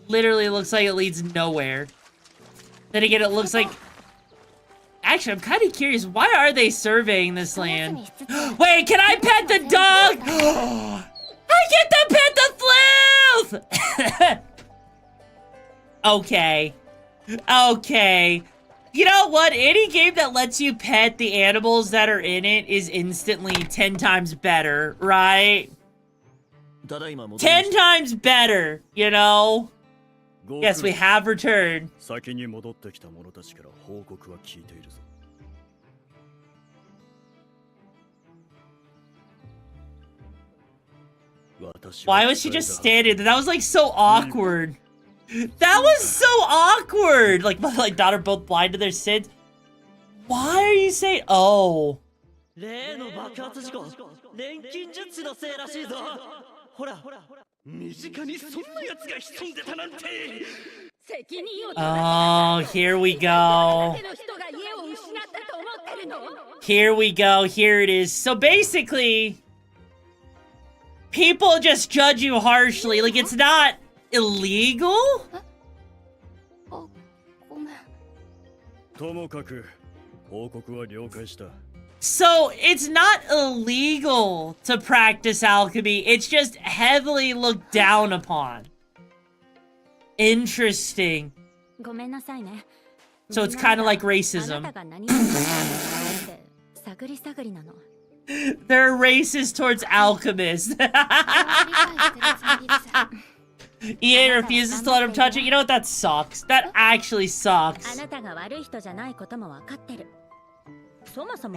literally looks like it leads nowhere. Then again, it looks like... Actually, I'm kind of curious. Why are they surveying this land? Wait, can I pet the dog? I get to pet the sleuth! Okay. Okay. You know what? Any game that lets you pet the animals that are in it is instantly 10 times better, right? ただいま戻りま 10 した times better, you know? ゴー Yes, we have returned. 先に戻ってきた者たちから報告は聞いているぞ。私は Why was she just standing there? That was like so awkward. That was so awkward. Like mother and daughter both blind to their sins. Why are you saying? Oh. 例の爆発事故錬金術師のせいらしいぞほら身近にそんな奴が潜んでたなんて Oh, here we go. Here we go. Here it is. So basically, people just judge you harshly. Like, it's not illegal? あごめんともかく報告は了解した。 So, it's not illegal to practice alchemy. It's just heavily looked down upon. Interesting. ごめんなさいね So it's kind of like racism. あなたが何者かって探り探りなの They're racist towards alchemists. EA refuses to let him touch it. You know what? That sucks. That actually sucks.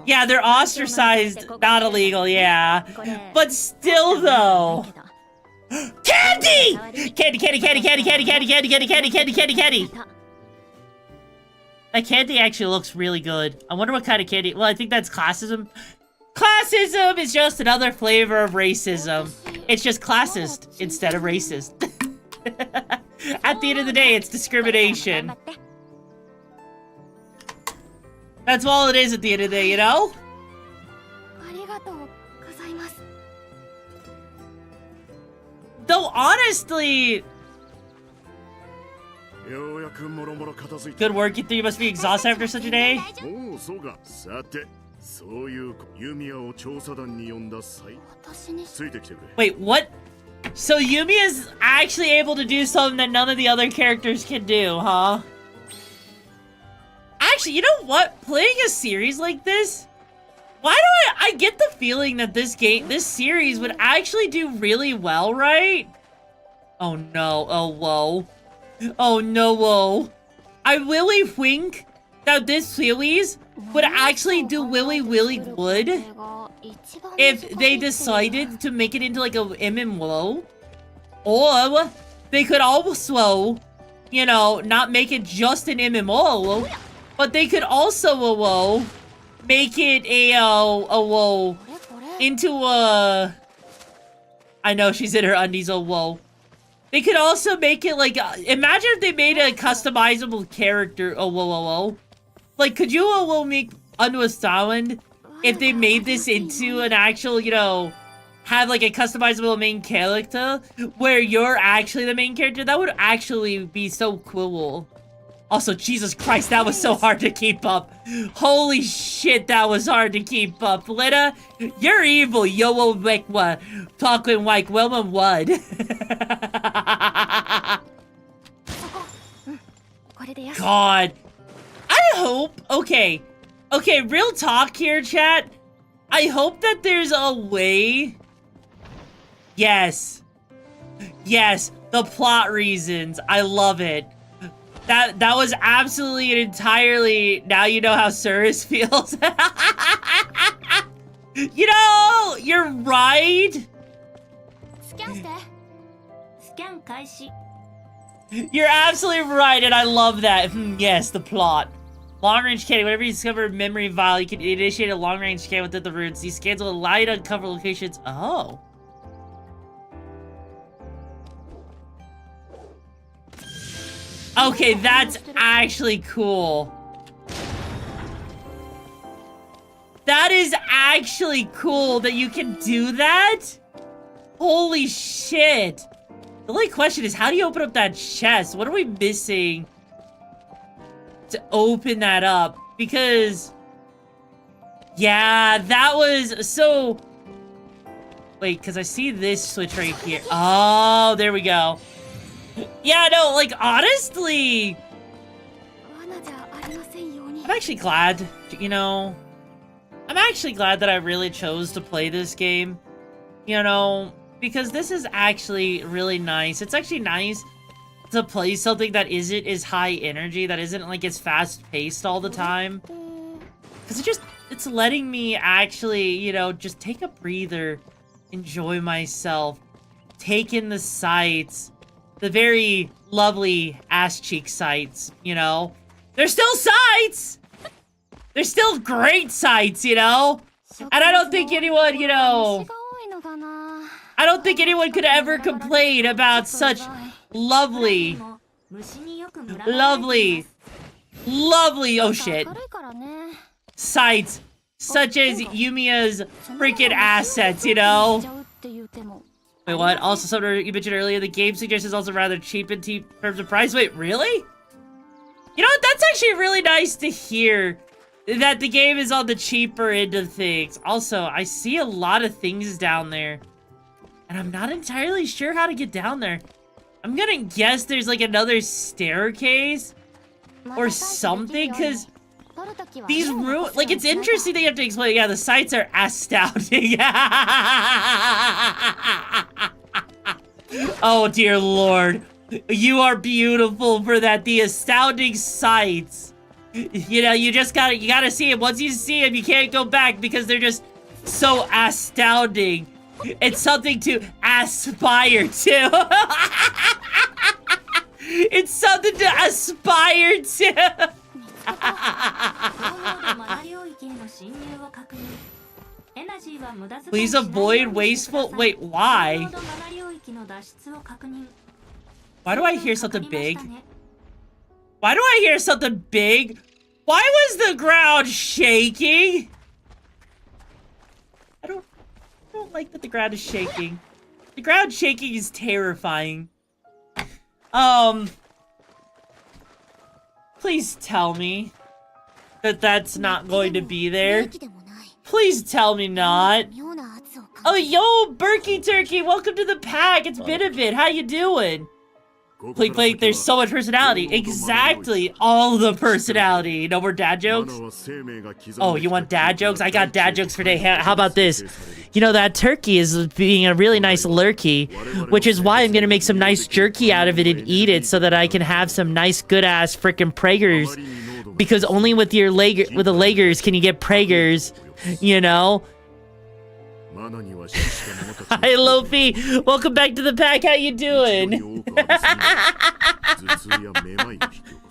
Yeah, they're ostracized, not illegal, yeah. But still, though. Candy! Candy, candy, candy, candy, candy, candy, candy, candy, candy, candy, candy, candy. That candy actually looks really good. I wonder what kind of candy. Well, I think that's classism. Classism is just another flavor of racism. It's just classist instead of racist. At the end of the day, it's discrimination. That's all it is at the end of the day, you know? Though, honestly... Good work, you three. You must be exhausted after such a day. Wait, what? So Yumia is actually able to do something that none of the other characters can do, huh? Actually, you know what? Playing a series like this, why do I get the feeling that this series would actually do really well, right? Oh no, oh whoa. Oh no, whoa. I really think that this series would actually do really good if they decided to make it into like a MMO. Or they could also, you know, not make it just an MMO, but they could also make it into a... I know she's in her undies, oh whoa. They could also make it like, imagine if they made a customizable character, oh whoa. Like, could you make understand if they made this into an actual, you know, have like a customizable main character where you're actually the main character? That would actually be so cool. Also, Jesus Christ, that was so hard to keep up. Holy shit, that was hard to keep up. Lita, you're evil, yo wekwa, talking like Wilma Wood. God. I hope, okay, real talk here, chat. I hope that there's a way. Yes, the plot reasons. I love it. That was absolutely and entirely, now you know how Cirrus feels. You know, you're right. You're absolutely right, and I love that. Yes, the plot. Long-range scanning. Whenever you discover a memory vial, you can initiate a long-range scan within the roots. These scans will allow you to uncover locations. Oh. Okay, that's actually cool. That is actually cool that you can do that? Holy shit. The only question is, how do you open up that chest? What are we missing to open that up? Because... yeah, that was... so... wait, because I see this switch right here. Oh, there we go. Yeah, no, like, honestly... I'm actually glad, you know... I'm actually glad that I really chose to play this game. You know, because this is actually really nice. It's actually nice to play something that isn't as high energy, that isn't, like, as fast-paced all the time. Because it's letting me actually, you know, just take a breather, enjoy myself, take in the sights. The very lovely ass-cheek sights, you know? They're still sights! They're still great sights, you know? And I don't think anyone, you know... I don't think anyone could ever complain about such lovely... oh shit. Sights such as Yumia's freaking assets, you know? Wait, what? Also, something you mentioned earlier, the game suggests is also rather cheap in terms of price. Wait, really? You know what? That's actually really nice to hear that the game is on the cheaper end of things. Also, I see a lot of things down there, and I'm not entirely sure how to get down there. I'm gonna guess there's like another staircase or something, because These like, it's interesting that you have to explain. Yeah, the sights are astounding. Oh, dear Lord. You are beautiful for that. The astounding sights. You know, you gotta see it. Once you see them, you can't go back because they're just so astounding. It's something to aspire to. It's something to aspire to. Please avoid wasteful. Wait, why? Why do I hear something big? Why do I hear something big? Why was the ground shaking? I don't like that the ground is shaking. The ground shaking is terrifying. Please tell me that that's not going to be there. Please tell me not. Oh, yo, Berkey Turkey, welcome to the pack. It's been a bit. How you doing? Blink, there's so much personality. Exactly, all the personality. No more dad jokes? Oh, you want dad jokes? I got dad jokes for today. How about this? You know, that turkey is being a really nice lurkey, which is why I'm gonna make some nice jerky out of it and eat it so that I can have some nice good-ass frickin' Praegers. Because only with the Legers can you get Praegers, you know? Hi, Lofi. Welcome back to the pack. How you doing?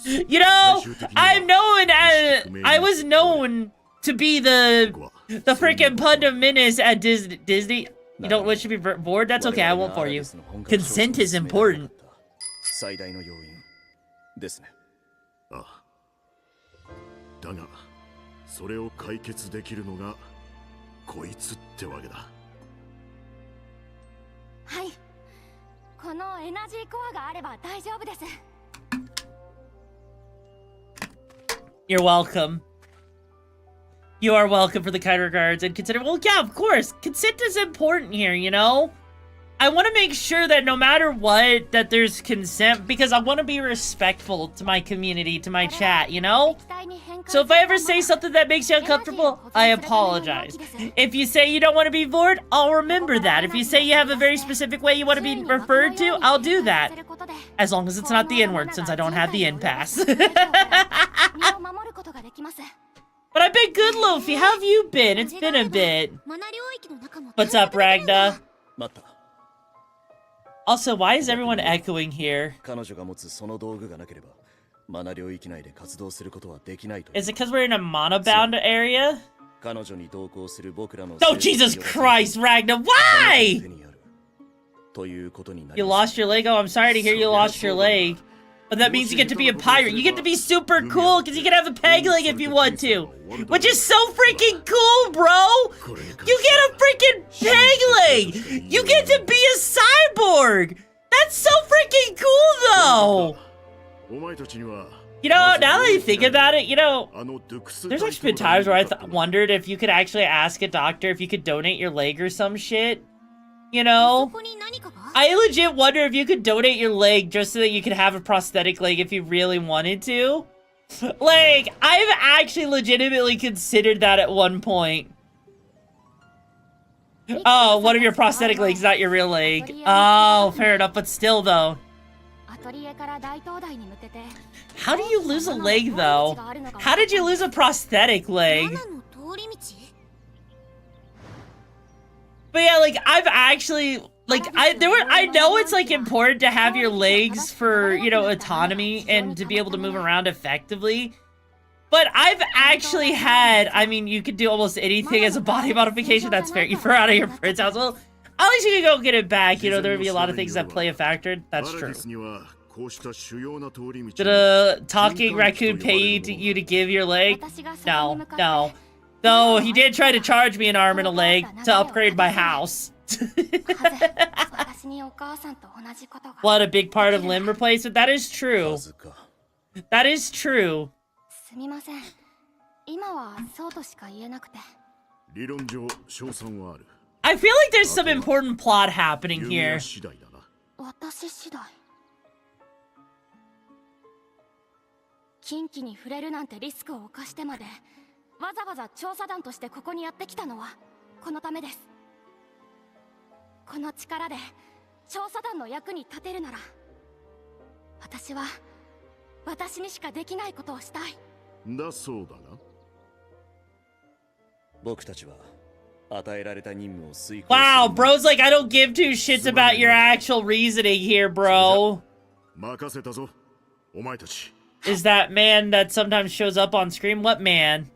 You know, I was known to be the freaking punda menace at Disney. You don't wish to be bored? That's okay. I won't for you. Consent is important. 最大の要因ですね。ああ。だが、それを解決できるのがこいつってわけだ。はい。このエナジーコアがあれば大丈夫です。You're welcome. You are welcome for the kind regards and consider. Well, yeah, of course. Consent is important here, you know? I want to make sure that no matter what, that there's consent, because I want to be respectful to my community, to my chat, you know? So if I ever say something that makes you uncomfortable, I apologize. If you say you don't want to be bored, I'll remember that. If you say you have a very specific way you want to be referred to, I'll do that. As long as it's not the N-word, since I don't have the N-pass. But I've been good, Lofi. How have you been? It's been a bit. What's up, Ragna? Also, why is everyone echoing here? Is it because we're in a monobound area? Oh, Jesus Christ, Ragna, why? You lost your leg? Oh, I'm sorry to hear you lost your leg. But that means you get to be a pirate. You get to be super cool because you can have a peg leg if you want to. Which is so freaking cool, bro! You get a freaking peg leg! You get to be a cyborg! That's so freaking cool, though! You know, now that I think about it, you know, there's actually been times where I wondered if you could actually ask a doctor if you could donate your leg or some shit. You know? I legit wonder if you could donate your leg just so that you could have a prosthetic leg if you really wanted to. Like, I've actually legitimately considered that at one point. Oh, one of your prosthetic legs, not your real leg. Oh, fair enough, but still, though. How do you lose a leg, though? How did you lose a prosthetic leg? But yeah, like, I've actually, like, I know it's, like, important to have your legs for, you know, autonomy and to be able to move around effectively. But I've actually had, I mean, you could do almost anything as a body modification. That's fair. You're out of your friend's house. Well, at least you can go get it back. You know, there would be a lot of things that play a factor. That's true. Did a talking raccoon pay you to give your leg? No, no. Though he did try to charge me an arm and a leg to upgrade my house. What, a big part of limb replacement? That is true. That is true. I feel like there's some important plot happening here. 近畿に触れるなんてリスクを冒してまでわざわざ調査団としてここにやってきたのはこのためです。この力で調査団の役に立てるなら、私は私にしかできないことをしたい。だそうだが、僕たちは与えられた任務を遂行 Wow, bro's like, I don't give two shits about your actual reasoning here, bro. 任せたぞ、お前たち。 Is that man that sometimes shows up on screen? What man?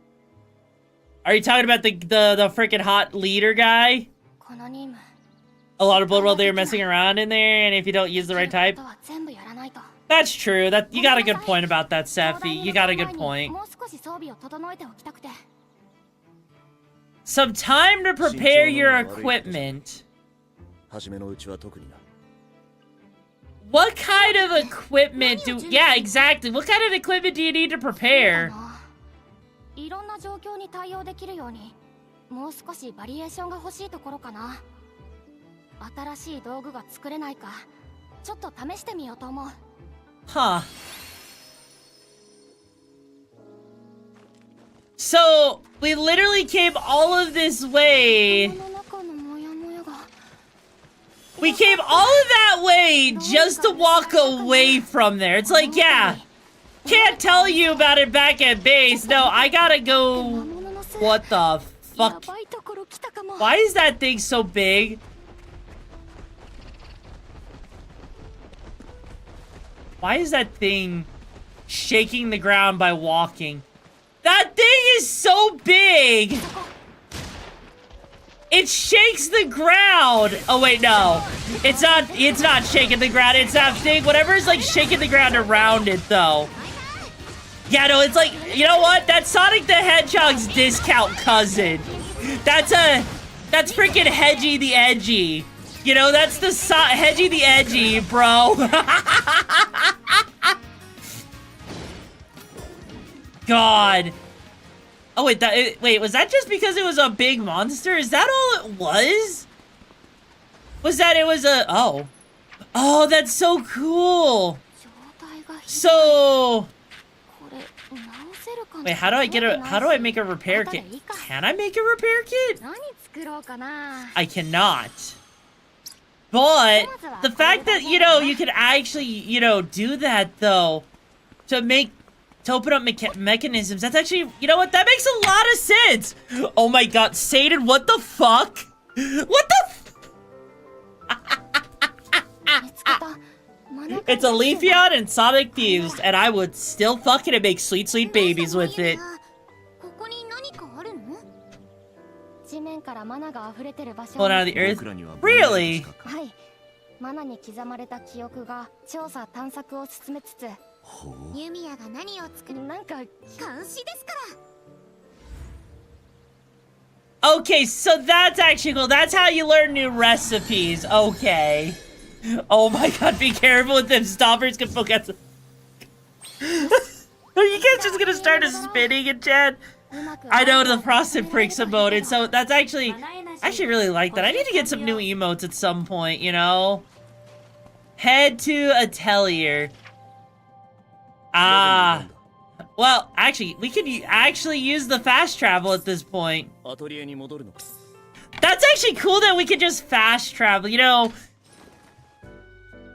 Are you talking about the freaking hot leader guy? この任務 A lot of blood while they were messing around in there, and if you don't use the right type. 全部やらないと。 That's true. That you got a good point about that, Sephi. You got a good point. もう少し装備を整えておきたくて。 Some time to prepare your equipment. 初めのうちは特にな。 What kind of equipment do... Yeah, exactly. What kind of equipment do you need to prepare? いろんな状況に対応できるように、もう少しバリエーションが欲しいところかな。新しい道具が作れないか、ちょっと試してみようと思う。 Huh. So, we literally came all of this way. We came all of that way just to walk away from there. It's like, yeah, can't tell you about it back at base. No, I gotta go. What the fuck? Why is that thing so big? Why is that thing shaking the ground by walking? That thing is so big! It shakes the ground! Oh wait, no. It's not shaking the ground, it's that thing. Whatever's like shaking the ground around it though. Yeah, no, it's like, you know what? That's Sonic the Hedgehog's discount cousin. That's freaking Hedgy the Edgy. You know, that's the Hedgy the Edgy, bro. God. Oh wait, wait, was that just because it was a big monster? Is that all it was? Was that it was a... Oh. Oh, that's so cool. So... Wait, how do I make a repair kit? Can I make a repair kit? I cannot. But the fact that, you know, you can actually, you know, do that though, to open up mechanisms, that's actually, you know what, that makes a lot of sense. Oh my god, Satan, what the fuck? What the It's a Leafeon and Sonic fused, and I would still fucking make sweet, sweet babies with it. Pulling out of the earth? Really? マナに刻まれた記憶が調査探索を進めつつ、ユミヤが何を作るなんか監視ですから。 Okay, so that's actually cool. That's how you learn new recipes. Okay. Oh my god, be careful with them stoppers. Can poke at. Are you guys just gonna start spinning in chat? I know the frosted freaks emote, so that's actually, I actually really like that. I need to get some new emotes at some point, you know? Head to Atelier. Ah. Well, actually, we could actually use the fast travel at this point. That's actually cool that we could just fast travel, you know?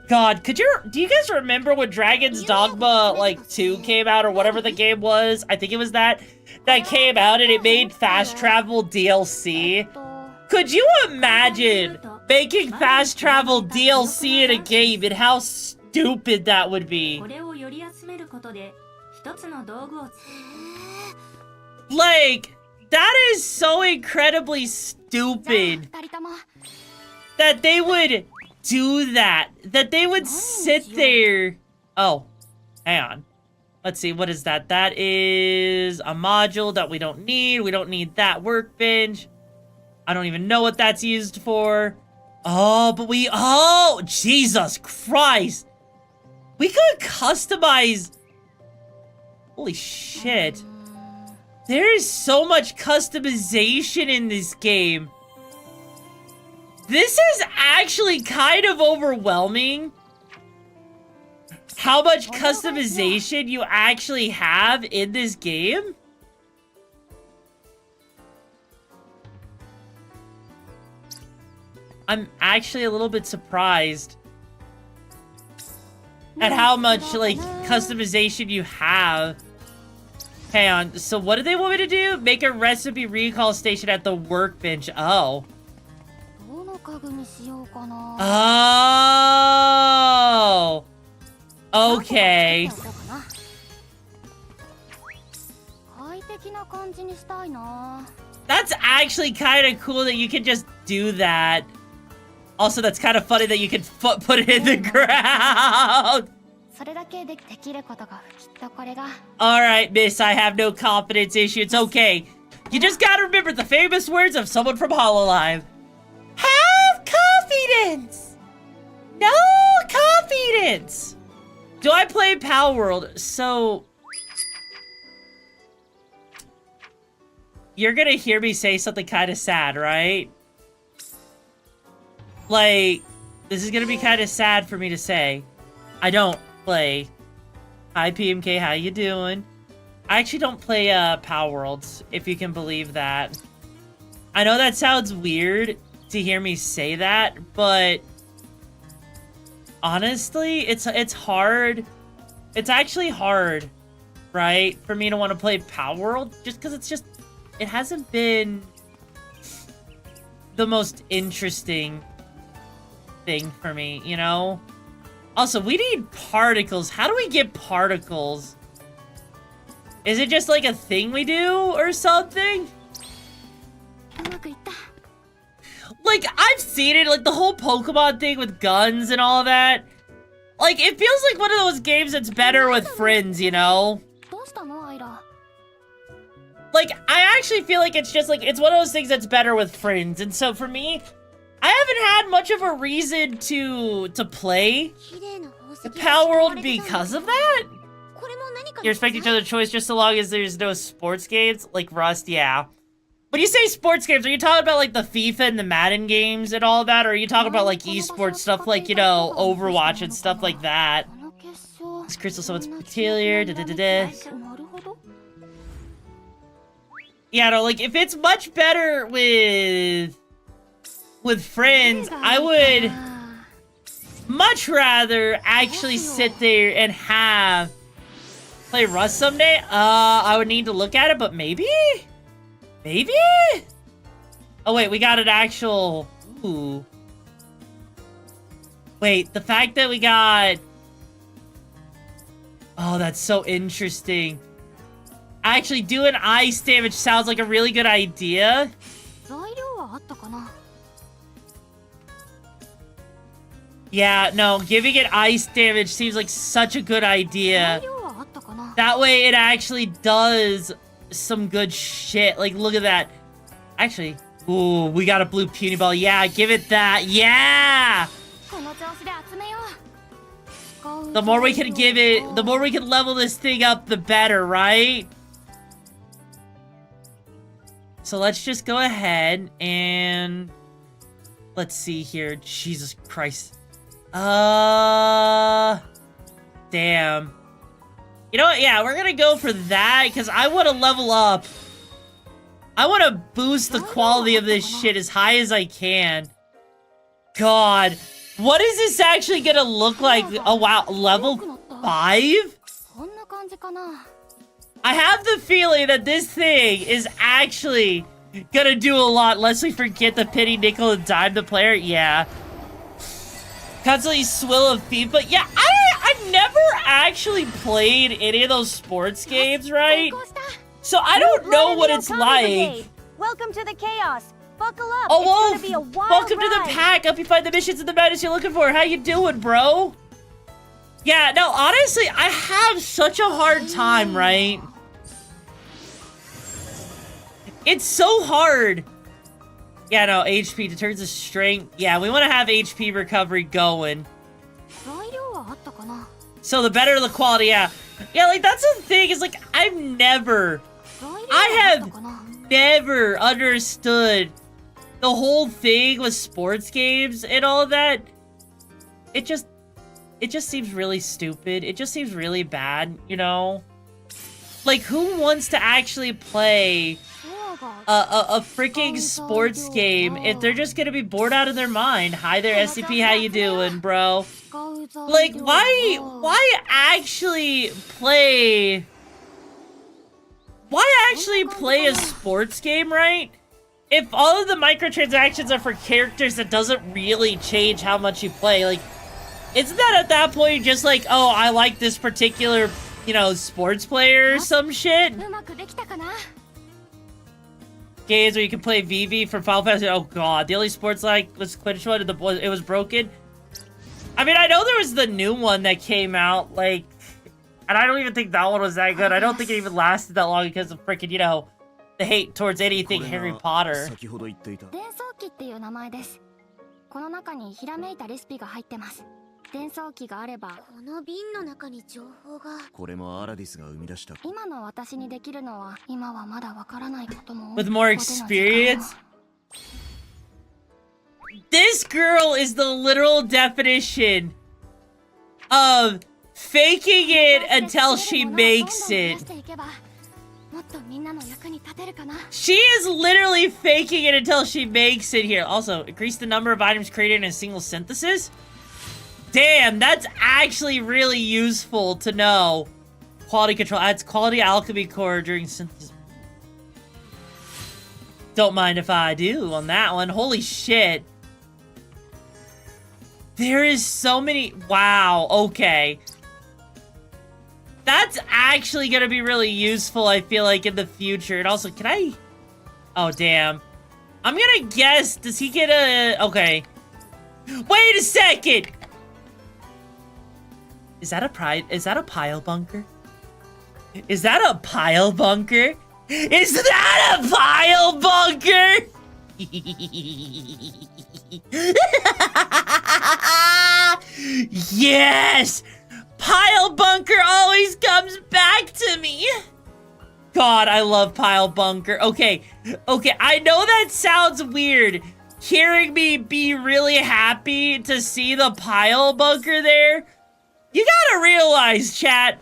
God, do you guys remember when Dragon's Dogma, like, 2 came out, or whatever the game was? I think it was that came out, and it made fast travel DLC. Could you imagine making fast travel DLC in a game, and how stupid that would be? Like, that is so incredibly stupid that they would do that. That they would sit there. Oh, hang on. Let's see, what is that? That is a module that we don't need. We don't need that workbench. I don't even know what that's used for. Oh, but oh, Jesus Christ. We could customize. Holy shit. There is so much customization in this game. This is actually kind of overwhelming. how much customization you actually have in this game. I'm actually a little bit surprised at how much, like, customization you have. Hang on, so what do they want me to do? Make a recipe recall station at the workbench. Oh. Oh. Okay. That's actually kind of cool that you can just do that. Also, that's kind of funny that you can put it in the ground. Alright, miss, I have no confidence issue. It's okay. You just gotta remember the famous words of someone from Hololive. Have confidence! No confidence! Do I play Pal World? So... You're gonna hear me say something kind of sad, right? Like, this is gonna be kind of sad for me to say. I don't play. Hi, PMK, how you doing? I actually don't play, Pal Worlds, if you can believe that. I know that sounds weird to hear me say that, but... Honestly, it's hard. It's actually hard, right? For me to want to play Pal World, just because it's just... It hasn't been... the most interesting thing for me, you know? Also, we need particles. How do we get particles? Is it just like a thing we do or something? Like, I've seen it, like the whole Pokemon thing with guns and all that. Like, it feels like one of those games that's better with friends, you know? Like, I actually feel like it's just like, it's one of those things that's better with friends. And so for me, I haven't had much of a reason to play the Pal World because of that. You respect each other's choice just so long as there's no sports games, like Rust, yeah. When you say sports games, are you talking about like the FIFA and the Madden games and all that? Or are you talking about like esports stuff like, you know, Overwatch and stuff like that? This Crystal Summon's Atelier, Yeah, no, like, if it's much better with friends, I would much rather actually sit there and play Rust someday. I would need to look at it, but maybe? Maybe? Oh, wait, we got an actual... Ooh. Wait, the fact that we got... Oh, that's so interesting. Actually, doing ice damage sounds like a really good idea. Yeah, no, giving it ice damage seems like such a good idea. That way it actually does some good shit. Like, look at that. Actually, ooh, we got a blue puny ball. Yeah, give it that. Yeah! The more we can give it, the more we can level this thing up, the better, right? So let's just go ahead and... Let's see here. Jesus Christ. Damn. You know what? Yeah, we're gonna go for that, because I want to level up. I want to boost the quality of this shit as high as I can. God. What is this actually gonna look like? Oh, wow. Level 5? I have the feeling that this thing is actually gonna do a lot, unless we forget the penny, nickel, and dime the player. Yeah. Constantly swill of FIFA. Yeah, I've never actually played any of those sports games, right? So I don't know what it's like. Welcome to the chaos. Buckle up. Oh, it's gonna be a wild welcome to ride. the pack. Help you find the missions and the madness you're looking for. How you doing, bro? Yeah, no, honestly, I have such a hard time, right? It's so hard. Yeah, no, HP determines the strength. Yeah, we want to have HP recovery going. So the better the quality, yeah. Yeah, like, that's the thing, is like, I have never understood the whole thing with sports games and all that. It just seems really stupid. It just seems really bad, you know? Like, who wants to actually play a freaking sports game if they're just gonna be bored out of their mind? Hi there, SCP, how you doing, bro? Like, why actually play... Why actually play a sports game, right? If all of the microtransactions are for characters, that doesn't really change how much you play. Like, isn't that at that point just like, oh, I like this particular, you know, sports player or some shit? Games where you can play VV from Final Fantasy. Oh god, the only sports like was Quidditch one, and it was broken. I mean, I know there was the new one that came out, like, and I don't even think that one was that good. I don't think it even lasted that long because of freaking, you know, the hate towards anything Harry Potter. 伝送機っていう名前です。この中にひらめいたレシピが入ってます。伝送機があれば、この瓶の中に情報が。これもアラディスが生み出した。今の私にできるのは、今はまだわからないことも。With more experience? This girl is the literal definition of faking it until she makes it. She is literally faking it until she makes it here. Also, increase the number of items created in a single synthesis? Damn, that's actually really useful to know. Quality control adds quality alchemy core during synthesis. Don't mind if I do on that one. Holy shit. There is so many... Wow, okay. That's actually gonna be really useful, I feel like, in the future. And also, can I... Oh, damn. I'm gonna guess, does he get a... Okay. Wait a second! Is that a pile bunker? Is that a pile bunker? Is that a pile bunker? Yes! Pile bunker always comes back to me. God, I love pile bunker. Okay, I know that sounds weird. Hearing me be really happy to see the pile bunker there. You gotta realize, chat,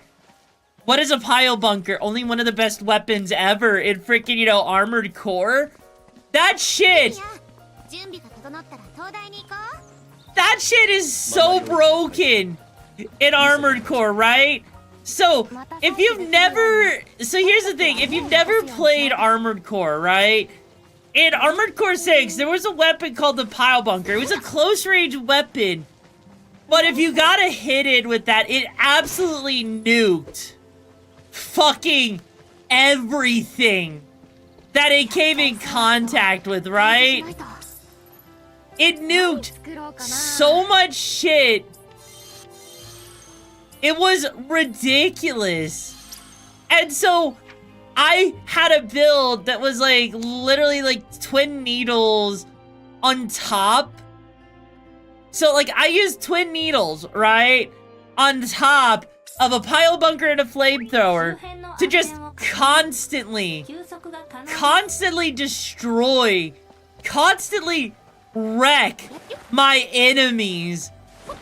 what is a pile bunker? Only one of the best weapons ever in freaking, you know, Armored Core? That shit! That shit is so broken in Armored Core, right? So, if you've never... So here's the thing, if you've never played Armored Core, right? In Armored Core 6, there was a weapon called the pile bunker. It was a close-range weapon. But if you got a hit in with that, it absolutely nuked fucking everything that it came in contact with, right? It nuked so much shit. It was ridiculous. And so I had a build that was like literally like twin needles on top. So like I used twin needles, right? On top of a pile bunker and a flamethrower to just constantly destroy, constantly wreck my enemies.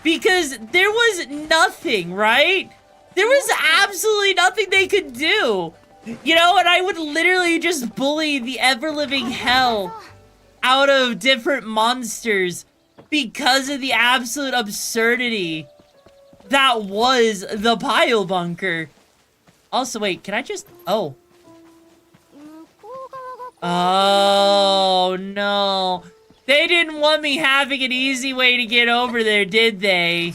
Because there was nothing, right? There was absolutely nothing they could do. You know, and I would literally just bully the ever-living hell out of different monsters because of the absolute absurdity that was the pile bunker. Also, wait, can I just... Oh. Oh, no. They didn't want me having an easy way to get over there, did they?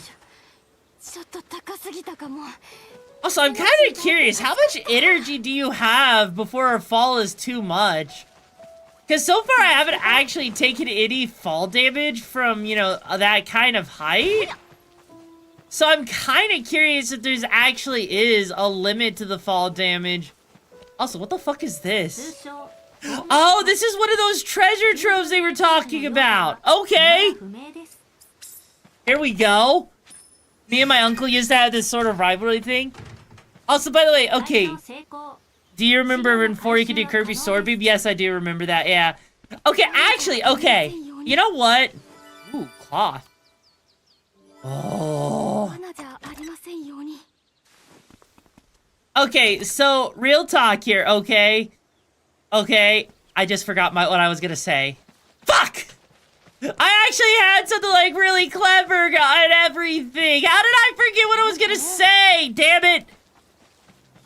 Also, I'm kind of curious, how much energy do you have before a fall is too much? Because so far I haven't actually taken any fall damage from, you know, that kind of height. So I'm kind of curious if there's actually is a limit to the fall damage. Also, what the fuck is this? Oh, this is one of those treasure troves they were talking about. Okay. Here we go. Me and my uncle used to have this sort of rivalry thing. Also, by the way, okay. Do you remember in 4 you could do Kirby Sword Beam? Yes, I do remember that, yeah. Okay, actually, okay. You know what? Ooh, cloth. Oh. Okay, so real talk here, okay? Okay, I just forgot what I was gonna say. Fuck! I actually had something like really clever and everything. How did I forget what I was gonna say? Damn it!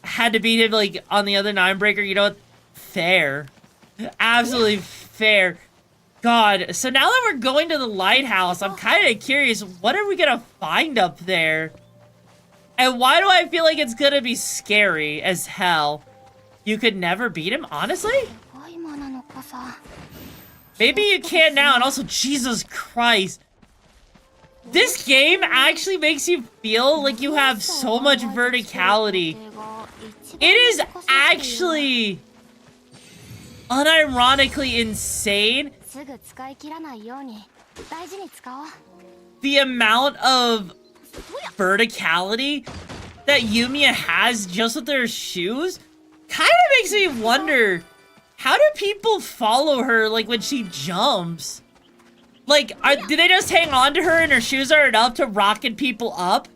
I had to beat him like on the other 9-breaker. You know what? Fair. Absolutely fair. God, so now that we're going to the lighthouse, I'm kind of curious, what are we gonna find up there? And why do I feel like it's gonna be scary as hell? You could never beat him, honestly? Maybe you can now, and also, Jesus Christ. This game actually makes you feel like you have so much verticality. It is actually unironically insane the amount of verticality that Yumia has just with their shoes. Kind of makes me wonder, how do people follow her like when she jumps? Like, do they just hang on to her and her shoes are enough to rocket people up?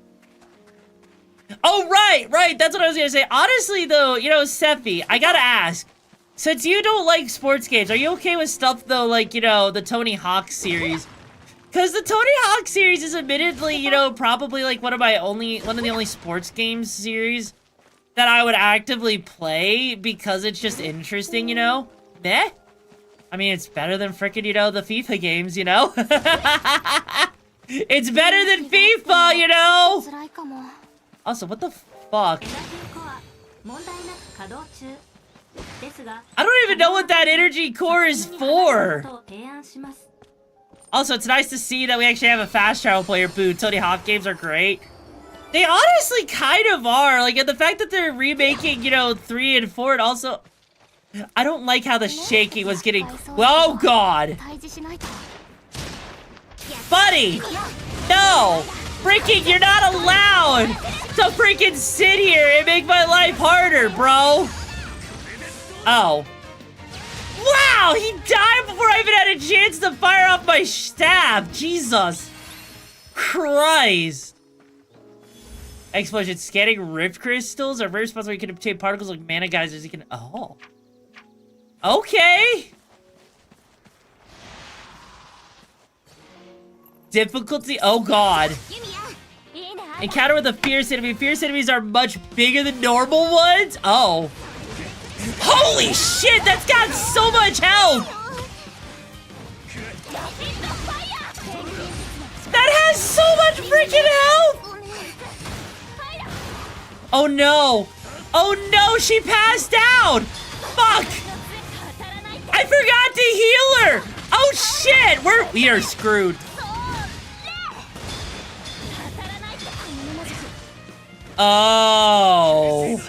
Oh, right, that's what I was gonna say. Honestly, though, you know, Sephi, I gotta ask. Since you don't like sports games, are you okay with stuff, though, like, you know, the Tony Hawk series? Because the Tony Hawk series is admittedly, you know, probably, like, one of the only sports games series that I would actively play because it's just interesting, you know? Meh? I mean, it's better than frickin', you know, the FIFA games, you know? It's better than FIFA, you know? Also, what the fuck? I don't even know what that energy core is for. Also, it's nice to see that we actually have a fast travel player. Boo, Tony Hawk games are great. They honestly kind of are. Like, and the fact that they're remaking, you know, 3 and 4, and also... I don't like how the shaking was getting... Oh, God! Buddy! No! Freaking, you're not allowed to freaking sit here and make my life harder, bro! Oh. Wow! He died before I even had a chance to fire off my staff! Jesus! Christ! Explosion. Scanning rift crystals are very responsible. You can obtain particles like mana geysers. You can... Oh. Okay! Difficulty... Oh, God. Encounter with a fierce enemy. Fierce enemies are much bigger than normal ones? Oh. Holy shit! That's got so much health! That has so much freaking health! Oh, no. Oh, no! She passed out! Fuck! I forgot to heal her! Oh, shit! We are screwed. Oh.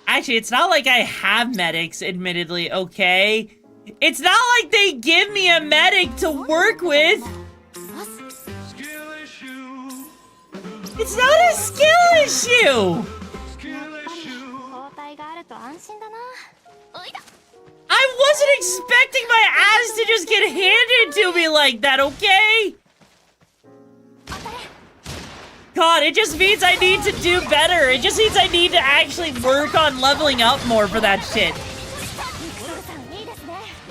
Actually, it's not like I have medics, admittedly, okay? It's not like they give me a medic to work with. It's not a skill issue. I wasn't expecting my ass to just get handed to me like that, okay? God, it just means I need to do better. It just means I need to actually work on leveling up more for that shit.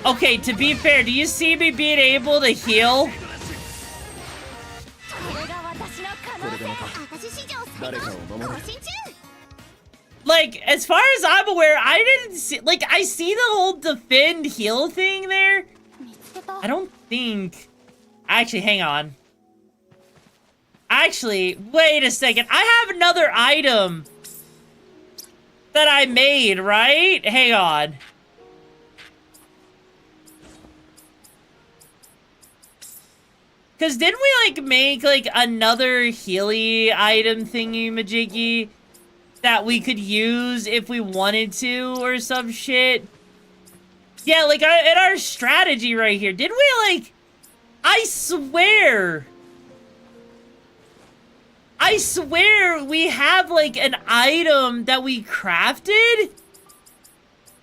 Okay, to be fair, do you see me being able to heal? Like, as far as I'm aware, I didn't see... Like, I see the whole defend heal thing there. I don't think... Actually, hang on. Actually, wait a second. I have another item that I made, right? Hang on. Because didn't we, like, make, like, another Healy item thingy-majiggy that we could use if we wanted to or some shit? Yeah, like, in our strategy right here. Didn't we, like... I swear we have, like, an item that we crafted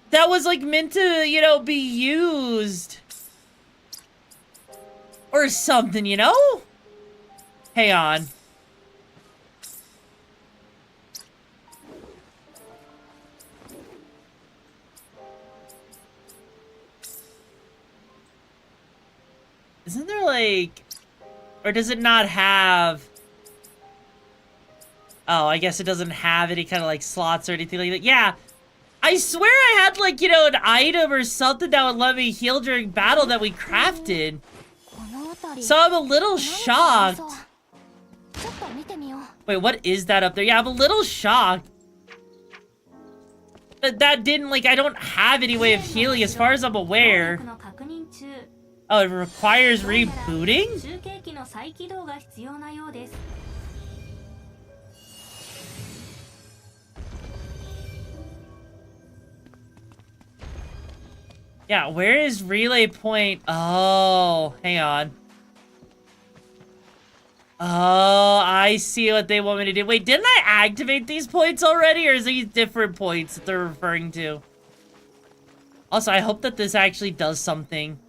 that that was like meant to, you know, be used. Or something, you know? Hang on. Isn't there like... Or does it not have... Oh, I guess it doesn't have any kind of like slots or anything like that. Yeah. I swear I had like, you know, an item or something that would let me heal during battle that we crafted. So I'm a little shocked. Wait, what is that up there? Yeah, I'm a little shocked. That didn't, like, I don't have any way of healing as far as I'm aware. Oh, it requires rebooting? Yeah, where is relay point? Oh, hang on. Oh, I see what they want me to do. Wait, didn't I activate these points already? Or is these different points that they're referring to? Also, I hope that this actually does something.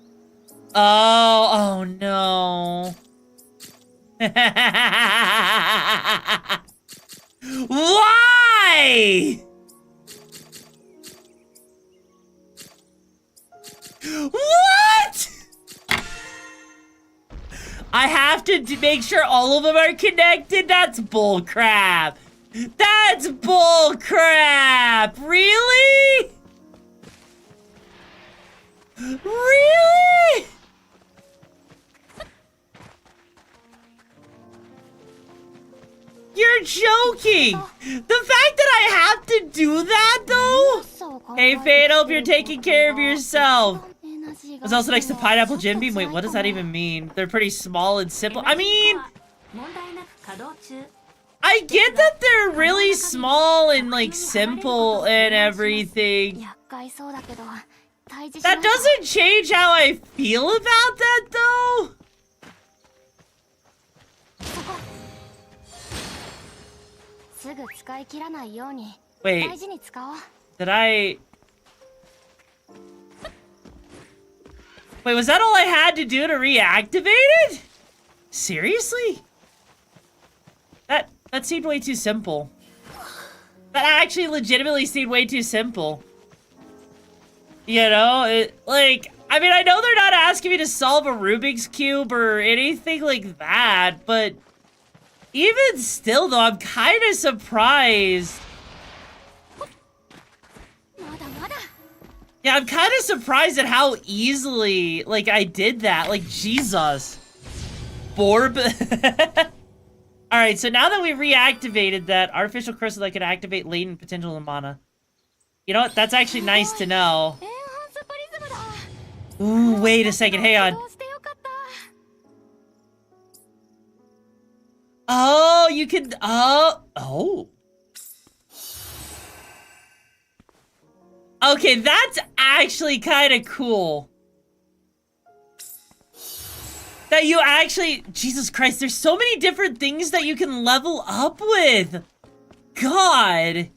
Oh no. Why? What? I have to make sure all of them are connected? That's bull crap. That's bull crap. Really? Really? You're joking. The fact that I have to do that, though? Hey, Fade, hope you're taking care of yourself. I was also next to Pineapple Jim Beam. Wait, what does that even mean? They're pretty small and simple. I mean, I get that they're really small and, like, simple and everything. That doesn't change how I feel about that, though. Wait, did I... Wait, was that all I had to do to reactivate it? Seriously? That seemed way too simple. That actually legitimately seemed way too simple. You know, like, I mean, I know they're not asking me to solve a Rubik's Cube or anything like that, but even still, though, I'm kind of surprised. Yeah, I'm kind of surprised at how easily, like, I did that. Like, Jesus. Borb. Alright, so now that we reactivated that artificial crystal that could activate latent potential in mana. You know what? That's actually nice to know. Ooh, wait a second. Hang on. Oh, you can... Oh. Okay, that's actually kind of cool. That you actually... Jesus Christ, there's so many different things that you can level up with. God.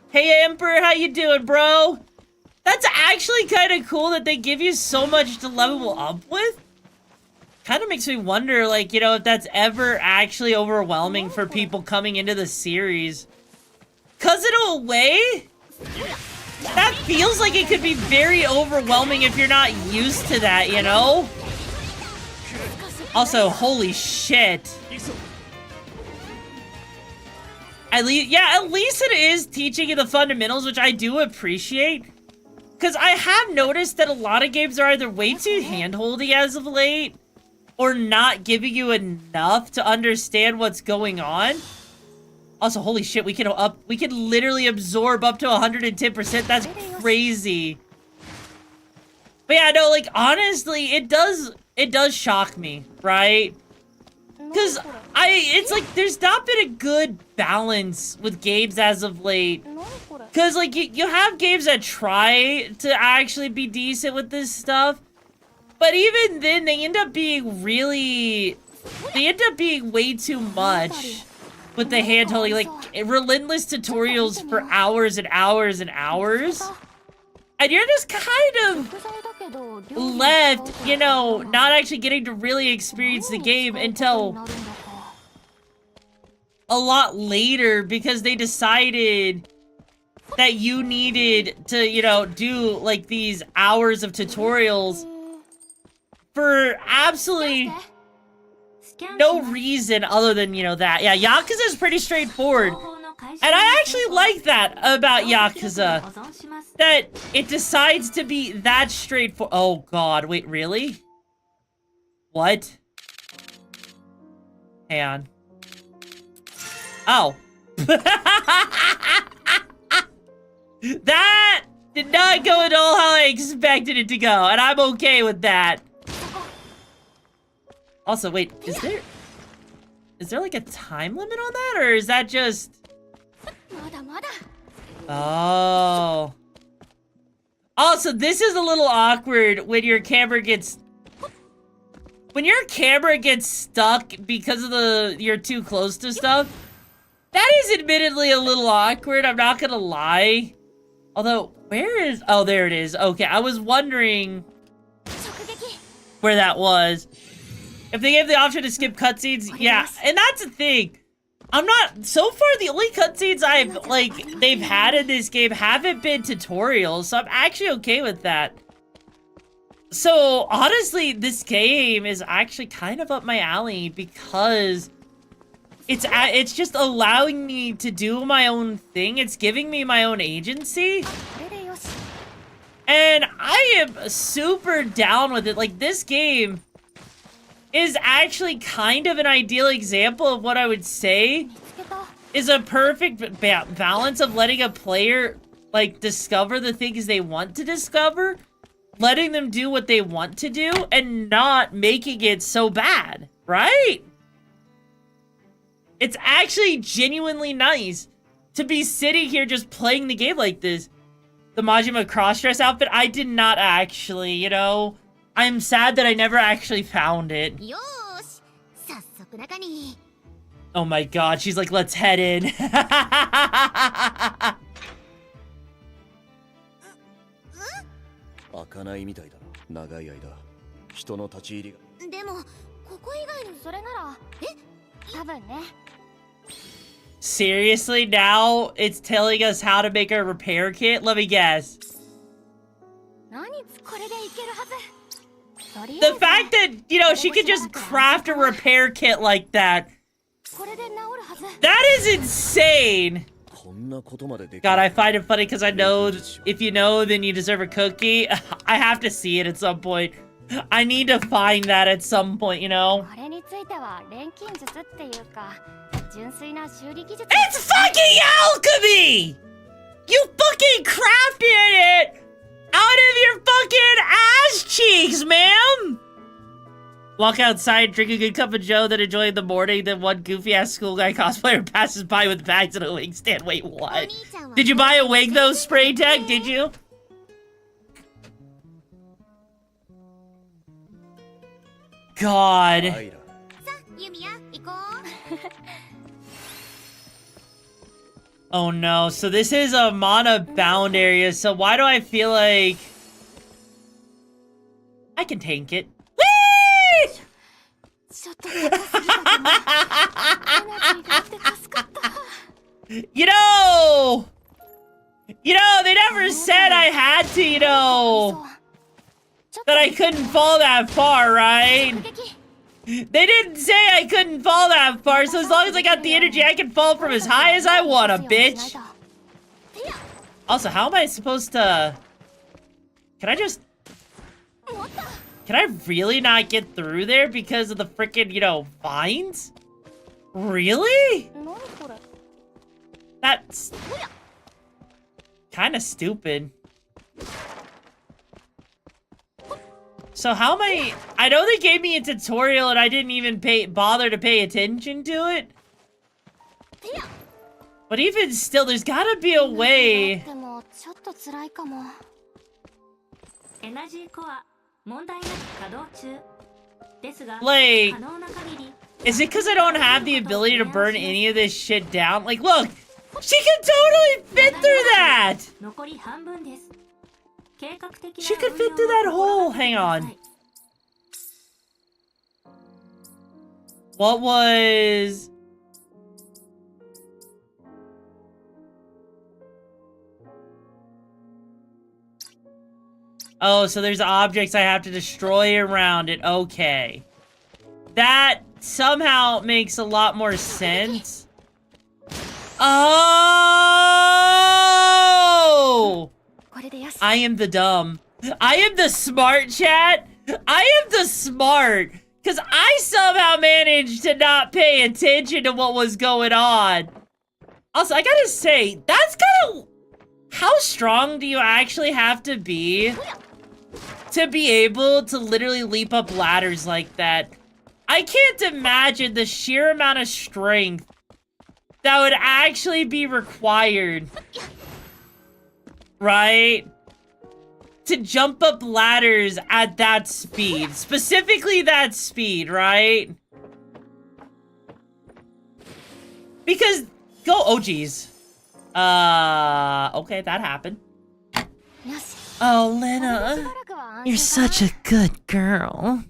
Hey, Emperor, how you doing, bro? That's actually kind of cool that they give you so much to level up with. Kind of makes me wonder, like, you know, if that's ever actually overwhelming for people coming into the series. 'Cause in a way... That feels like it could be very overwhelming if you're not used to that, you know? Also, holy shit. At least it is teaching you the fundamentals, which I do appreciate. Because I have noticed that a lot of games are either way too hand-holdy as of late, or not giving you enough to understand what's going on. Also, holy shit, we can literally absorb up to 110%. That's crazy. But yeah, no, like, honestly, it does shock me, right? Because it's like, there's not been a good balance with games as of late. Because, like, you have games that try to actually be decent with this stuff. But even then, they end up being way too much. With the hand holding, like, relentless tutorials for hours and hours and hours. And you're just kind of left, you know, not actually getting to really experience the game until a lot later because they decided that you needed to, you know, do like these hours of tutorials for absolutely no reason other than, you know, that. Yeah, Yakuza is pretty straightforward. And I actually like that about Yakuza. That it decides to be that straightforward. Oh god, wait, really? What? Hang on. Oh. That did not go at all how I expected it to go, and I'm okay with that. Also, wait, is there like a time limit on that, or is that just... Oh. Also, this is a little awkward when your camera gets... When your camera gets stuck because of you're too close to stuff, that is admittedly a little awkward, I'm not gonna lie. Although, where is... Oh, there it is. Okay, I was wondering where that was. If they gave the option to skip cutscenes, yeah. And that's the thing. I'm not... So far, the only cutscenes I've, like, they've had in this game haven't been tutorials, so I'm actually okay with that. So, honestly, this game is actually kind of up my alley because it's just allowing me to do my own thing. It's giving me my own agency. And I am super down with it. Like, this game is actually kind of an ideal example of what I would say is a perfect balance of letting a player, like, discover the things they want to discover, letting them do what they want to do, and not making it so bad, right? It's actually genuinely nice to be sitting here just playing the game like this. The Majima cross-dress outfit, I did not actually, you know. I'm sad that I never actually found it. Oh my god, she's like, let's head in. Seriously, now it's telling us how to make a repair kit? Let me guess. The fact that, you know, she could just craft a repair kit like that. That is insane. God, I find it funny because I know if you know, then you deserve a cookie. I have to see it at some point. I need to find that at some point, you know? It's fucking alchemy! You fucking crafted it out of your fucking ass cheeks, ma'am! Walk outside, drink a good cup of joe, then enjoy the morning, then one goofy-ass school guy cosplayer passes by with bags and a wig stand. Wait, what? Did you buy a wig, though, Spray Tech? Did you? God. Oh no, so this is a mana-bound area, so why do I feel like... I can tank it. Whee! You know, they never said I had to, you know, that I couldn't fall that far, right? They didn't say I couldn't fall that far, so as long as I got the energy, I can fall from as high as I want to, bitch. Also, how am I supposed to... Can I really not get through there because of the frickin', you know, vines? Really? That's... kind of stupid. So how am I know they gave me a tutorial and I didn't even bother to pay attention to it. But even still, there's gotta be a way. Like, is it because I don't have the ability to burn any of this shit down? Like, look, she can totally fit through that! She could fit through that hole. Hang on. What was... Oh, so there's objects I have to destroy around it. Okay. That somehow makes a lot more sense. Oh! I am the dumb. I am the smart, chat. I am the smart. Because I somehow managed to not pay attention to what was going on. Also, I gotta say, that's kind of... How strong do you actually have to be able to literally leap up ladders like that? I can't imagine the sheer amount of strength that would actually be required. Right? To jump up ladders at that speed. Specifically that speed, right? Because... Oh, geez. Okay, that happened. Oh, Lena. You're such a good girl.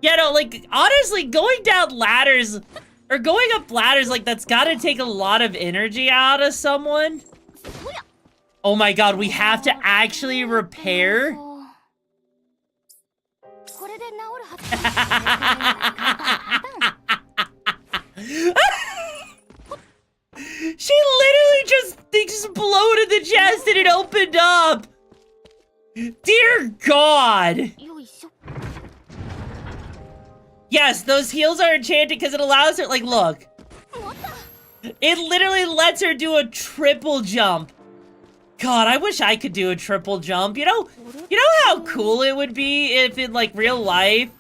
Yeah, no, like, honestly, going down ladders... Or going up ladders, like, that's gotta take a lot of energy out of someone. Oh my god, we have to actually repair? She literally just exploded the chest and it opened up! Dear God! Yes, those heals are enchanted because it allows her, like, look. It literally lets her do a triple jump. God, I wish I could do a triple jump. You know how cool it would be if in, like, real life,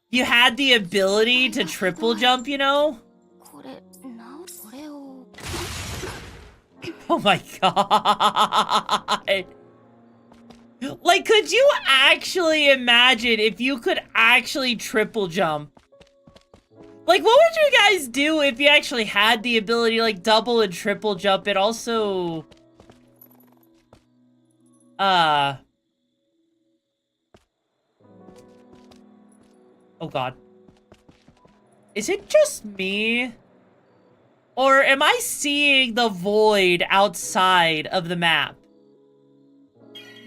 you had the ability to triple jump, you know? Oh my god. Like, could you actually imagine if you could actually triple jump? Like, what would you guys do if you actually had the ability to, like, double and triple jump? It also... Oh god. Is it just me? Or am I seeing the void outside of the map?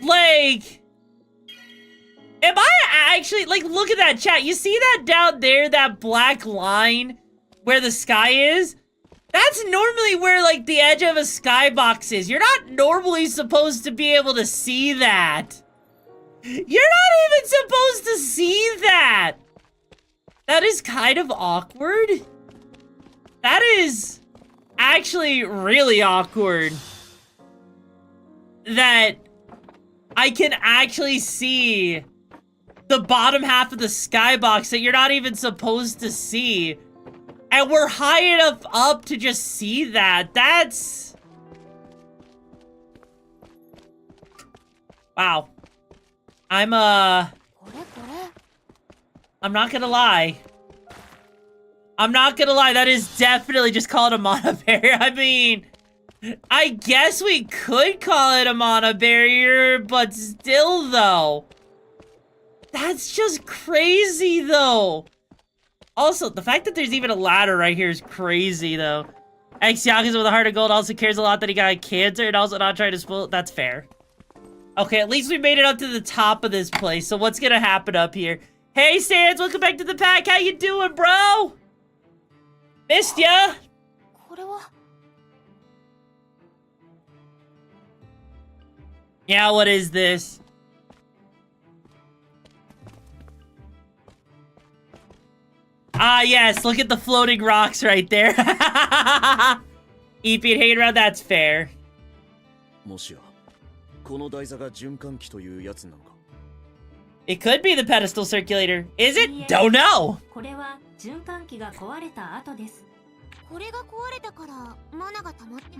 Like... Am I actually... Like, look at that, chat. You see that down there, that black line where the sky is? That's normally where, like, the edge of a skybox is. You're not normally supposed to be able to see that. You're not even supposed to see that. That is kind of awkward. That is actually really awkward. That I can actually see the bottom half of the skybox that you're not even supposed to see. And we're high enough up to just see that. That's... Wow. I'm not gonna lie. I'm not gonna lie, that is definitely just called a mana barrier. I mean, I guess we could call it a mana barrier, but still though. That's just crazy though. Also, the fact that there's even a ladder right here is crazy though. Ex-Yakuza with a heart of gold also cares a lot that he got cancer and also not trying to spoil it. That's fair. Okay, at least we made it up to the top of this place. So what's gonna happen up here? Hey, Sans, welcome back to the pack. How you doing, bro? Missed ya? Yeah, what is this? Ah, yes, look at the floating rocks right there. EP and hate around, that's fair. It could be the pedestal circulator. Is it? Don't know. これが壊れた後です。これが壊れたからマナが溜まって。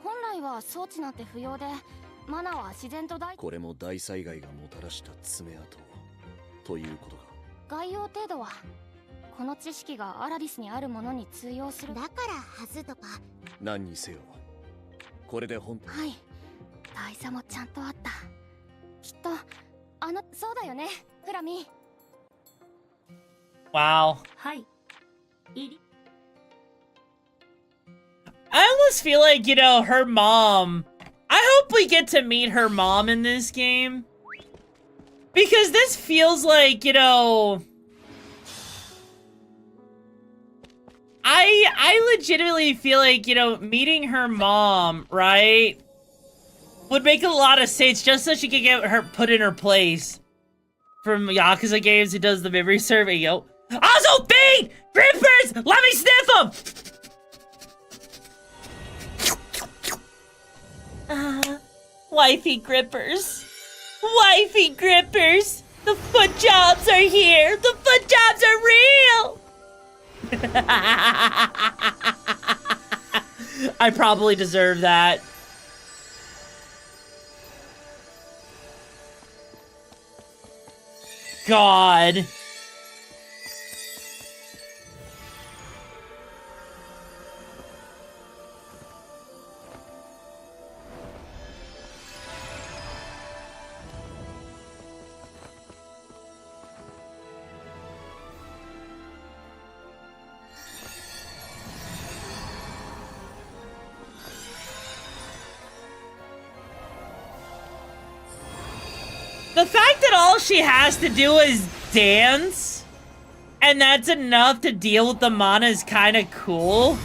本来は装置なんて不要で、マナは自然と大。これも大災害がもたらした爪痕ということか。概要程度はこの知識がアラディスにあるものに通用する。だからはずとか。何にせよ、これで本当。はい。大差もちゃんとあった。きっとそうだよね、フラミ。 Wow. はい。いり I almost feel like, you know, her mom... I hope we get to meet her mom in this game. Because this feels like, you know... I legitimately feel like, you know, meeting her mom, right? Would make a lot of sense just so she could get her put in her place. From Yakuza games who does the memory survey, yo. Also, feed! Grippers! Let me sniff them! Wifey grippers. Wifey grippers. The foot jobs are here. The foot jobs are real. I probably deserve that. God. The fact that all she has to do is dance, and that's enough to deal with the mana is kind of cool.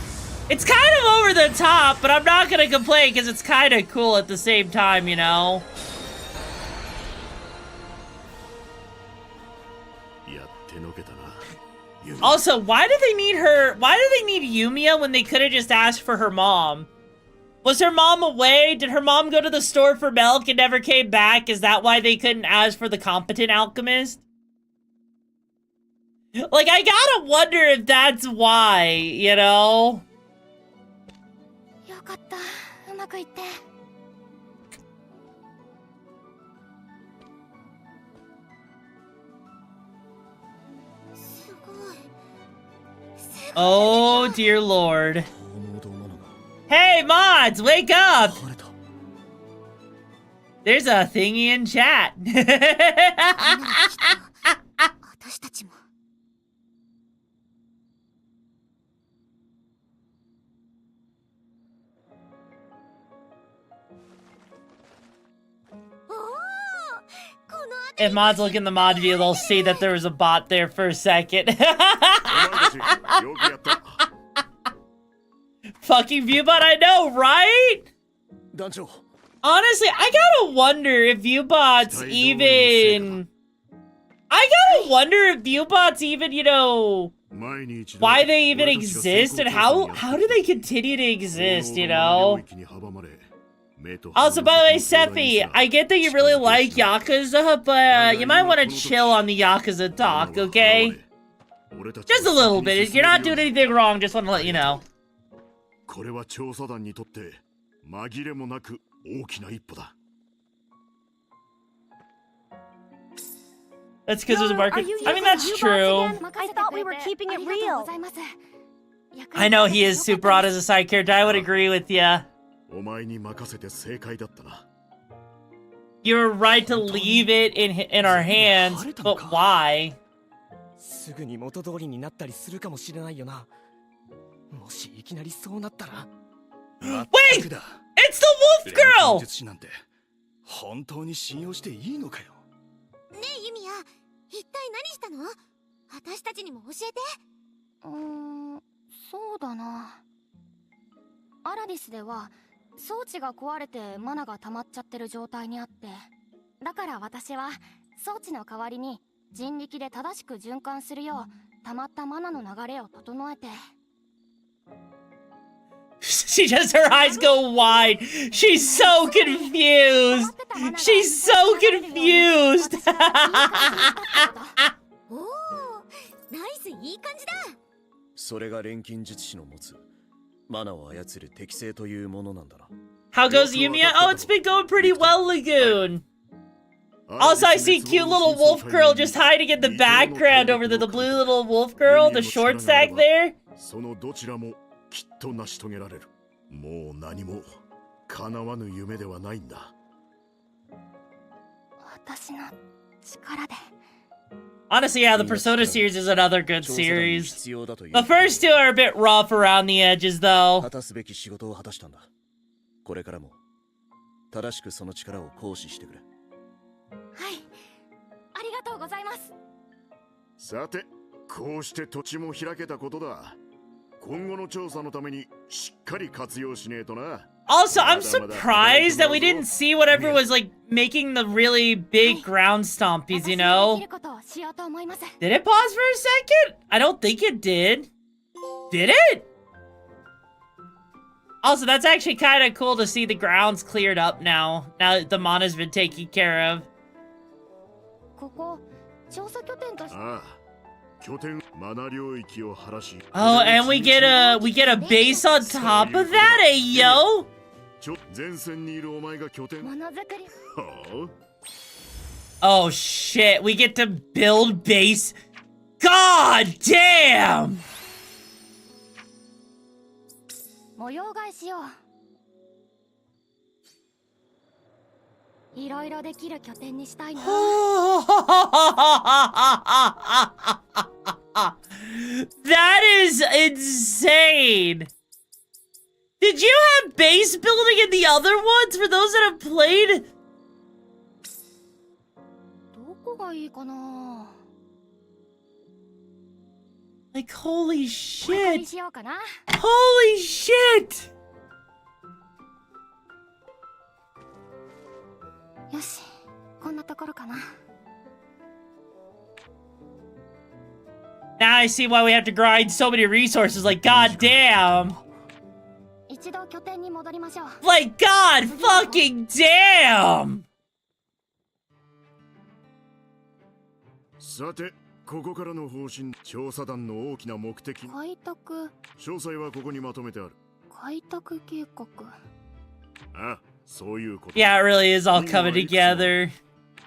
It's kind of over the top, but I'm not gonna complain because it's kind of cool at the same time, you know? Also, why do they need her? Why do they need Yumia when they could have just asked for her mom? Was her mom away? Did her mom go to the store for milk and never came back? Is that why they couldn't ask for the competent alchemist? Like, I gotta wonder if that's why, you know? Oh, dear Lord. Hey, mods, wake up! There's a thingy in chat. If mods look in the mod view, they'll see that there was a bot there for a second. Fucking Viewbot, I know, right? Honestly, I gotta wonder if Viewbots even... I gotta wonder if Viewbots even, you know... why they even exist and how do they continue to exist, you know? Also, by the way, Sephi, I get that you really like Yakuza, but you might want to chill on the Yakuza talk, okay? Just a little bit. You're not doing anything wrong, just want to let you know. That's because there's a market. I mean, that's true. I thought we were keeping it real. I know he is super odd as a side character. I would agree with ya. You're right to leave it in our hands, but why? Wait! It's the wolf girl! 本当に信用していいのかよ。ねえユミヤ、一体何したの？私たちにも教えて。そうだな。アラディスでは装置が壊れてマナが溜まっちゃってる状態にあって、だから私は装置の代わりに人力で正しく循環するよう溜まったマナの流れを整えて。She just, her eyes go wide. She's so confused. She's so confused. おお、ナイス、いい感じだ。それが錬金術師の持つマナを操る適性というものなんだな。How goes Yumia? Oh, it's been going pretty well, Lagoon. Also, I see cute little wolf girl just hiding in the background over the blue little wolf girl, the short stack there. そのどちらもきっと成し遂げられる。もう何も叶わぬ夢ではないんだ。私の力で。 Honestly, yeah, the Persona series is another good series. The first two are a bit rough around the edges, though. 果たすべき仕事を果たしたんだ。これからも正しくその力を行使してくれ。はい、ありがとうございます。さて、こうして土地も開けたことだ。今後の調査のためにしっかり活用しねえとな。Also, I'm surprised that we didn't see whatever was like making the really big ground stompies, you know? Did it pause for a second? I don't think it did. Did it? Also, that's actually kind of cool to see the grounds cleared up now that the mana's been taken care of. Oh, and we get a base on top of that, hey yo! Oh shit, we get to build base. God damn! 模様替えしよう。いろいろできる拠点にしたいな。That is insane! Did you have base building in the other ones for those that have played? どこがいいかな。 Like, holy ここ shit! にしようかな。 Holy shit! よし、こんなところかな。 Now I see why we have to grind so many resources, like, god damn! 一度拠点に戻りましょう。 Like, god fucking damn! さて、ここからの方針、調査団の大きな目的。開拓。詳細はここにまとめてある。開拓計画。あ、そういうこと。Yeah, it really is all coming together.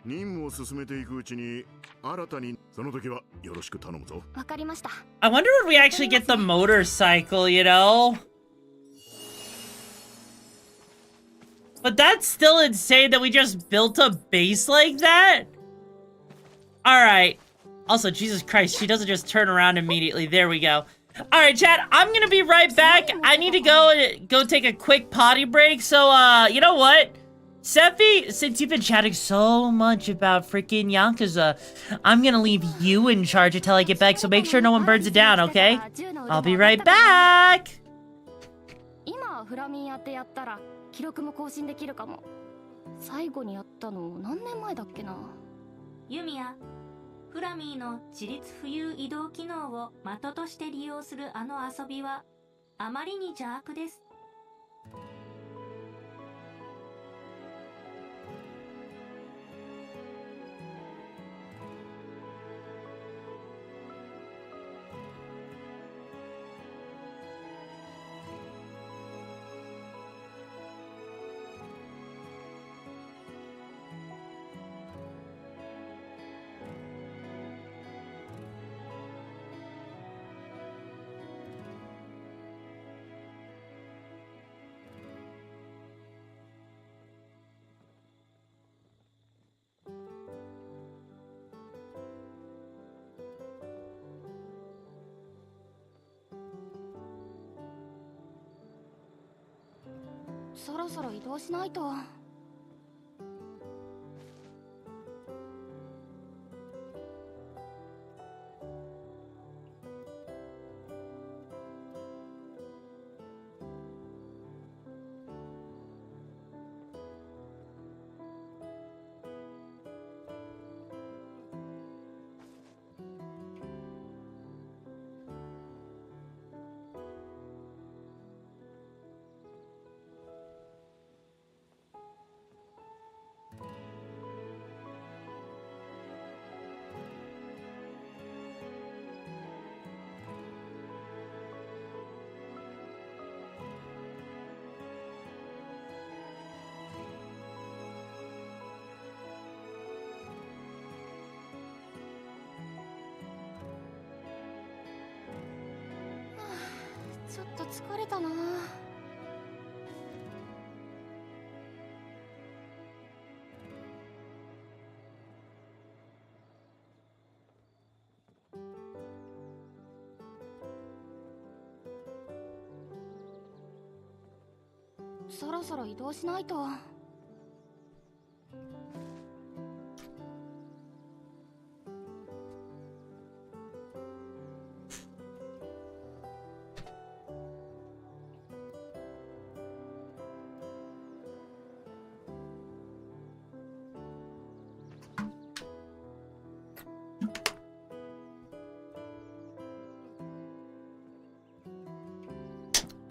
任務を進めていくうちに、新たにその時はよろしく頼むぞ。わかりました。 I wonder if we actually get the motorcycle, you know? But that's still insane that we just built a base like that? Alright. Also, Jesus Christ, she doesn't just turn around immediately. There we go. Alright, chat, I'm gonna be right back. I need to go take a quick potty break. So, you know what? Sephi, since you've been chatting so much about freaking Yakuza, I'm gonna leave you in charge until I get back, so make sure no one burns it down, okay? I'll be right back! 今フラミンやってやったら記録も更新できるかも。最後にやったの何年前だっけな。ユミヤ、フラミーの自立浮遊移動機能を的として利用するあの遊びはあまりに邪悪です。そろそろ移動しないと。ちょっと疲れたな。そろそろ移動しないと。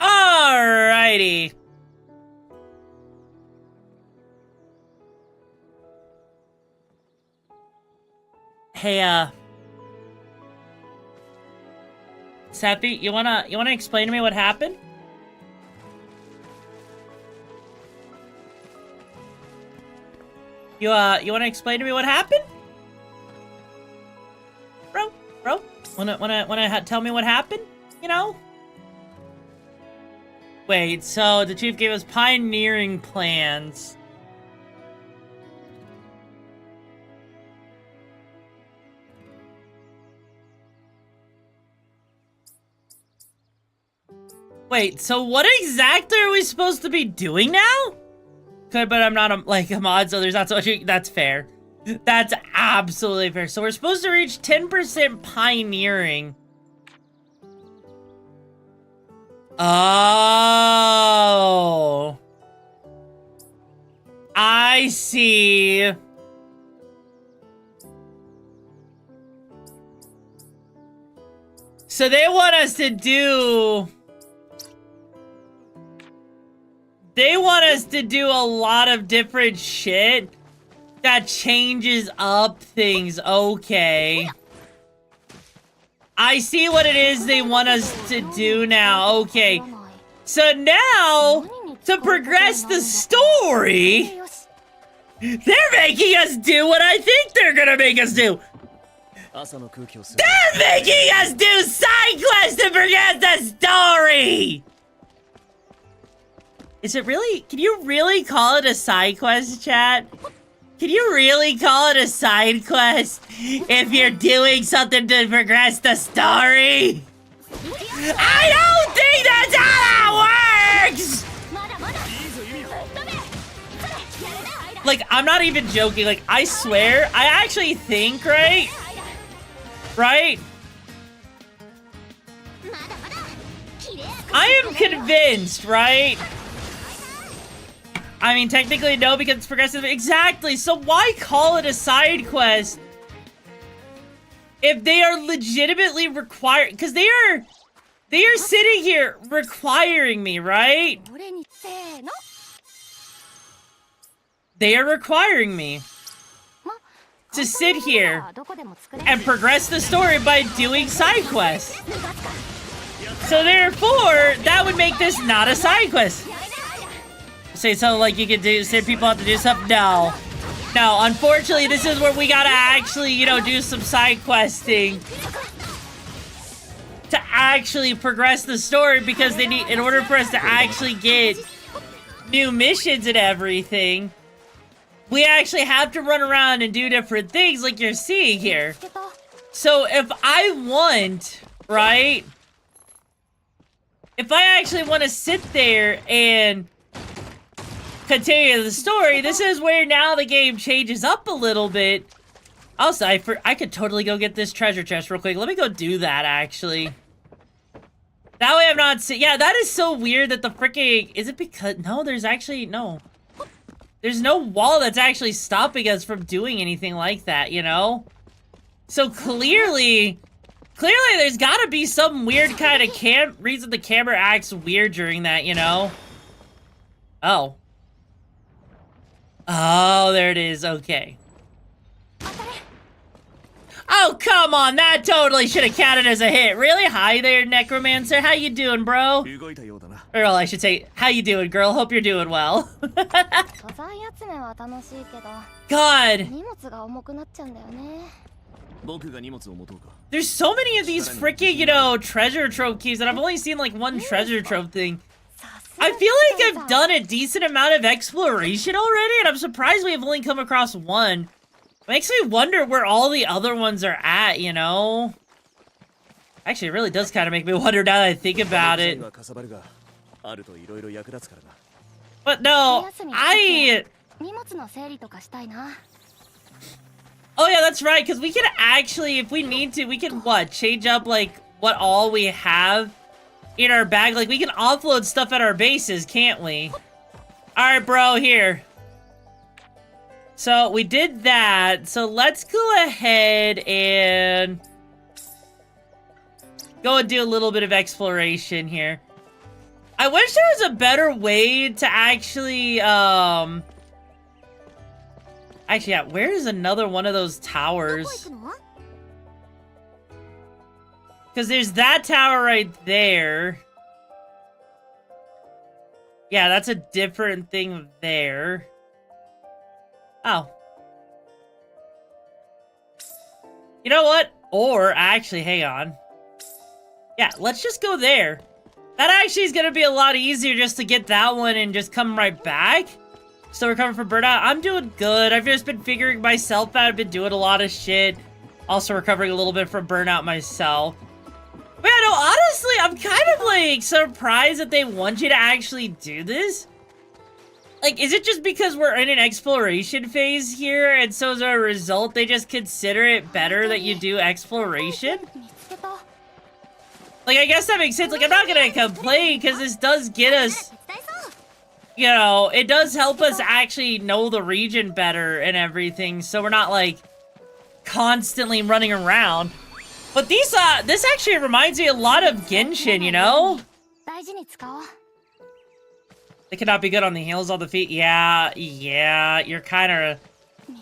Alrighty. Hey, Seppi, you wanna explain to me what happened? You wanna explain to me what happened? Bro, wanna tell me what happened? You know? Wait, so the chief gave us pioneering plans. Wait, so what exactly are we supposed to be doing now? Good, but I'm not a mod, so there's not so much. That's fair. That's absolutely fair. So we're supposed to reach 10% pioneering. Oh. I see. So they want us to do... They want us to do a lot of different shit that changes up things. Okay. I see what it is they want us to do now. Okay. So now, to progress the story, they're making us do what I think they're gonna make us do. They're making us do side quests to progress the story! Is it really? Can you really call it a side quest, chat? Can you really call it a side quest if you're doing something to progress the story? I don't think that's how that works! Like, I'm not even joking. Like, I swear, I actually think, right? Right? I am convinced, right? I mean, technically no, because it's progressive. Exactly. So why call it a side quest if they are legitimately required? Because they are sitting here requiring me, right? They are requiring me to sit here and progress the story by doing side quests. So therefore, that would make this not a side quest. Say something like you could do, say people have to do stuff? No. No, unfortunately, this is where we gotta actually, you know, do some side questing to actually progress the story, because they need, in order for us to actually get new missions and everything, we actually have to run around and do different things like you're seeing here. So if I want, right? If I actually want to sit there and continue the story, this is where now the game changes up a little bit. Also, I could totally go get this treasure chest real quick. Let me go do that, actually. That way I'm not... Yeah, that is so weird that the freaking... Is it because... No, there's actually... No. There's no wall that's actually stopping us from doing anything like that, you know? So clearly there's gotta be some weird kind of reason the camera acts weird during that, you know? Oh. Oh, there it is. Okay. Oh, come on. That totally should have counted as a hit. Really? Hi there, Necromancer. How you doing, bro? Or, I should say, how you doing, girl? Hope you're doing well. God. There's so many of these freaking, you know, treasure trove keys, and I've only seen, like, one treasure trove thing. I feel like I've done a decent amount of exploration already, and I'm surprised we have only come across one. It makes me wonder where all the other ones are at, you know? Actually, it really does kind of make me wonder now that I think about it. But no, Oh yeah, that's right, because we can actually, if we need to, we can, what, change up, like, what all we have in our bag? Like, we can offload stuff at our bases, can't we? Alright, bro, here. So, we did that, so let's go ahead and go and do a little bit of exploration here. I wish there was a better way to actually, Actually, yeah, where is another one of those towers? Because there's that tower right there. Yeah, that's a different thing there. Oh. You know what? Or, actually, hang on. Yeah, let's just go there. That actually is gonna be a lot easier just to get that one and just come right back. Still recovering from burnout. I'm doing good. I've just been figuring myself out. I've been doing a lot of shit. Also recovering a little bit from burnout myself. But yeah, no, honestly, I'm kind of, like, surprised that they want you to actually do this. Like, is it just because we're in an exploration phase here, and so as a result, they just consider it better that you do exploration? Like, I guess that makes sense. Like, I'm not gonna complain, because this does get us... You know, it does help us actually know the region better and everything, so we're not, like, constantly running around. But these, this actually reminds me a lot of Genshin, you know? They cannot be good on the heels on the feet. Yeah, you're kind of...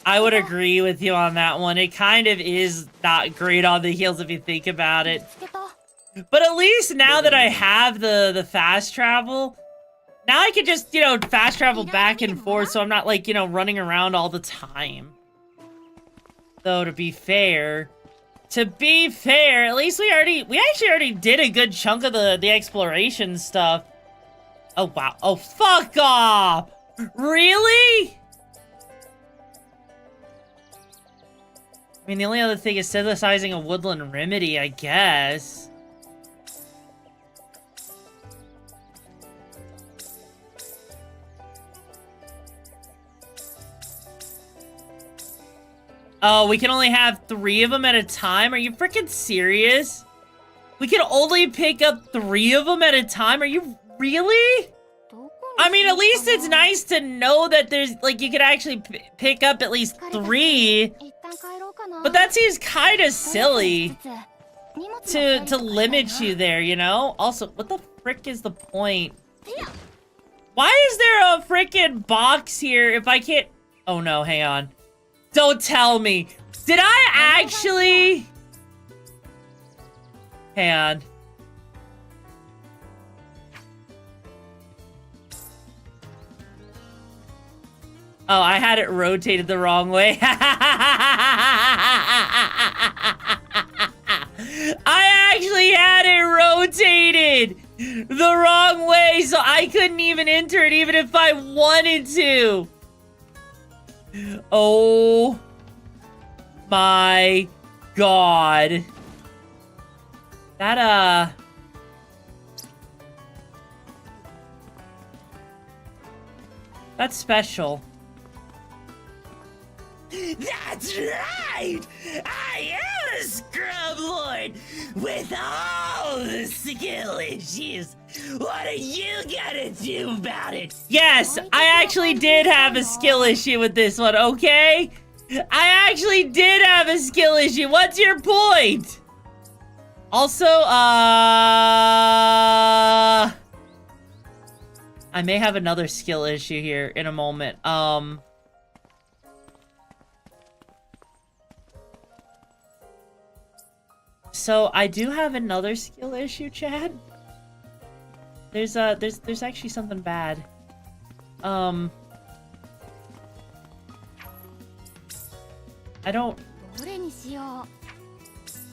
I would agree with you on that one. It kind of is not great on the heels if you think about it. But at least now that I have the fast travel... Now I can just, you know, fast travel back and forth so I'm not, like, you know, running around all the time. Though, to be fair, at least we actually already did a good chunk of the exploration stuff. Oh, wow. Oh, fuck off! Really? I mean, the only other thing is synthesizing a woodland remedy, I guess. Oh, we can only have 3 of them at a time? Are you freaking serious? We can only pick up 3 of them at a time? Are you really? I mean, at least it's nice to know that there's, like, you could actually pick up at least 3. But that seems kind of silly to limit you there, you know? Also, what the frick is the point? Why is there a freaking box here if I can't... Oh no, hang on. Don't tell me. Did I actually... Hang on. Oh, I had it rotated the wrong way. I actually had it rotated the wrong way, so I couldn't even enter it even if I wanted to. Oh my god. That, that's special. That's right! I am a scrub lord with all the skill issues. What are you gonna do about it? Yes, I actually did have a skill issue with this one, okay? I actually did have a skill issue. What's your point? Also, I may have another skill issue here in a moment. So I do have another skill issue, Chad. There's actually something bad. I don't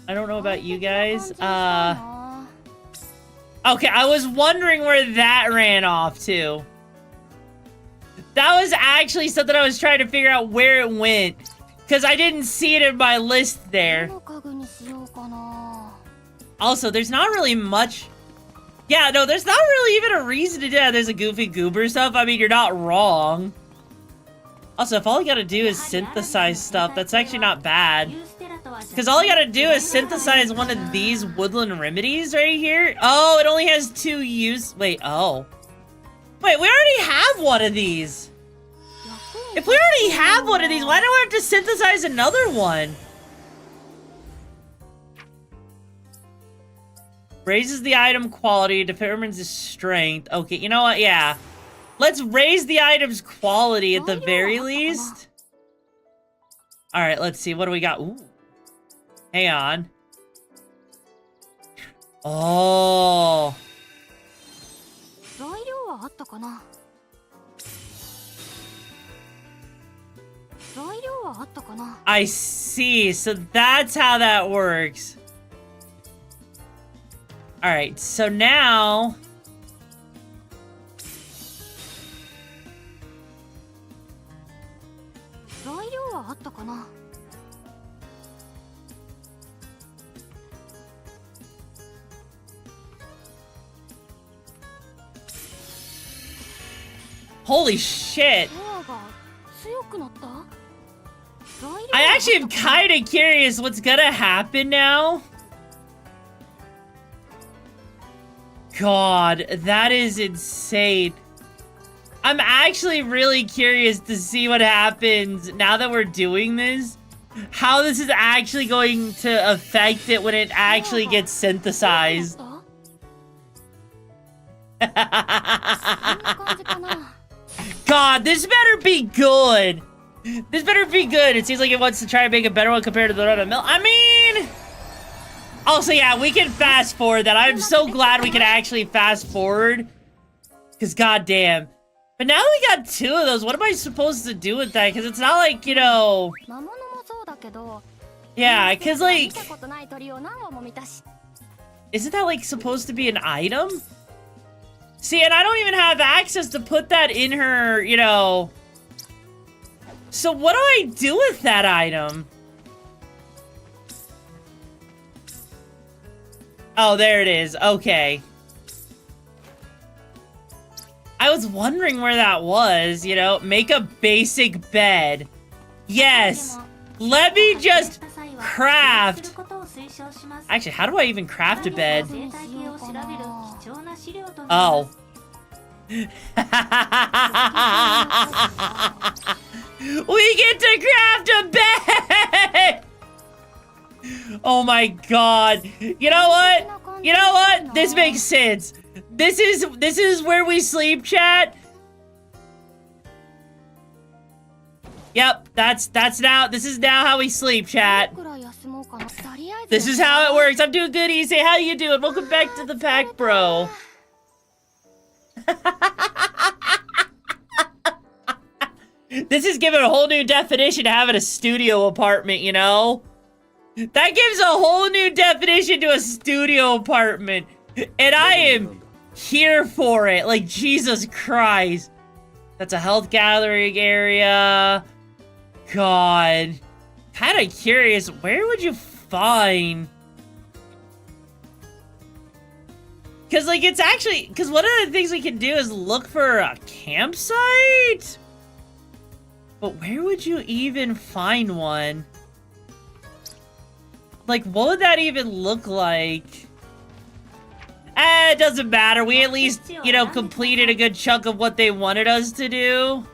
know about you guys. Okay, I was wondering where that ran off to. That was actually something I was trying to figure out where it went. Because I didn't see it in my list there. Also, there's not really much Yeah, no, there's not really even a reason to do that. There's a Goofy Goober stuff. I mean, you're not wrong. Also, if all you gotta do is synthesize stuff, that's actually not bad. Because all you gotta do is synthesize one of these woodland remedies right here. Oh, it only has 2 use. Wait, oh. Wait, we already have one of these. If we already have one of these, why do I have to synthesize another one? Raises the item quality, determines its strength. Okay, you know what? Yeah. Let's raise the item's quality at the very least. Alright, let's see. What do we got? Ooh. Hang on. Oh. I see. So that's how that works. Alright, so now... Holy shit! I actually am kind of curious what's gonna happen now. God, that is insane. I'm actually really curious to see what happens now that we're doing this. How this is actually going to affect it when it actually gets synthesized. God, this better be good. This better be good. It seems like it wants to try and make a better one compared to the run-of-the-mill. I mean... Also, yeah, we can fast forward that. I'm so glad we can actually fast forward. Because, goddamn. But now that we got 2 of those, what am I supposed to do with that? Because it's not like, you know... Yeah, because, like... Isn't that, like, supposed to be an item? See, and I don't even have access to put that in her, you know... So what do I do with that item? Oh, there it is. Okay. I was wondering where that was, you know? Make a basic bed. Yes. Let me just craft. Actually, how do I even craft a bed? Oh. We get to craft a bed! Oh my god. You know what? You know what? This makes sense. This is where we sleep, chat. Yep, that's now, this is now how we sleep, chat. This is how it works. I'm doing good, Issei. How you doing? Welcome back to the pack, bro. This is giving a whole new definition to having a studio apartment, you know? That gives a whole new definition to a studio apartment. And I am here for it. Like, Jesus Christ. That's a health gathering area. God. Kind of curious. Where would you find... Because, like, it's actually... Because one of the things we can do is look for a campsite? But where would you even find one? Like, what would that even look like? It doesn't matter. We at least, you know, completed a good chunk of what they wanted us to do.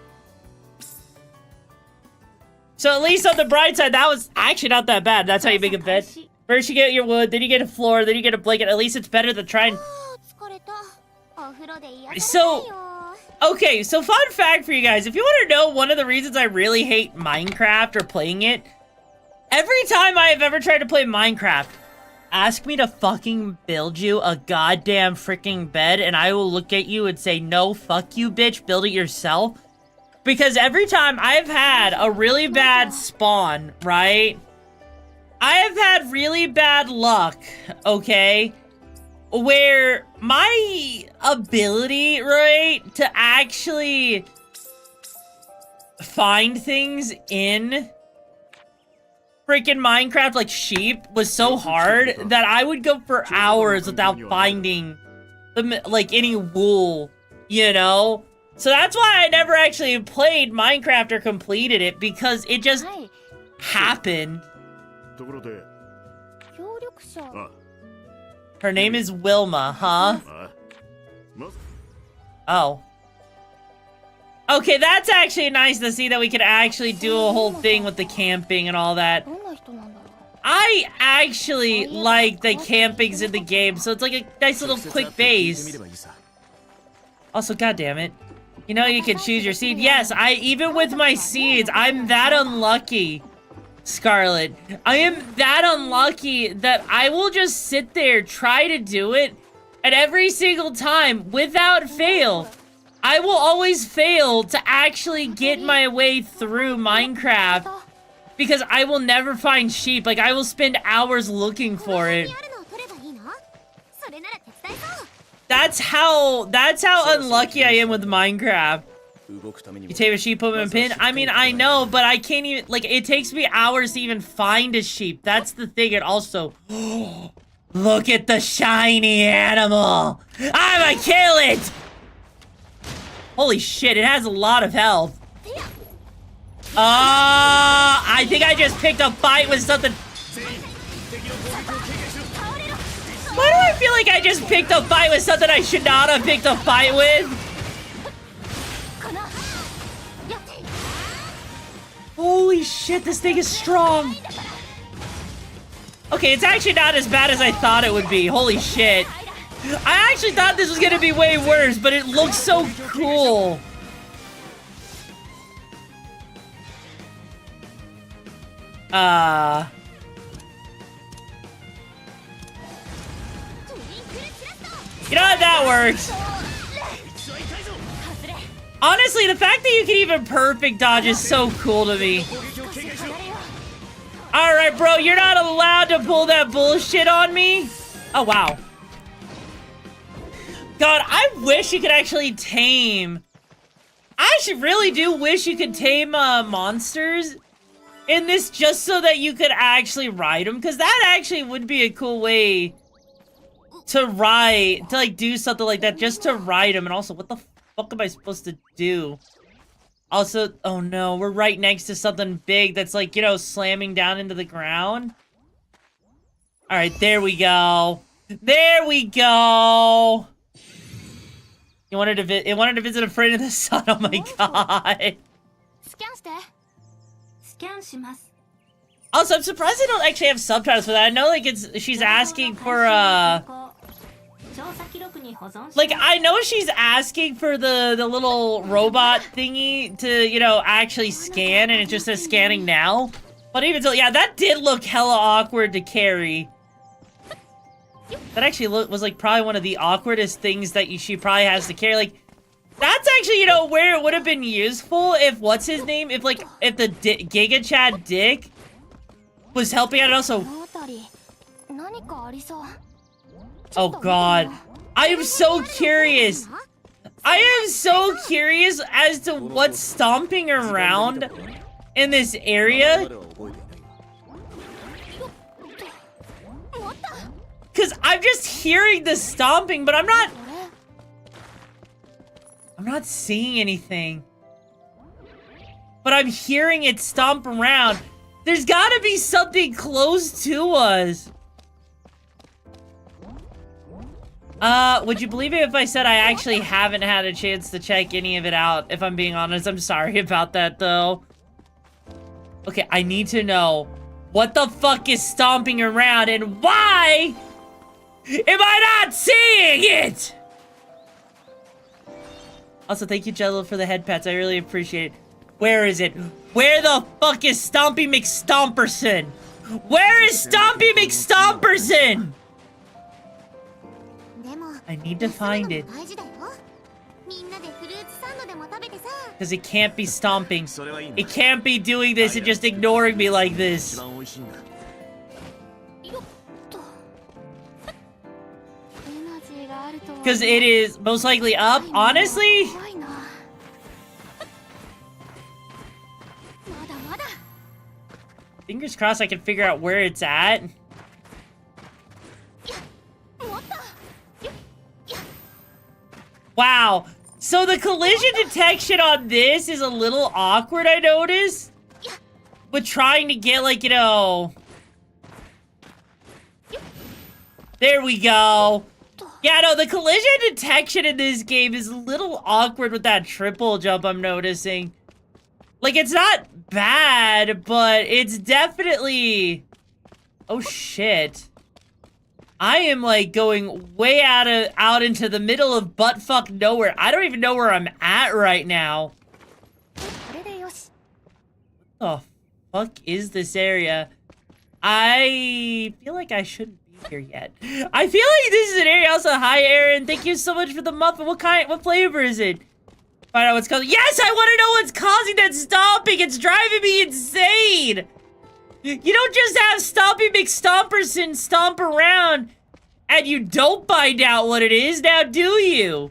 So at least on the bright side, that was actually not that bad. That's how you make a bed. First you get your wood, then you get a floor, then you get a blanket. At least it's better than trying... So... Okay, so fun fact for you guys. If you want to know one of the reasons I really hate Minecraft or playing it, every time I have ever tried to play Minecraft, ask me to fucking build you a goddamn freaking bed, and I will look at you and say, no, fuck you, bitch, build it yourself. Because every time I've had a really bad spawn, right? I have had really bad luck, okay? Where my ability, right, to actually find things in freaking Minecraft, like sheep, was so hard that I would go for hours without finding like any wool, you know? So that's why I never actually played Minecraft or completed it, because it just happened. ところで、協力者。あ、 Her name is Wilma, huh? あ、まず、 Oh. Okay, that's actually nice to see that we could actually do a whole thing with the camping and all that. どんな人なんだろう。 I actually like the campings in the game, so it's like a nice little quick base. Also, goddammit. You know you can choose your seed. Yes, even with my seeds, I'm that unlucky, Scarlet. I am that unlucky that I will just sit there, try to do it, and every single time, without fail, I will always fail to actually get my way through Minecraft because I will never find sheep. Like, I will spend hours looking for it. That's how unlucky I am with Minecraft. You take a sheep, put them in a pin? I mean, I know, but I can't even, like, it takes me hours to even find a sheep. That's the thing, and also, look at the shiny animal! I'ma kill it! Holy shit, it has a lot of health. I think I just picked a fight with something. Why do I feel like I just picked a fight with something I should not have picked a fight with? Holy shit, this thing is strong. Okay, it's actually not as bad as I thought it would be. Holy shit. I actually thought this was gonna be way worse, but it looks so cool. You know how that works. Honestly, the fact that you can even perfect dodge is so cool to me. Alright, bro, you're not allowed to pull that bullshit on me. Oh, wow. God, I wish you could actually tame... I actually really do wish you could tame monsters in this just so that you could actually ride them, because that actually would be a cool way to ride, to like do something like that, just to ride them. And also, what the fuck am I supposed to do? Also, oh no, we're right next to something big that's like, you know, slamming down into the ground. Alright, there we go. There we go. It wanted to visit a friend of the sun. Oh my god. Also, I'm surprised they don't actually have subtitles for that. I know, like, she's asking for, like, I know she's asking for the little robot thingy to, you know, actually scan, and it just says scanning now. But even so, yeah, that did look hella awkward to carry. That actually was, like, probably one of the awkwardest things that she probably has to carry. Like, that's actually, you know, where it would have been useful if, what's his name? If, like, if the Giga Chad Dick was helping out also. Oh, God. I am so curious. I am so curious as to what's stomping around in this area. Because I'm just hearing the stomping, but I'm not seeing anything. But I'm hearing it stomp around. There's gotta be something close to us. Would you believe it if I said I actually haven't had a chance to check any of it out, if I'm being honest? I'm sorry about that, though. Okay, I need to know what the fuck is stomping around and why am I not seeing it? Also, thank you, Jello, for the head pats. I really appreciate it. Where is it? Where the fuck is Stompy McStomperson? Where is Stompy McStomperson? I need to find it. Because it can't be stomping. It can't be doing this and just ignoring me like this. Because it is most likely up, honestly? Fingers crossed I can figure out where it's at. Wow. So the collision detection on this is a little awkward, I noticed. With trying to get, like, you know... There we go. Yeah, no, the collision detection in this game is a little awkward with that triple jump I'm noticing. Like, it's not bad, but it's definitely... Oh, shit. I am, like, going way out into the middle of buttfuck nowhere. I don't even know where I'm at right now. What the fuck is this area? I feel like I shouldn't be here yet. I feel like this is an area. Also, hi, Aaron. Thank you so much for the muffin. What flavor is it? Find out what's causing. Yes, I want to know what's causing that stomping. It's driving me insane. You don't just have Stompy McStomperson stomp around and you don't find out what it is, now do you?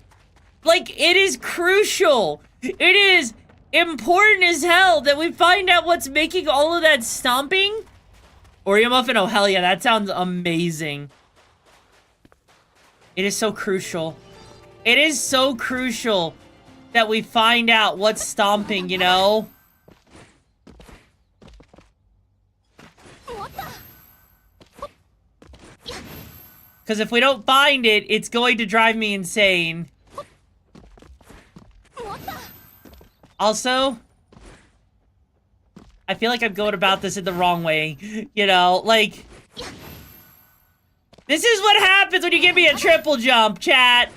Like, it is crucial. It is important as hell that we find out what's making all of that stomping. Oreo muffin, oh hell yeah, that sounds amazing. It is so crucial. It is so crucial that we find out what's stomping, you know? Because if we don't find it, it's going to drive me insane. Also, I feel like I'm going about this in the wrong way. You know, like... This is what happens when you give me a triple jump, chat.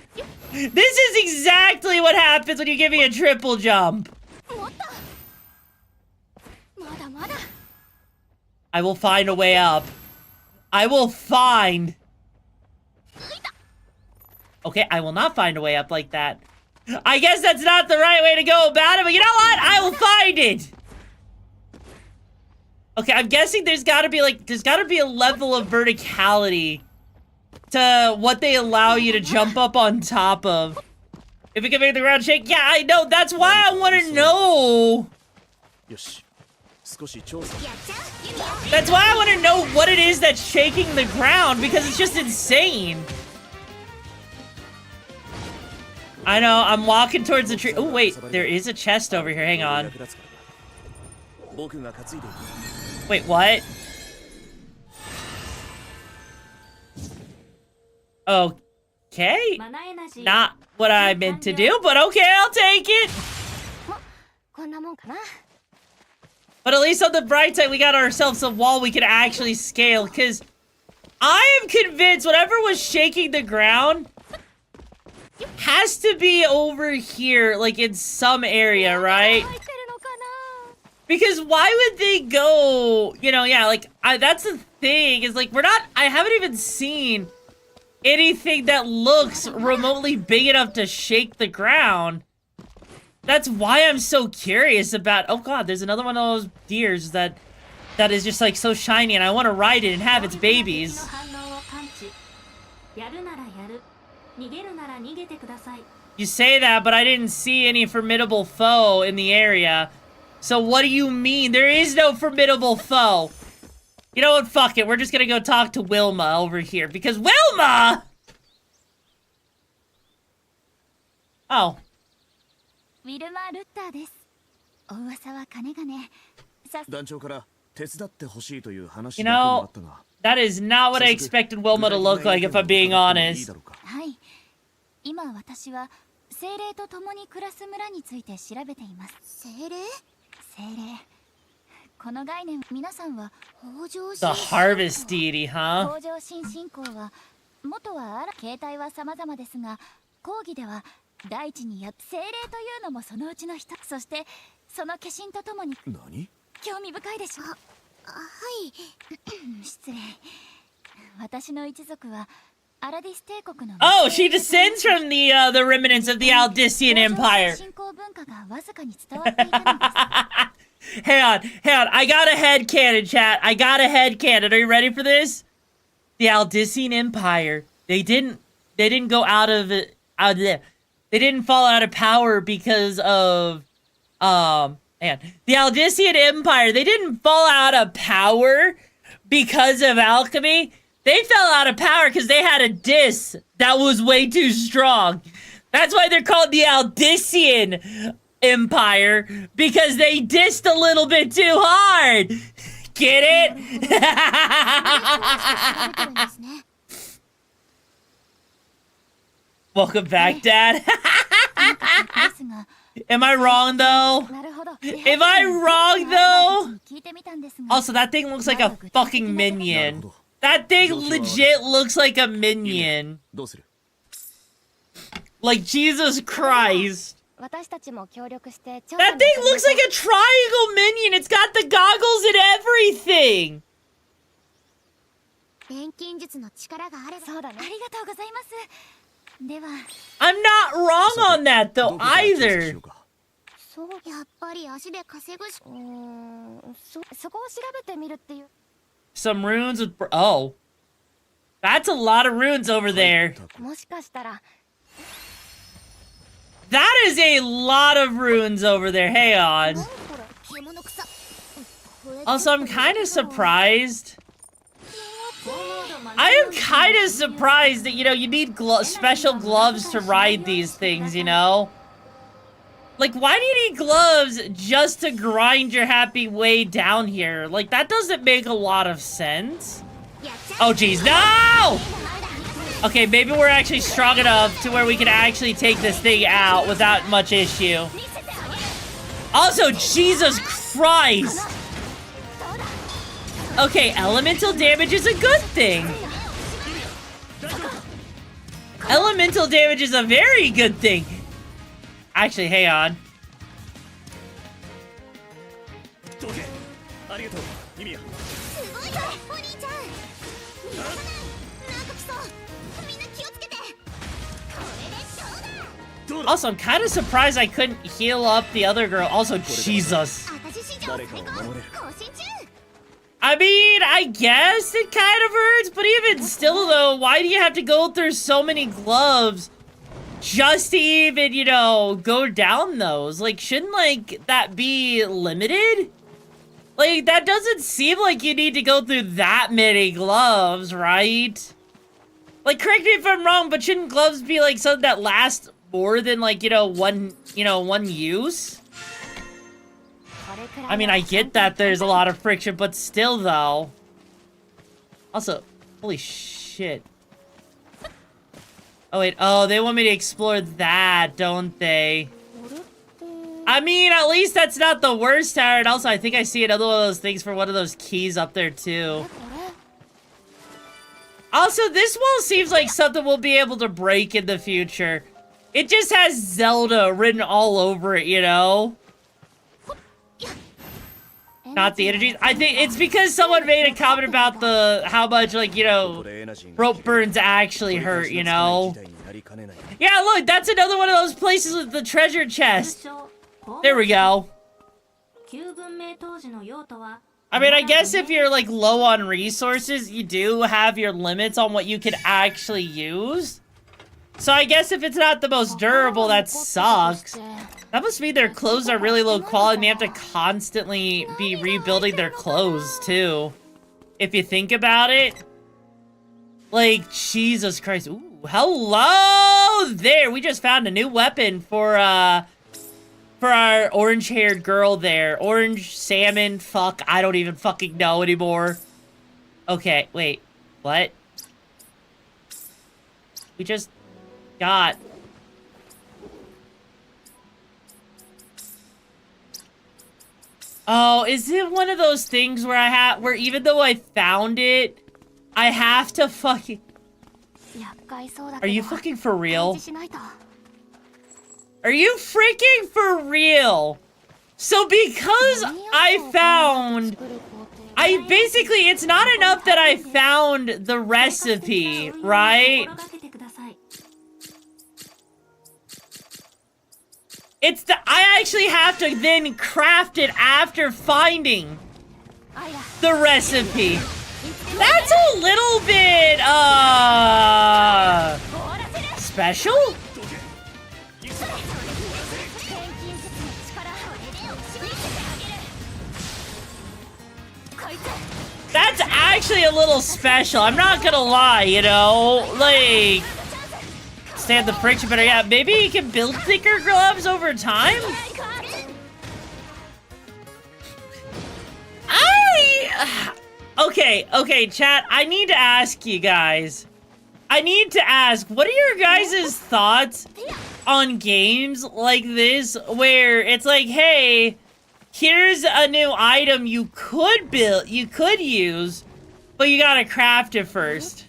This is exactly what happens when you give me a triple jump. I will find a way up. I will find... Okay, I will not find a way up like that. I guess that's not the right way to go about it, but you know what? I will find it! Okay, I'm guessing there's gotta be a level of verticality to what they allow you to jump up on top of. If we can make the ground shake, yeah, I know, that's why I want to know! That's why I want to know what it is that's shaking the ground, because it's just insane. I know, I'm walking towards the tree. Oh, wait, there is a chest over here. Hang on. Wait, what? Okay. Not what I meant to do, but okay, I'll take it. But at least on the bright side, we got ourselves a wall we can actually scale, because I am convinced whatever was shaking the ground has to be over here, like in some area, right? Because why would they go, you know, yeah, like, that's the thing, is like, I haven't even seen anything that looks remotely big enough to shake the ground. That's why I'm so curious about, oh god, there's another one of those deers that is just like so shiny and I want to ride it and have its babies. You say that, but I didn't see any formidable foe in the area. So what do you mean? There is no formidable foe. You know what? Fuck it. We're just gonna go talk to Wilma over here. Because Wilma! Oh. You know, that is not what I expected Wilma to look like, if I'm being honest. 今私は精霊と共に暮らす村について調べています。精霊？精霊。この概念皆さんは北条 The harvest deity, huh? 北条神信仰は元は形態は様々ですが、講義では大地に精霊というのもそのうちの一つ。そしてその化身と共に何？興味深いでしょ。はい。失礼。私の一族は Oh, she descends from the remnants of the Aldician Empire. Hang on. I got a headcanon, chat. I got a headcanon. Are you ready for this? The Aldician Empire. They didn't go out of it. They didn't fall out of power because of the Aldician Empire. They didn't fall out of power because of alchemy. They fell out of power because they had a diss that was way too strong. That's why they're called the Aldician Empire, because they dissed a little bit too hard. Get it? Welcome back, Dad. Am I wrong, though? Am I wrong, though? Also, that thing looks like a fucking minion. That thing legit looks like a minion. Like, Jesus Christ. That thing looks like a triangle minion. It's got the goggles and everything. I'm not wrong on that, though, either. Some runes with... Oh. That's a lot of runes over there. That is a lot of runes over there. Hang on. Also, I'm kind of surprised. I am kind of surprised that, you know, you need special gloves to ride these things, you know? Like, why do you need gloves just to grind your happy way down here? Like, that doesn't make a lot of sense. Oh, jeez. No! Okay, maybe we're actually strong enough to where we can actually take this thing out without much issue. Also, Jesus Christ! Okay, elemental damage is a good thing. Elemental damage is a very good thing. Actually, hang on. Also, I'm kind of surprised I couldn't heal up the other girl. Also, Jesus. I mean, I guess it kind of hurts, but even still, though, why do you have to go through so many gloves just to even, you know, go down those? Like, shouldn't, like, that be limited? Like, that doesn't seem like you need to go through that many gloves, right? Like, correct me if I'm wrong, but shouldn't gloves be, like, something that lasts more than, like, one use? I mean, I get that there's a lot of friction, but still, though. Also, holy shit. Oh, wait. Oh, they want me to explore that, don't they? I mean, at least that's not the worst tower. And also, I think I see another one of those things for one of those keys up there, too. Also, this wall seems like something we'll be able to break in the future. It just has Zelda written all over it, you know? Not the energies. I think it's because someone made a comment about how much, like, you know, rope burns actually hurt, you know? Yeah, look, that's another one of those places with the treasure chest. There we go. I mean, I guess if you're, like, low on resources, you do have your limits on what you can actually use. So I guess if it's not the most durable, that sucks. That must mean their clothes are really low quality and they have to constantly be rebuilding their clothes, too. If you think about it. Like, Jesus Christ. Ooh, hello there! We just found a new weapon for our orange-haired girl there. Orange, salmon, fuck, I don't even fucking know anymore. Okay, wait. What? We just got... Oh, is it one of those things where where even though I found it, I have to fucking... Are you fucking for real? Are you freaking for real? So because I found... basically, it's not enough that I found the recipe, right? It's I actually have to then craft it after finding the recipe. That's a little bit, special? That's actually a little special, I'm not gonna lie, you know? Like, stand the friction better. Yeah, maybe you can build thicker gloves over time? Okay, chat, I need to ask you guys. What are your guys' thoughts on games like this where it's like, hey, here's a new item you could build, you could use, but you gotta craft it first.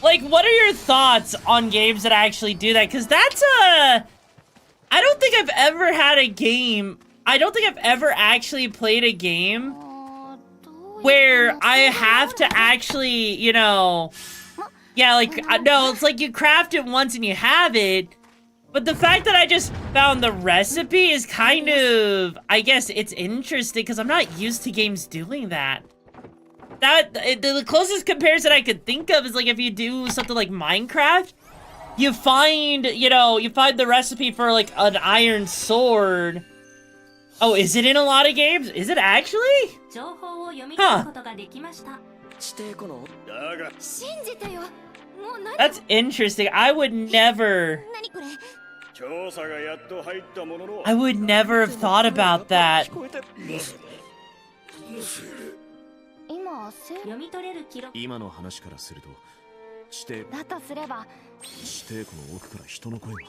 Like, what are your thoughts on games that actually do that? Because that's I don't think I've ever had a game, I don't think I've ever actually played a game where I have to actually, you know, yeah, like, no, it's like you craft it once and you have it, but the fact that I just found the recipe is kind of, I guess it's interesting because I'm not used to games doing that. The closest comparison I could think of is like if you do something like Minecraft, you find, you know, you find the recipe for like an iron sword. Oh, is it in a lot of games? Is it actually? Huh. That's interesting. I would never have thought about that. 今の話からすると指定庫の奥から人の声が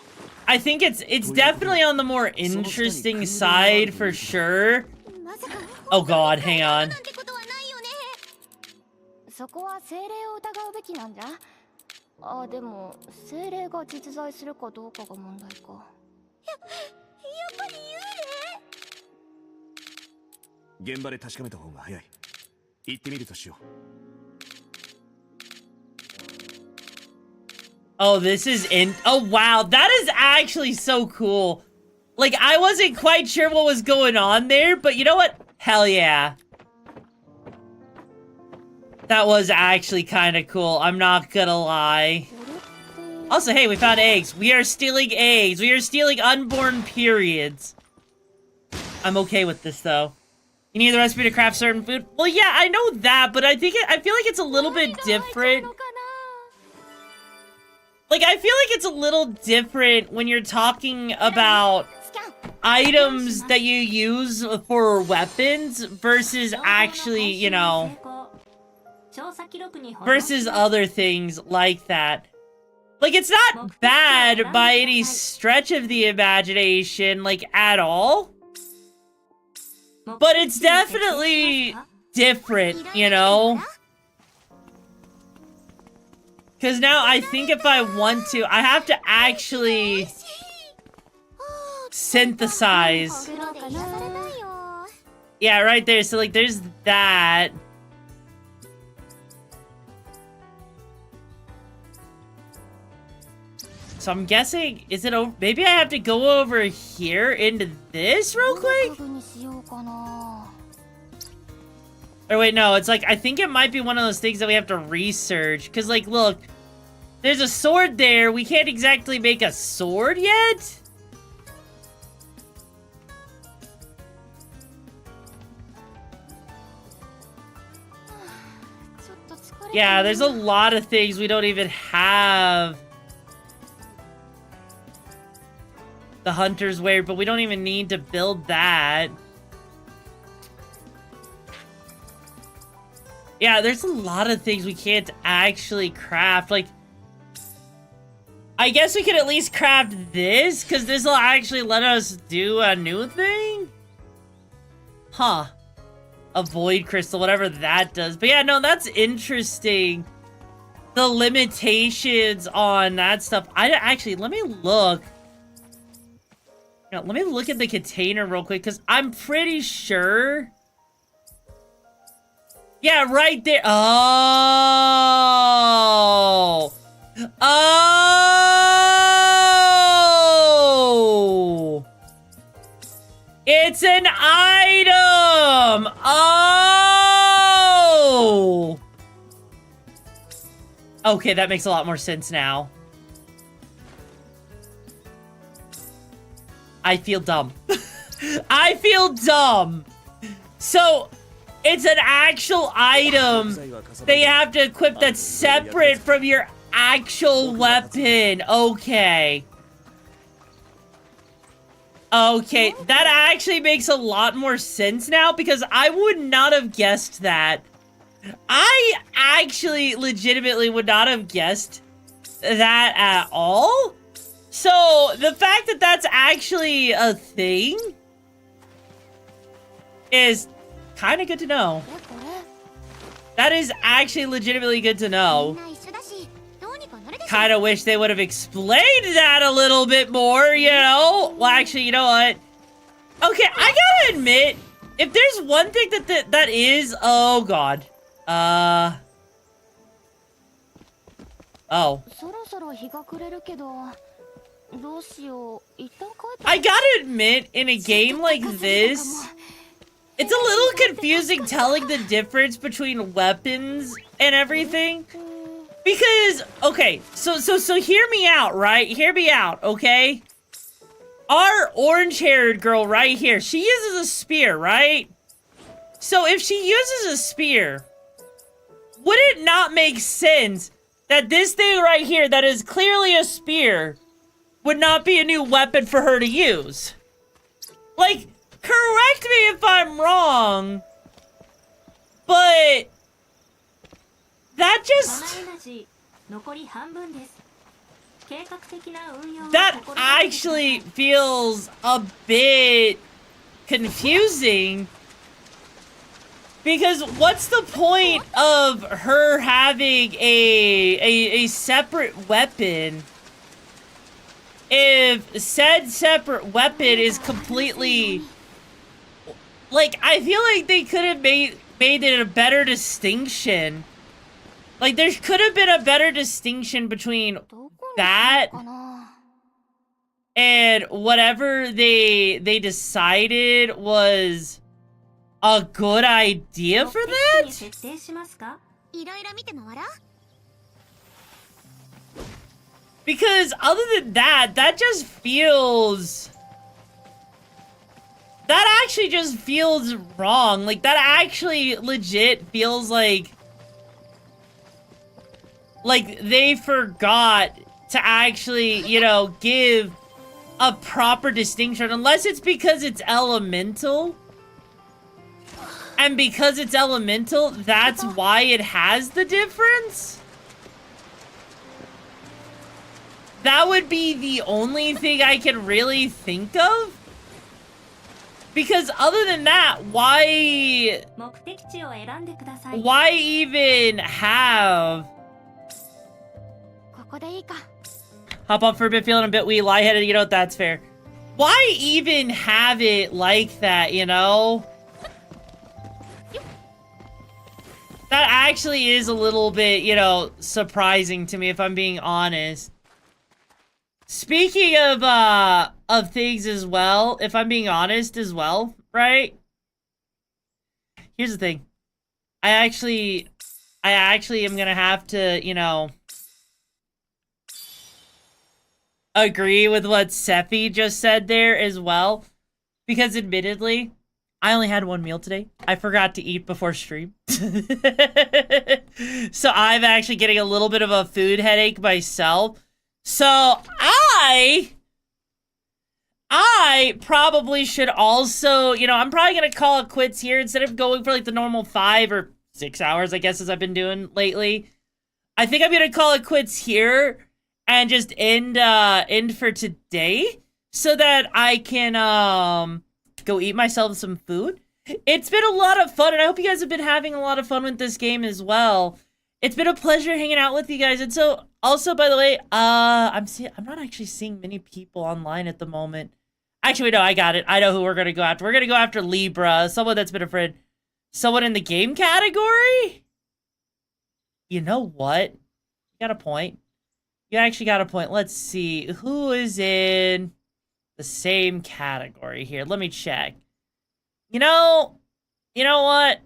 I think it's definitely on the more interesting side for sure. Oh god, hang on. そこは精霊を疑うべきなんじゃ。あ、でも精霊が実在するかどうかが問題か。やっぱり幽霊？ 現場で確かめた方が早い。行ってみるとしよう。 Oh, this is in. Oh, wow. That is actually so cool. Like, I wasn't quite sure what was going on there, but you know what? Hell yeah. That was actually kind of cool. I'm not gonna lie. Also, hey, we found eggs. We are stealing eggs. We are stealing unborn periods. I'm okay with this, though. You need the recipe to craft certain food? Well, yeah, I know that, but I feel like it's a little bit different. Like, I feel like it's a little different when you're talking about items that you use for weapons versus actually, you know, versus other things like that. Like, it's not bad by any stretch of the imagination, like, at all. But it's definitely different, you know? Because now I think if I want to, I have to actually synthesize. Yeah, right there. So, like, there's that. So I'm guessing, is it over? Maybe I have to go over here into this real quick? Or wait, no, it's like, I think it might be one of those things that we have to research. Because, like, look, there's a sword there. We can't exactly make a sword yet? Yeah, there's a lot of things we don't even have. The hunter's wear, but we don't even need to build that. Yeah, there's a lot of things we can't actually craft. Like, I guess we could at least craft this, because this will actually let us do a new thing? Huh. A void crystal, whatever that does. But yeah, no, that's interesting. The limitations on that stuff. Actually, let me look. Yeah, let me look at the container real quick, because I'm pretty sure... Yeah, right there. Oh. Oh. It's an item. Oh. Okay, that makes a lot more sense now. I feel dumb. I feel dumb. So... It's an actual item that you have to equip that's separate from your actual weapon. Okay. Okay, that actually makes a lot more sense now because I would not have guessed that. I actually legitimately would not have guessed that at all. So, the fact that that's actually a thing is kind of good to know. That is actually legitimately good to know. Kind of wish they would have explained that a little bit more, you know? Well, actually, you know what? Okay, I gotta admit, if there's one thing that is... Oh, God. Oh. I gotta admit, in a game like this, it's a little confusing telling the difference between weapons and everything. Because, okay, so hear me out, right? Hear me out, okay? Our orange-haired girl right here, she uses a spear, right? So if she uses a spear, would it not make sense that this thing right here that is clearly a spear would not be a new weapon for her to use? Like, correct me if I'm wrong, but that just... That actually feels a bit confusing. Because what's the point of her having a separate weapon if said separate weapon is completely... Like, I feel like they could have made it a better distinction. Like, there could have been a better distinction between that and whatever they decided was a good idea for that? Because other than that, that just feels... That actually just feels wrong. Like, that actually legit feels like they forgot to actually, you know, give a proper distinction. Unless it's because it's elemental. And because it's elemental, that's why it has the difference? That would be the only thing I can really think of. Because other than that, why even have... Hop up for a bit, feeling a bit wee, lightheaded, you know what, that's fair. Why even have it like that, you know? That actually is a little bit, you know, surprising to me, if I'm being honest. Speaking of things as well, if I'm being honest as well, right? Here's the thing. I actually am gonna have to, you know, agree with what Sephi just said there as well. Because admittedly, I only had one meal today. I forgot to eat before stream. So I'm actually getting a little bit of a food headache myself. So I probably should also, you know, I'm probably going to call it quits here instead of going for like the normal 5 or 6 hours, I guess, as I've been doing lately. I think I'm going to call it quits here and just end for today so that I can go eat myself some food. It's been a lot of fun, and I hope you guys have been having a lot of fun with this game as well. It's been a pleasure hanging out with you guys. And so, also, by the way, I'm not actually seeing many people online at the moment. Actually, no, I got it. I know who we're going to go after. We're going to go after Libra, someone that's been a friend. Someone in the game category? You know what? You got a point. You actually got a point. Let's see. Who is in the same category here? Let me check. You know what?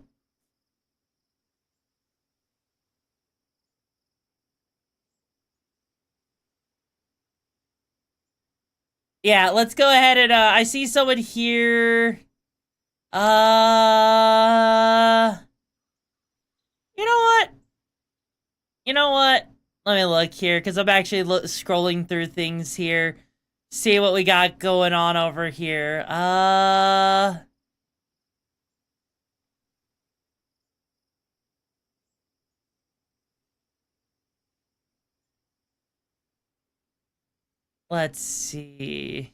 Yeah, let's go ahead and, I see someone here. You know what? You know what? Let me look here, because I'm actually scrolling through things here. See what we got going on over here. Let's see.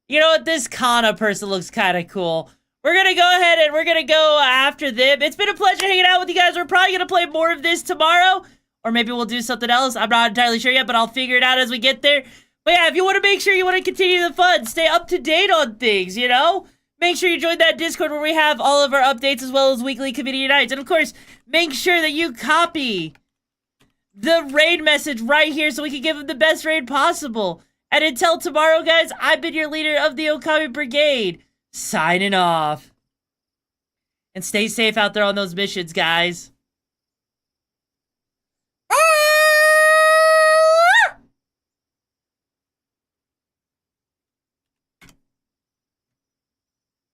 You know what? This Kana person looks kind of cool. We're gonna go ahead and we're gonna go after them. It's been a pleasure hanging out with you guys. We're probably gonna play more of this tomorrow. Or maybe we'll do something else. I'm not entirely sure yet, but I'll figure it out as we get there. But yeah, if you want to make sure you want to continue the fun, stay up to date on things, you know? Make sure you join that Discord where we have all of our updates as well as weekly community nights. And of course, make sure that you copy the raid message right here so we can give them the best raid possible. And until tomorrow, guys, I've been your leader of the Okami Brigade, signing off. And stay safe out there on those missions, guys.